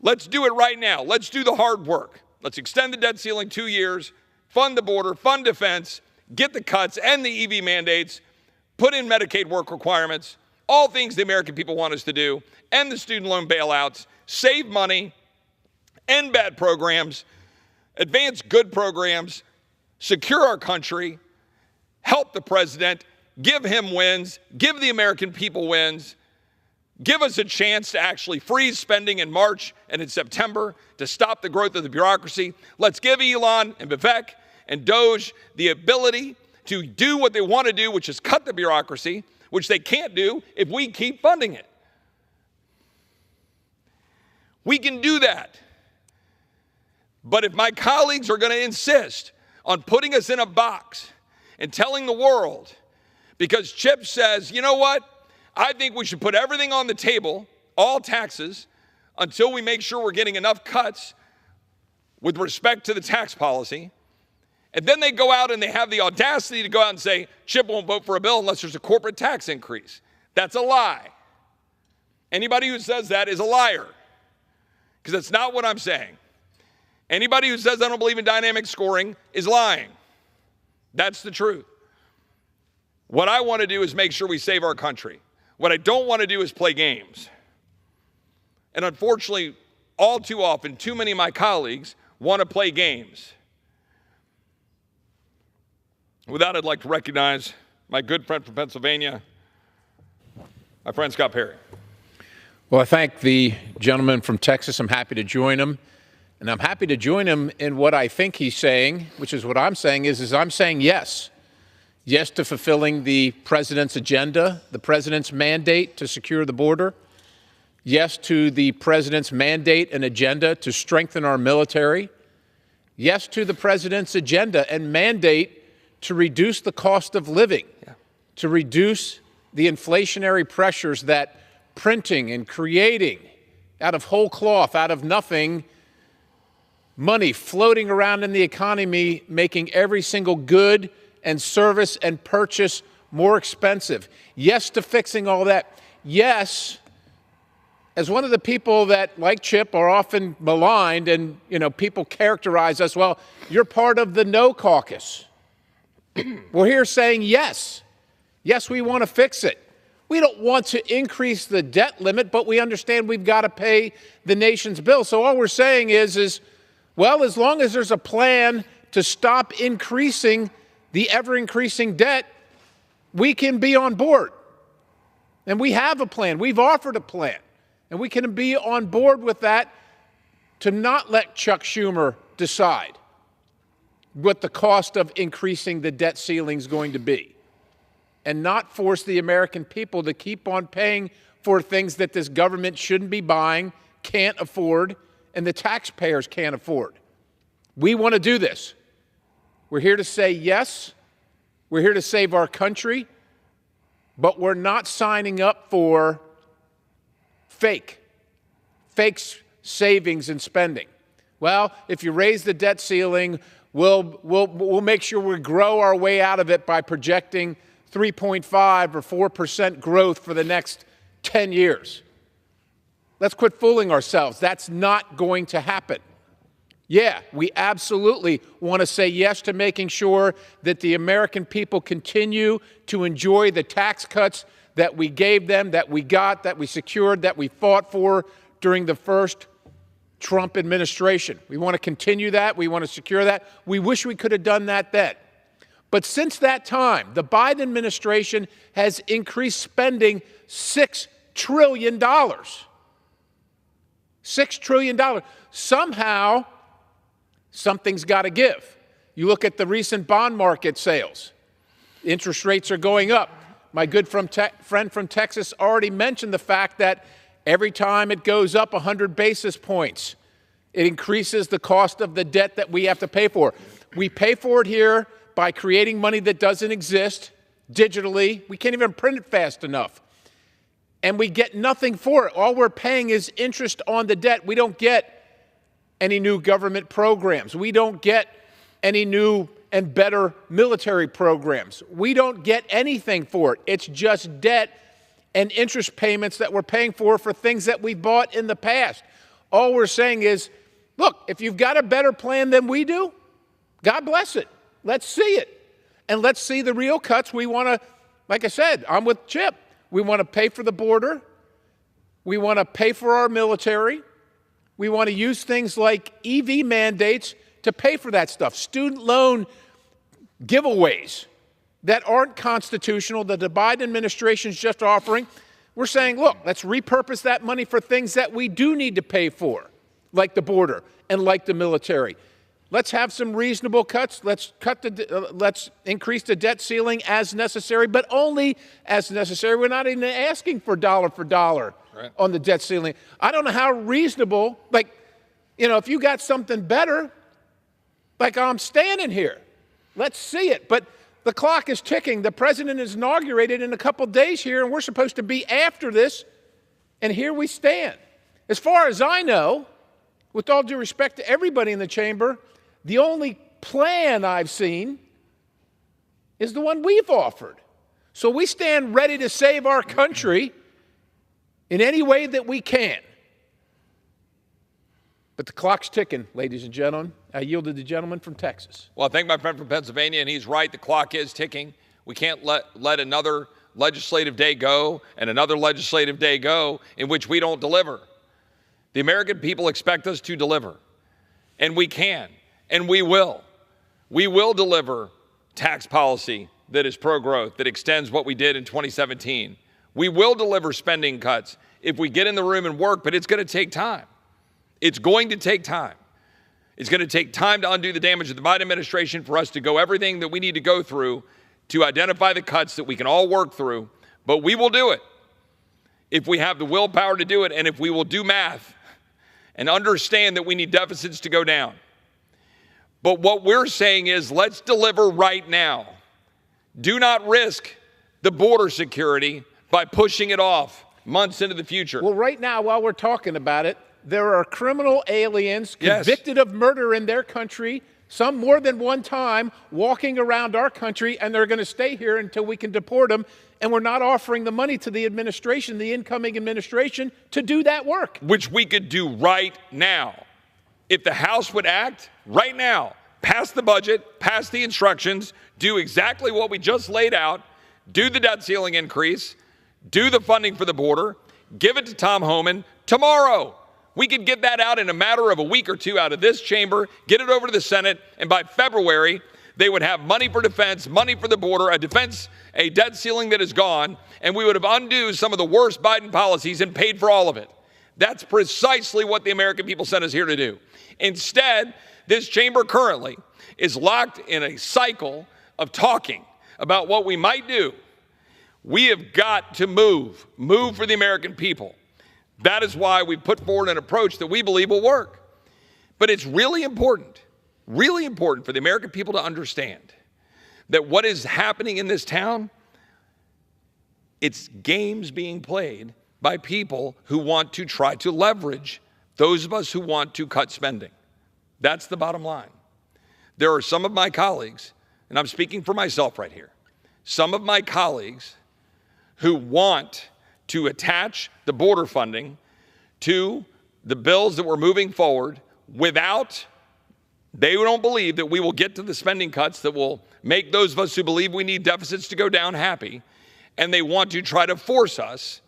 Speaker 18: Let's do it right now. Let's do the hard work. Let's extend the debt ceiling 2 years, fund the border, fund defense, get the cuts and the EV mandates, put in Medicaid work requirements, all things the American people want us to do, end the student loan bailouts, save money, end bad programs, advance good programs, secure our country, help the president, give him wins, give the American people wins, give us a chance to actually freeze spending in March and in September to stop the growth of the bureaucracy. Let's give Elon and Vivek and Doge the ability to do what they want to do, which is cut the bureaucracy, which they can't do if we keep funding it. We can do that. But if my colleagues are going to insist on putting us in a box and telling the world, because Chip says, you know what, I think we should put everything on the table, all taxes, until we make sure we're getting enough cuts with respect to the tax policy. And then they go out and they have the audacity to go out and say, Chip won't vote for a bill unless there's a corporate tax increase. That's a lie. Anybody who says that is a liar, because that's not what I'm saying. Anybody who says I don't believe in dynamic scoring is lying. That's the truth. What I want to do is make sure we save our country. What I don't want to do is play games. And unfortunately, all too often, too many of my colleagues want to play games. With that, I'd like to recognize my good friend from Pennsylvania, my friend Scott Perry.
Speaker 7: Well, I thank the gentleman from Texas. I'm happy to join him. And I'm happy to join him in what I think he's saying, which is what I'm saying is I'm saying yes. Yes to fulfilling the president's agenda, the president's mandate to secure the border. Yes to the president's mandate and agenda to strengthen our military. Yes to the president's agenda and mandate to reduce the cost of living, to reduce the inflationary pressures that printing and creating out of whole cloth, out of nothing, money floating around in the economy, making every single good and service and purchase more expensive. Yes to fixing all that. Yes, as one of the people that, like Chip, are often maligned and, people characterize us, well, you're part of the no caucus. We're here saying yes. Yes, we want to fix it. We don't want to increase the debt limit, but we understand we've got to pay the nation's bill. So all we're saying is, well, as long as there's a plan to stop increasing the ever-increasing debt, we can be on board. And we have a plan. We've offered a plan. And we can be on board with that to not let Chuck Schumer decide what the cost of increasing the debt ceiling is going to be, and not force the American people to keep on paying for things that this government shouldn't be buying, can't afford, and the taxpayers can't afford. We want to do this. We're here to say yes. We're here to save our country, but we're not signing up for fake savings and spending. Well, if you raise the debt ceiling, we'll make sure we grow our way out of it by projecting 3.5 or 4% growth for the next 10 years. Let's quit fooling ourselves. That's not going to happen. Yeah, we absolutely want to say yes to making sure that the American people continue to enjoy the tax cuts that we gave them, that we got, that we secured, that we fought for during the first Trump administration. We want to continue that. We want to secure that. We wish we could have done that then. But since that time, the Biden administration has increased spending $6 trillion. $6 trillion. Somehow, something's got to give. You look at the recent bond market sales. Interest rates are going up. My good friend from Texas already mentioned the fact that every time it goes up 100 basis points, it increases the cost of the debt that we have to pay for. We pay for it here by creating money that doesn't exist digitally. We can't even print it fast enough. And we get nothing for it. All we're paying is interest on the debt. We don't get any new government programs. We don't get any new and better military programs. We don't get anything for it. It's just debt and interest payments that we're paying for things that we bought in the past. All we're saying is, look, if you've got a better plan than we do, God bless it. Let's see it. And let's see the real cuts. We want to, like I said, I'm with Chip. We want to pay for the border. We want to pay for our military. We want to use things like EV mandates to pay for that stuff. Student loan giveaways that aren't constitutional, that the Biden administration is just offering. We're saying, look, let's repurpose that money for things that we do need to pay for, like the border and like the military. Let's have some reasonable cuts. Let's increase the debt ceiling as necessary, but only as necessary. We're not even asking for dollar on the debt ceiling. I don't know how reasonable, if you got something better, I'm standing here. Let's see it. But the clock is ticking. The president is inaugurated in a couple days here, and we're supposed to be after this, and here we stand. As far as I know, with all due respect to everybody in the chamber, the only plan I've seen is the one we've offered. So we stand ready to save our country in any way that we can. But the clock's ticking, ladies and gentlemen. I yield to the gentleman from Texas.
Speaker 18: Well, I thank my friend from Pennsylvania, and he's right. The clock is ticking. We can't let another legislative day go and another legislative day go in which we don't deliver. The American people expect us to deliver. And we can, and we will. We will deliver tax policy that is pro-growth, that extends what we did in 2017. We will deliver spending cuts if we get in the room and work, but it's going to take time. It's going to take time. It's going to take time to undo the damage of the Biden administration, for us to go everything that we need to go through to identify the cuts that we can all work through. But we will do it if we have the willpower to do it, and if we will do math and understand that we need deficits to go down. But what we're saying is, let's deliver right now. Do not risk the border security by pushing it off months into the future.
Speaker 7: Well, right now, while we're talking about it, there are criminal aliens convicted of murder in their country, some more than one time, walking around our country, and they're going to stay here until we can deport them. And we're not offering the money to the administration, the incoming administration, to do that work.
Speaker 18: Which we could do right now. If the House would act right now, pass the budget, pass the instructions, do exactly what we just laid out, do the debt ceiling increase, do the funding for the border, give it to Tom Homan tomorrow. We could get that out in a matter of a week or two out of this chamber, get it over to the Senate, and by February, they would have money for defense, money for the border, a debt ceiling that is gone, and we would have undone some of the worst Biden policies and paid for all of it. That's precisely what the American people sent us here to do. Instead, this chamber currently is locked in a cycle of talking about what we might do. We have got to move for the American people. That is why we put forward an approach that we believe will work. But it's really important for the American people to understand that what is happening in this town, it's games being played by people who want to try to leverage those of us who want to cut spending. That's the bottom line. There are some of my colleagues, and I'm speaking for myself right here, some of my colleagues who want to attach the border funding to the bills that we're moving forward without, they don't believe that we will get to the spending cuts that will make those of us who believe we need deficits to go down happy, and they want to try to force us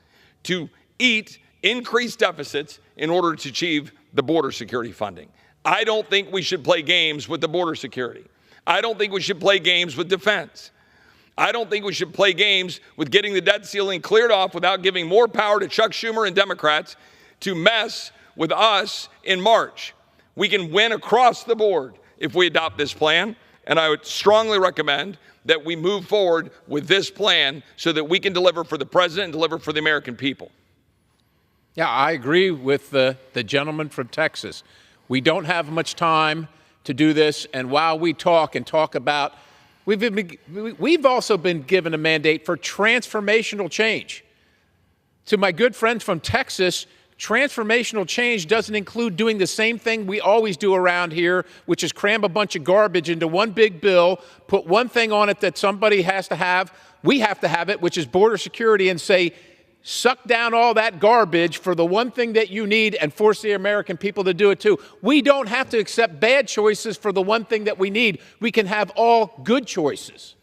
Speaker 18: to eat increased deficits in order to achieve the border security funding. I don't think we should play games with the border security. I don't think we should play games with defense. I don't think we should play games with getting the debt ceiling cleared off without giving more power to Chuck Schumer and Democrats to mess with us in March. We can win across the board if we adopt this plan, and I would strongly recommend that we move forward with this plan so that we can deliver for the president and deliver for the American people.
Speaker 7: Yeah, I agree with the gentleman from Texas. We don't have much time to do this, and while we talk about, we've also been given a mandate for transformational change. To my good friends from Texas, transformational change doesn't include doing the same thing we always do around here, which is cram a bunch of garbage into one big bill, put one thing on it that somebody has to have, we have to have it, which is border security, and say, suck down all that garbage for the one thing that you need and force the American people to do it too. We don't have to accept bad choices for the one thing that we need. We can have all good choices.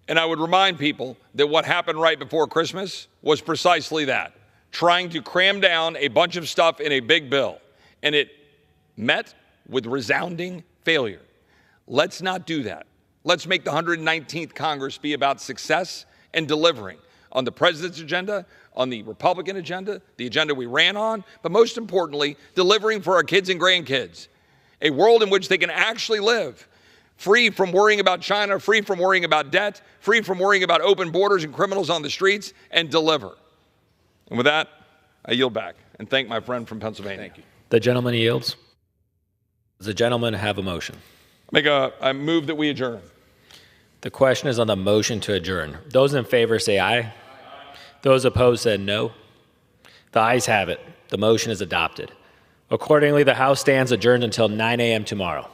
Speaker 18: And I would remind people that what happened right before Christmas was precisely that, trying to cram down a bunch of stuff in a big bill. And it met with resounding failure. Let's not do that. Let's make the 119th Congress be about success and delivering on the president's agenda, on the Republican agenda, the agenda we ran on, but most importantly, delivering for our kids and grandkids. A world in which they can actually live, free from worrying about China, free from worrying about debt, free from worrying about open borders and criminals on the streets, and deliver. And with that, I yield back and thank my friend from Pennsylvania.
Speaker 7: Thank you.
Speaker 6: The gentleman yields. Does the gentleman have a motion?
Speaker 18: I move that we adjourn.
Speaker 6: The question is on the motion to adjourn. Those in favor say aye. Those opposed said no. The ayes have it. The motion is adopted. Accordingly, the House stands adjourned until 9 a.m. tomorrow.